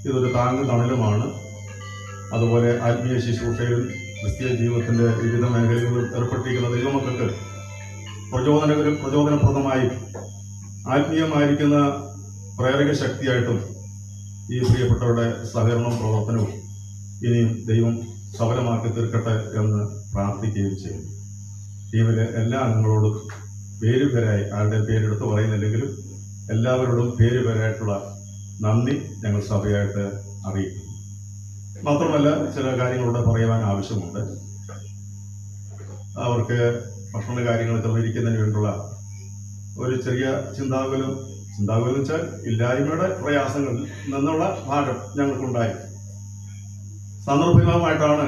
ഇതൊരു താങ്ങും തണലുമാണ്. അതുപോലെ ആത്മീയ ശുശ്രൂഷയിലും ക്രിസ്തീയ ജീവിതത്തിന്റെ വിവിധ മേഖലകളിൽ ഏർപ്പെട്ടിരിക്കുന്ന ദൈവമക്കൾക്ക് പ്രചോദനപ്രദമായും ആത്മീയമായിരിക്കുന്ന പ്രേരക ശക്തിയായിട്ടും ഈ പ്രിയപ്പെട്ടവരുടെ സഹകരണവും പ്രവർത്തനവും ഇനിയും ദൈവം സഫലമാക്കി തീർക്കട്ടെ എന്ന് പ്രാർത്ഥിക്കുകയും ചെയ്യും. ടീമിലെ എല്ലാ അംഗങ്ങളോടും പേരുപേരായി, ആരുടെയും പേരെടുത്ത് പറയുന്നില്ലെങ്കിലും എല്ലാവരോടും പേരുപേരായിട്ടുള്ള നന്ദി ഞങ്ങൾ സഭയായിട്ട് അറിയിക്കും. മാത്രമല്ല, ചില കാര്യങ്ങളൂടെ പറയുവാൻ ആവശ്യമുണ്ട്. അവർക്ക് ഭക്ഷണ കാര്യങ്ങൾ ക്രമീകരിക്കുന്നതിന് വേണ്ടിയുള്ള ഒരു ചെറിയ ചിന്താകുലം ഉണ്ടാകുമെന്ന് വെച്ചാൽ ഇല്ലായ്മയുടെ പ്രയാസങ്ങളിൽ നിന്നുള്ള ഭാരം ഞങ്ങൾക്കുണ്ടായി. സന്ദർഭികമായിട്ടാണ്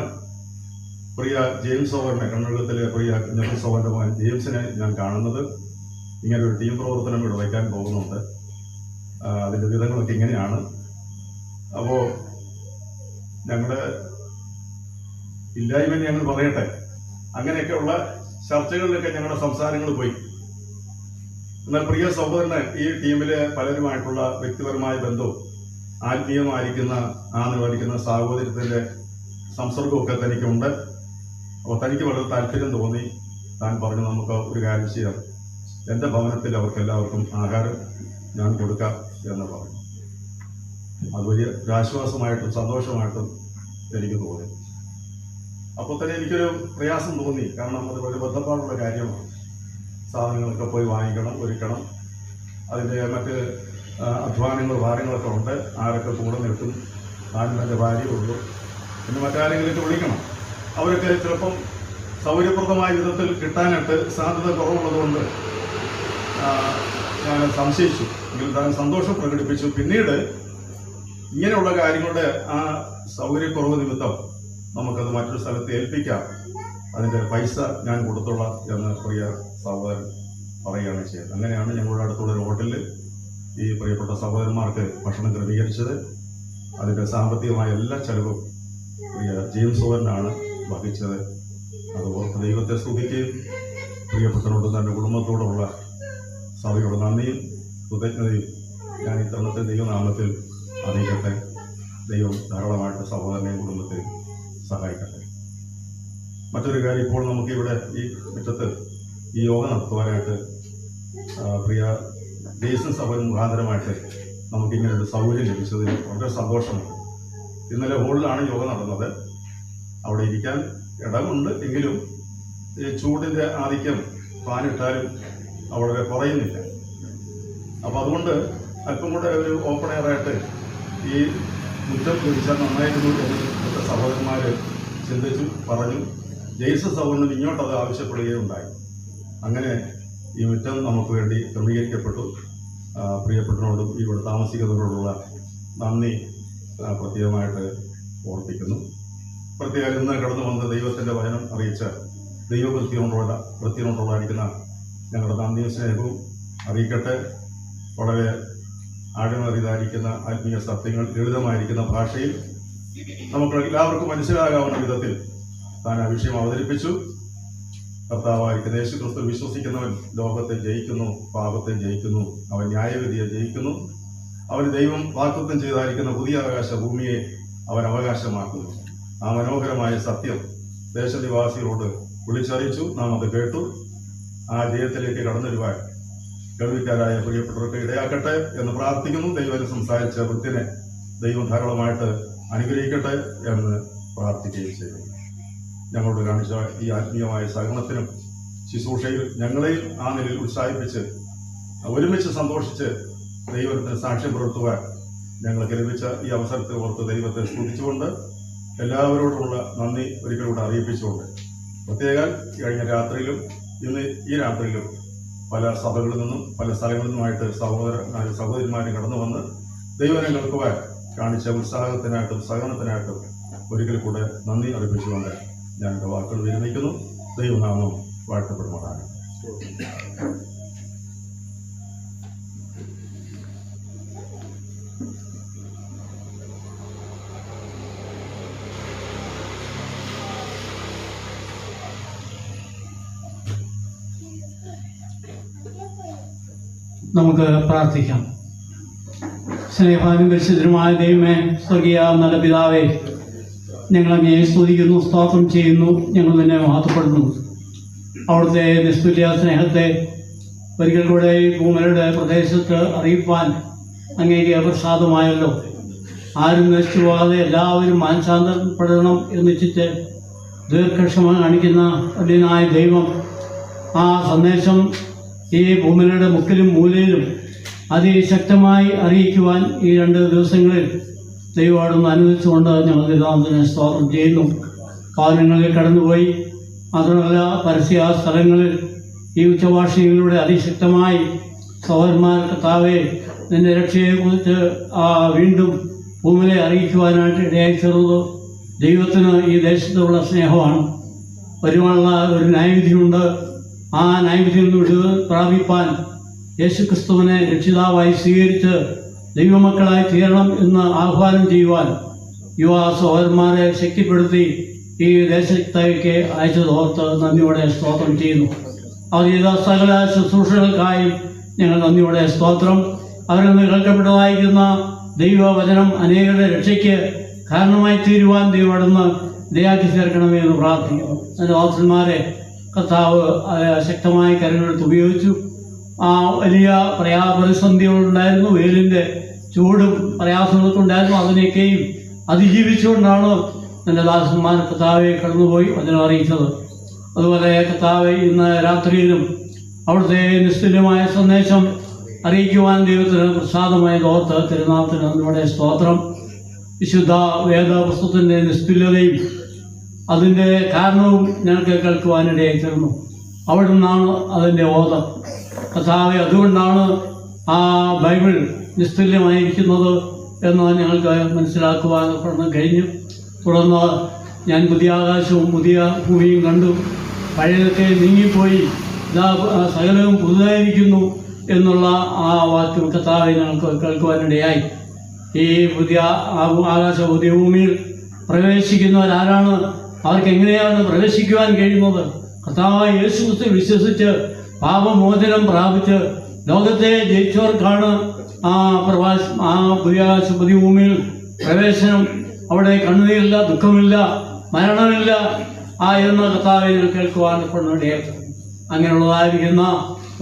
പ്രിയ ജെയിംസ് ഓവറിനെ, കണ്ണൂരത്തിലെ പ്രിയ ജെയിംസ് ഓവറിന്റെ മകൻ ജെയിംസിനെ ഞാൻ കാണുന്നത്. ഇങ്ങനെ ഒരു ടീം പ്രവർത്തനം ഇവിടെ വയ്ക്കാൻ പോകുന്നുണ്ട്. അതിൻ്റെ വിധങ്ങളൊക്കെ ഇങ്ങനെയാണ്. അപ്പോൾ ഞങ്ങളുടെ ഇല്ലായ്മ ഞങ്ങൾ പറയട്ടെ, അങ്ങനെയൊക്കെയുള്ള ചർച്ചകളിലൊക്കെ ഞങ്ങളുടെ സംസാരങ്ങൾ പോയി. എന്നാൽ പ്രിയ സഹോദരന് ഈ ടീമിലെ പലരുമായിട്ടുള്ള വ്യക്തിപരമായ ബന്ധവും ആത്മീയമായിരിക്കുന്ന സാഹോദര്യത്തിന്റെ സംസർഗമൊക്കെ തനിക്കുണ്ട്. അപ്പോൾ തനിക്ക് വളരെ താല്പര്യം തോന്നി. താൻ പറഞ്ഞു, നമുക്ക് ഒരു കാര്യം ചെയ്യാം, എൻ്റെ ഭവനത്തിൽ അവർക്കെല്ലാവർക്കും ആഹാരം ഞാൻ കൊടുക്കാം എന്ന് പറഞ്ഞു. അത് വലിയ ഒരാശ്വാസമായിട്ടും സന്തോഷമായിട്ടും എനിക്ക് തോന്നി. അപ്പോൾ തന്നെ എനിക്കൊരു പ്രയാസം തോന്നി. കാരണം അത് ഒരു ബന്ധപ്പാടുള്ള കാര്യമാണ്. സാധനങ്ങളൊക്കെ പോയി വാങ്ങിക്കണം, ഒരുക്കണം, അതിൻ്റെ മറ്റ് അധ്വാനങ്ങൾ ഭാരങ്ങളൊക്കെ ഉണ്ട്. ആരൊക്കെ കൂടെ നിൽക്കും, താനും എൻ്റെ ഭാര്യയുള്ളൂ, പിന്നെ മറ്റാരെങ്കിലൊക്കെ വിളിക്കണം. അവരൊക്കെ ചിലപ്പം സൗകര്യപ്രദമായ വിധത്തിൽ കിട്ടാനായിട്ട് സാധ്യത കുറവുള്ളതുകൊണ്ട് ഞാൻ സംശയിച്ചു. എങ്കിലും താൻ സന്തോഷം പ്രകടിപ്പിച്ചു. പിന്നീട് ഇങ്ങനെയുള്ള കാര്യങ്ങളുടെ ആ സൗകര്യക്കുറവ് നിമിത്തം നമുക്കത് മറ്റൊരു സ്ഥലത്ത് ഏൽപ്പിക്കാം, അതിൻ്റെ പൈസ ഞാൻ കൊടുത്തോളാം എന്ന് പ്രിയ സഹോദരൻ പറയുകയാണ് ചെയ്തത്. അങ്ങനെയാണ് ഞങ്ങളുടെ അടുത്തുള്ള ഒരു ഹോട്ടലിൽ ഈ പ്രിയപ്പെട്ട സഹോദരന്മാർക്ക് ഭക്ഷണം ക്രമീകരിച്ചത്. അതിൻ്റെ സാമ്പത്തികമായ എല്ലാ ചെലവും പ്രിയ ജെയിംസ് ഓവറിനാണ് വഹിച്ചത്. അതുപോലെ ദൈവത്തെ സ്തുതിക്കുകയും പ്രിയപ്പെട്ടവരോട് തൻ്റെ കുടുംബത്തോടുള്ള സഭയോട് നന്ദിയും കൃതജ്ഞതയും ഞാൻ ഈ തരുണത്തെ ദൈവനാമത്തിൽ അറിയിക്കട്ടെ. ദൈവം ധാരാളമായിട്ട് സഹോദരനെയും കുടുംബത്തെയും സഹായിക്കട്ടെ. മറ്റൊരു കാര്യം, ഇപ്പോൾ നമുക്കിവിടെ ഈ മുറ്റത്ത് ഈ യോഗ നടത്തുവാനായിട്ട് പ്രിയ ജെയ്സൺ സഭ മുഖാന്തരമായിട്ട് നമുക്കിങ്ങനെ ഒരു സൗകര്യം ലഭിച്ചതിൽ വളരെ സന്തോഷമുണ്ട്. ഇന്നലെ ഹോളിലാണ് യോഗ നടന്നത്. അവിടെ ഇരിക്കാൻ ഇടമുണ്ട്, എങ്കിലും ഈ ചൂടിൻ്റെ ആധിക്യം ഫാനിട്ടാലും അവിടെ കുറയുന്നില്ല. അപ്പോൾ അതുകൊണ്ട് അല്പം കൂടെ ഒരു ഓപ്പൺ എയറായിട്ട് ഈ മുറ്റം ലഭിച്ചാൽ നന്നായിരുന്നു എന്ന് ഇവിടുത്തെ സഹോദരന്മാർ ചിന്തിച്ചു, പറഞ്ഞു. ജെയ്സൺ സഹോദരനും ഇങ്ങോട്ടത് ആവശ്യപ്പെടുകയുണ്ടായി. അങ്ങനെ ഈ മുറ്റം നമുക്ക് വേണ്ടി ക്രമീകരിക്കപ്പെട്ടു. പ്രിയപ്പെട്ടവരോടും ഇവിടെ താമസിക്കുന്നവരോടുള്ള നന്ദി പ്രത്യേകമായിട്ട് ഓർപ്പിക്കുന്നു. പ്രത്യേകം ഇന്ന് കടന്നു വന്ന് ദൈവത്തിൻ്റെ വചനം അറിയിച്ച ദൈവവൃത്തിയോടുള്ള ഞങ്ങളുടെ നന്ദിയും സ്നേഹവും അറിയിക്കട്ടെ. വളരെ ആഴമേറിയതായിരിക്കുന്ന ആത്മീയ സത്യങ്ങൾ ലളിതമായിരിക്കുന്ന ഭാഷയിൽ നമുക്ക് എല്ലാവർക്കും മനസ്സിലാകാവുന്ന വിധത്തിൽ താൻ ആ വിഷയം അവതരിപ്പിച്ചു. കർത്താവായിരിക്കുന്ന യേശു ക്രിസ്തു വിശ്വസിക്കുന്നവൻ ലോകത്തെ ജയിക്കുന്നു, പാപത്തെ ജയിക്കുന്നു, അവൻ ന്യായവിധിയെ ജയിക്കുന്നു. അവന് ദൈവം വാഗ്ദത്തം ചെയ്തായിരിക്കുന്ന പുതിയ ആകാശ ഭൂമിയെ അവൻ അവകാശമാക്കുന്നു. ആ മനോഹരമായ സത്യം ദേശനിവാസികളോട് വിളിച്ചറിയിച്ചു. നാം അത് കേട്ടു. ആ ജയത്തിലേക്ക് കടന്നു വരുവാൻ കേൾവിക്കാരായ പ്രിയപ്പെട്ടവർക്ക് ഇടയാക്കട്ടെ എന്ന് പ്രാർത്ഥിക്കുന്നു. ദൈവം സംസാരിച്ച വൃത്തിനെ ദൈവം ധാരാളമായിട്ട് അനുഗ്രഹിക്കട്ടെ എന്ന് പ്രാർത്ഥിക്കുകയും ചെയ്യുന്നു. ഞങ്ങളോട് കാണിച്ച ഈ ആത്മീയമായ സഹകരണത്തിനും ശുശ്രൂഷയിൽ ഞങ്ങളെയും ആ നിലയിൽ ഉത്സാഹിപ്പിച്ച് ഒരുമിച്ച് സന്തോഷിച്ച് ദൈവത്തിന് സാക്ഷ്യം പുലർത്തുവാൻ ഞങ്ങൾക്ക് ലഭിച്ച ഈ അവസരത്തെ ഓർത്ത് ദൈവത്തെ സ്തുതിച്ചുകൊണ്ട് എല്ലാവരോടുമുള്ള നന്ദി ഒരിക്കലൂടെ അറിയിപ്പിച്ചുകൊണ്ട് പ്രത്യേകം കഴിഞ്ഞ രാത്രിയിലും ഇന്ന് ഈ രാത്രിയിലും പല സഭകളിൽ നിന്നും പല സ്ഥലങ്ങളിൽ നിന്നുമായിട്ട് സഹോദരന്മാരും കടന്നു വന്ന് ദൈവനെ കേൾക്കുവാൻ കാണിച്ച ഉത്സാഹത്തിനായിട്ടും സഹകരണത്തിനായിട്ടും ഒരിക്കൽ കൂടെ നന്ദി അറിയിച്ചുകൊണ്ട് ഞാൻ എൻ്റെ വാക്കുകൾ വിരമിക്കുന്നു. ദൈവനാമം വാഴ്ത്തപ്പെടുമാറാണ്. നമുക്ക് പ്രാർത്ഥിക്കാം. സ്നേഹാനും പരിശുദ്ധനുമായ ദൈവമേ, സ്വർഗീയ നല്ല പിതാവേ, ഞങ്ങൾ അങ്ങേ സ്തുതിക്കുന്നു, സ്തോത്രം ചെയ്യുന്നു, ഞങ്ങൾ നിന്നെ മഹത്വപ്പെടുന്നു. അവിടുത്തെ നിസ്തുല്യ സ്നേഹത്തെ ഒരിക്കൽ കൂടെ ഈ ഭൂമിയുടെ പ്രദേശത്ത് അറിയിപ്പാൻ അങ്ങേക്ക് പ്രസാദമായല്ലോ. ആരും നശിച്ചു പോകാതെ എല്ലാവരും മാനസാന്തരപ്പെടണം എന്ന് വെച്ചിട്ട് ദീർഘക്ഷമ കാണിക്കുന്ന വലിയനായ ദൈവം ആ സന്ദേശം ഈ ഭൂമിയുടെ മുക്കിലും മൂലയിലും അതിശക്തമായി അറിയിക്കുവാൻ ഈ 2 ദിവസങ്ങളിൽ ദൈവമാണെന്ന് അനുവദിച്ചുകൊണ്ട് ഞങ്ങൾ ദൈവത്തിന് സ്തോത്രം ചെയ്യുന്നു. ഭവനങ്ങളിൽ കടന്നുപോയി മാത്രമല്ല പരസ്യ സ്ഥലങ്ങളിൽ ഈ ഉച്ചഭാഷകളിലൂടെ അതിശക്തമായി സഹോദരന്മാർ കർത്താവെ നിന്റെ രക്ഷയെക്കുറിച്ച് വീണ്ടും ഭൂമിയെ അറിയിക്കുവാനായിട്ട് ഇടയായി തീർന്നത് ദൈവത്തിന് ഈ ദേശത്തുള്ള സ്നേഹമാണ്. വരുവാനുള്ള ഒരു ന്യായവിധിയുണ്ട്. ആ ന്യായവിധിയിൽ നിന്ന് പ്രാപിപ്പാൻ യേശുക്രിസ്തുവിനെ രക്ഷിതാവായി സ്വീകരിച്ച് ദൈവമക്കളായി തീരണം എന്ന് ആഹ്വാനം ചെയ്യുവാൻ യുവ സഹോദരന്മാരെ ശക്തിപ്പെടുത്തി ഈ ദേശത്തേക്ക് അയച്ചതോർത്ത് നന്ദിയോടെ സ്തോത്രം ചെയ്യുന്നു. അവർ ചെയ്ത സകല ശുശ്രൂഷകൾക്കായും ഞങ്ങൾ നന്ദിയോടെ സ്തോത്രം. അവരിൽ നിന്ന് കേൾക്കപ്പെട്ടതായിരിക്കുന്ന ദൈവവചനം അനേകരുടെ രക്ഷയ്ക്ക് കാരണമായി തീരുവാൻ ദൈവമടന്ന് ദയാക്കി ചേർക്കണമേ എന്ന് പ്രാർത്ഥിക്കുന്നു. എൻ്റെ ദാസന്മാരെ കർത്താവ് ശക്തമായ കരങ്ങളെടുത്ത് ഉപയോഗിച്ചു. വലിയ പ്രതിസന്ധികളുണ്ടായിരുന്നു, വെയിലിൻ്റെ ചൂടും പ്രയാസങ്ങളൊക്കെ ഉണ്ടായിരുന്നു. അതിനെയൊക്കെയും അതിജീവിച്ചുകൊണ്ടാണ് എൻ്റെ ദാസന്മാർ കർത്താവെ കടന്നുപോയി വചനം അറിയിച്ചത്. അതുപോലെ കർത്താവെ ഇന്ന് രാത്രിയിലും അവിടുത്തെ നിസ്തുല്യമായ സന്ദേശം അറിയിക്കുവാൻ ദൈവത്തിന് പ്രസാദമായ ഓർത്ത് തിരുനാമത്തിന് നമ്മുടെ സ്തോത്രം. വിശുദ്ധ വേദപുസ്തകത്തിൻ്റെ നിസ്തുല്യതയും അതിൻ്റെ കാരണവും ഞങ്ങൾക്ക് കേൾക്കുവാനിടയായി തീർന്നു. അവിടെ നിന്നാണ് അതിൻ്റെ ഓതം. കർത്താവെ അതുകൊണ്ടാണ് ആ ബൈബിൾ നിസ്തുല്യമായിരിക്കുന്നത് എന്ന് ഞങ്ങൾക്ക് മനസ്സിലാക്കുവാൻ കഴിഞ്ഞു. തുടർന്ന് ഞാൻ പുതിയ ആകാശവും പുതിയ ഭൂമിയും കണ്ടു, പഴയതൊക്കെ നീങ്ങിപ്പോയി, ഇതാ സകലവും പുതുതായിരിക്കുന്നു എന്നുള്ള ആ വാക്ക് കർത്താവെ ഞങ്ങൾക്ക് കേൾക്കുവാനിടയായി. ഈ പുതിയ ആകാശ പുതിയ ഭൂമിയിൽ പ്രവേശിക്കുന്നവരാരാണ്? അവർക്ക് എങ്ങനെയാണ് പ്രവേശിക്കുവാൻ കഴിയുന്നത്? കർത്താവായ യേശുക്രിസ്തു വിശ്വസിച്ച് പാപമോചനം പ്രാപിച്ച് ലോകത്തെ ജയിച്ചവർക്കാണ് ആ പുതിയ ആകാശ പുതിയ ഭൂമിയിൽ പ്രവേശനം. അവിടെ കണ്ണുനീരില്ല, ദുഃഖമില്ല, മരണമില്ല എന്ന കർത്താവെ കേൾക്കുവാൻ ഇടയായി. അങ്ങനെയുള്ളതായിരിക്കുന്ന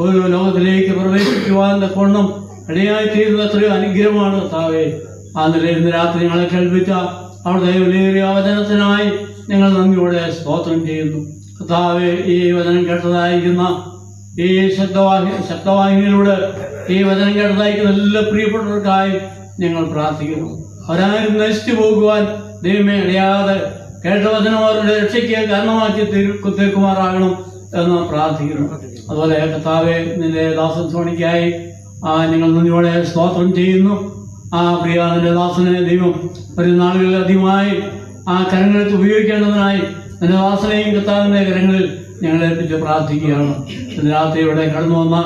ഒരു ലോകത്തിലേക്ക് പ്രവേശിക്കുവാൻ തക്കവണ്ണം ഇടയായിത്തീരുന്ന എത്രയോ അനുഗ്രഹമാണ് കർത്താവെ. ആ നിലയിൽ ഇന്ന് രാത്രി ഞങ്ങളെ കേൾപ്പിച്ച അവിടുത്തെ വലിയ വചനത്തിനായി ഞങ്ങൾ നന്ദിയോടെ സ്തോത്രം ചെയ്യുന്നു. കർത്താവെ ഈ വചനം കേട്ടതായിരിക്കുന്ന ഈ ശബ്ദവാഹിനിയിലൂടെ ഈ വചനം കേട്ടതായിരിക്കുന്ന എല്ലാ പ്രിയപ്പെട്ടവർക്കായി ഞങ്ങൾ പ്രാർത്ഥിക്കുന്നു. അവരാരും നശിച്ചു പോകുവാൻ ദൈവമേ ഇടയാതെ കേട്ട വചനം അവരുടെ രക്ഷയ്ക്ക് കാരണമാക്കി തീർക്കുമാറാകണം എന്ന് പ്രാർത്ഥിക്കുന്നു. അതുപോലെ കർത്താവെ നിന്റെ ദാസൻ സോണിക്കായി ഞങ്ങൾ നന്ദിയോടെ സ്തോത്രം ചെയ്യുന്നു. പ്രിയ നിന്റെ ദാസനെ ദൈവം ഒരു നാളുകളിൽ അധികമായി കരങ്ങളിൽ ഉപയോഗിക്കേണ്ടതിനായി നിന്റെ ദാസനെയും കർത്താവിൻ്റെ കരങ്ങളിൽ ഞങ്ങൾ ഏൽപ്പിച്ച് പ്രാർത്ഥിക്കുകയാണ്. ഇന്ന് രാത്രി ഇവിടെ കടന്നു വന്ന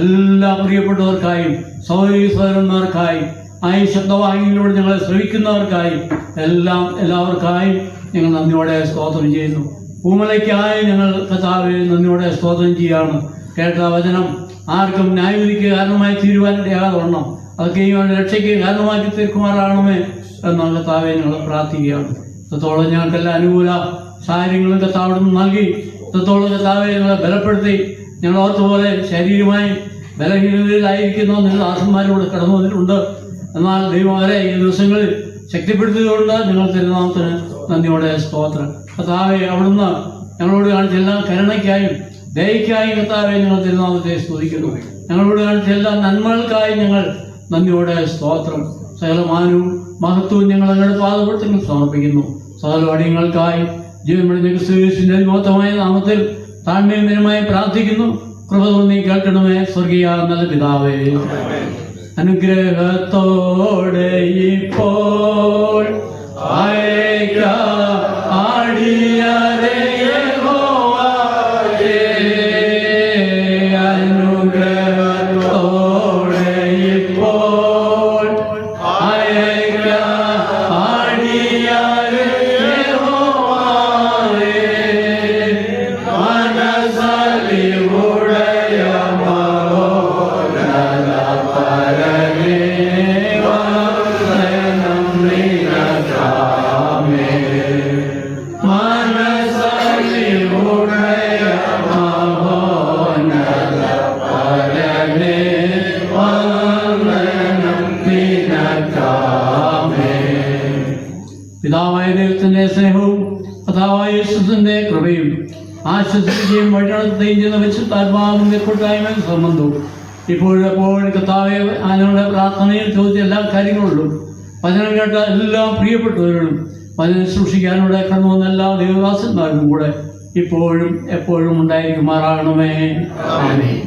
എല്ലാ പ്രിയപ്പെട്ടവർക്കായും സഹോദരന്മാർക്കായും ഈ ശബ്ദവാഹിനിയിലൂടെ ഞങ്ങളെ ശ്രവിക്കുന്നവർക്കായും എല്ലാവർക്കായും ഞങ്ങൾ നന്ദിയോടെ സ്തോത്രം ചെയ്യുന്നു. ഭൂമലയ്ക്കായി ഞങ്ങൾ കർത്താവെ നന്ദിയോടെ സ്തോത്രം ചെയ്യുകയാണ്. കേട്ട വചനം ആർക്കും ന്യായവിധിക്ക് കാരണമായി തീരുവാനിടയാതെ വണ്ണം അതൊക്കെയും അവരുടെ രക്ഷയ്ക്ക് കാരണമാക്കി തീർക്കുമാറാകണമേ എന്ന കർത്താവെ ഞങ്ങൾ പ്രാർത്ഥിക്കുകയാണ്. ഇത്രത്തോളം ഞങ്ങൾക്കെല്ലാം അനുകൂല സാഹചര്യങ്ങളും കർത്താവ് നൽകി ഇത്രത്തോളം കർത്താവെ ഞങ്ങളെ ബലപ്പെടുത്തി ഞങ്ങൾ ഓർത്തുപോലെ ശാരീരികമായി ബലഹീനതയിലായിരിക്കുന്ന നിങ്ങൾ ദാസന്മാരിലൂടെ കടന്നു വന്നിട്ടുണ്ട്. എന്നാൽ ദൈവം അവരെ ഈ ദിവസങ്ങളിൽ ശക്തിപ്പെടുത്തിയതുകൊണ്ട് ഞങ്ങൾ തിരുനാമത്തിന് നന്ദിയോടെ സ്തോത്രം. കർത്താവെ അവിടുന്ന് ഞങ്ങളോട് കാണിച്ച എല്ലാ കരുണയ്ക്കായും ദയയ്ക്കായും കർത്താവെ ഞങ്ങൾ തിരുനാമത്തെ സ്തുതിക്കുന്നു. ഞങ്ങളോട് കാണിച്ച എല്ലാ നന്മകൾക്കായി ഞങ്ങൾ നന്ദിയോടെ സ്തോത്രം. സകലമാനവും മഹത്വവും ഞങ്ങൾ ഞങ്ങളുടെ പാദപീഠത്തിൽ സമർപ്പിക്കുന്നു. സകല അടിയങ്ങൾക്കായി ജീവൻ വെളിഞ്ഞ ക്രിസ്തുവിന്റെ മഹത്വമായ നാമത്തിൽ താഴ്മയും നിരമായി പ്രാർത്ഥിക്കുന്നു. കൃപ തോന്നി കേൾക്കണമേ സ്വർഗീയ നല്ല പിതാവേ. അനുഗ്രഹത്തോടെ ഇപ്പോൾ പിതാവായ ദൈവത്തിന്റെ സ്നേഹവും കർത്താവായ യേശുവിന്റെ കൃപയും ആശ്വസിക്കുകയും വഴിനടത്തുകയും ചെയ്യുന്ന വിശുദ്ധാത്മാവിന്റെ കൂട്ടായ്മയും സംബന്ധവും ഇപ്പോഴെപ്പോഴും കർത്താവെ ഞങ്ങളുടെ പ്രാർത്ഥനയിൽ ചോദിച്ച എല്ലാ കാര്യങ്ങളിലും വചനം കേട്ട എല്ലാ പ്രിയപ്പെട്ടവരോടും വചനം സൂക്ഷിക്കാനൂടെ കടന്നു വന്ന എല്ലാ ദൈവദാസന്മാരും കൂടെ ഇപ്പോഴും എപ്പോഴും ഉണ്ടായിരിക്കുമാറാകണമേ. ആമേൻ.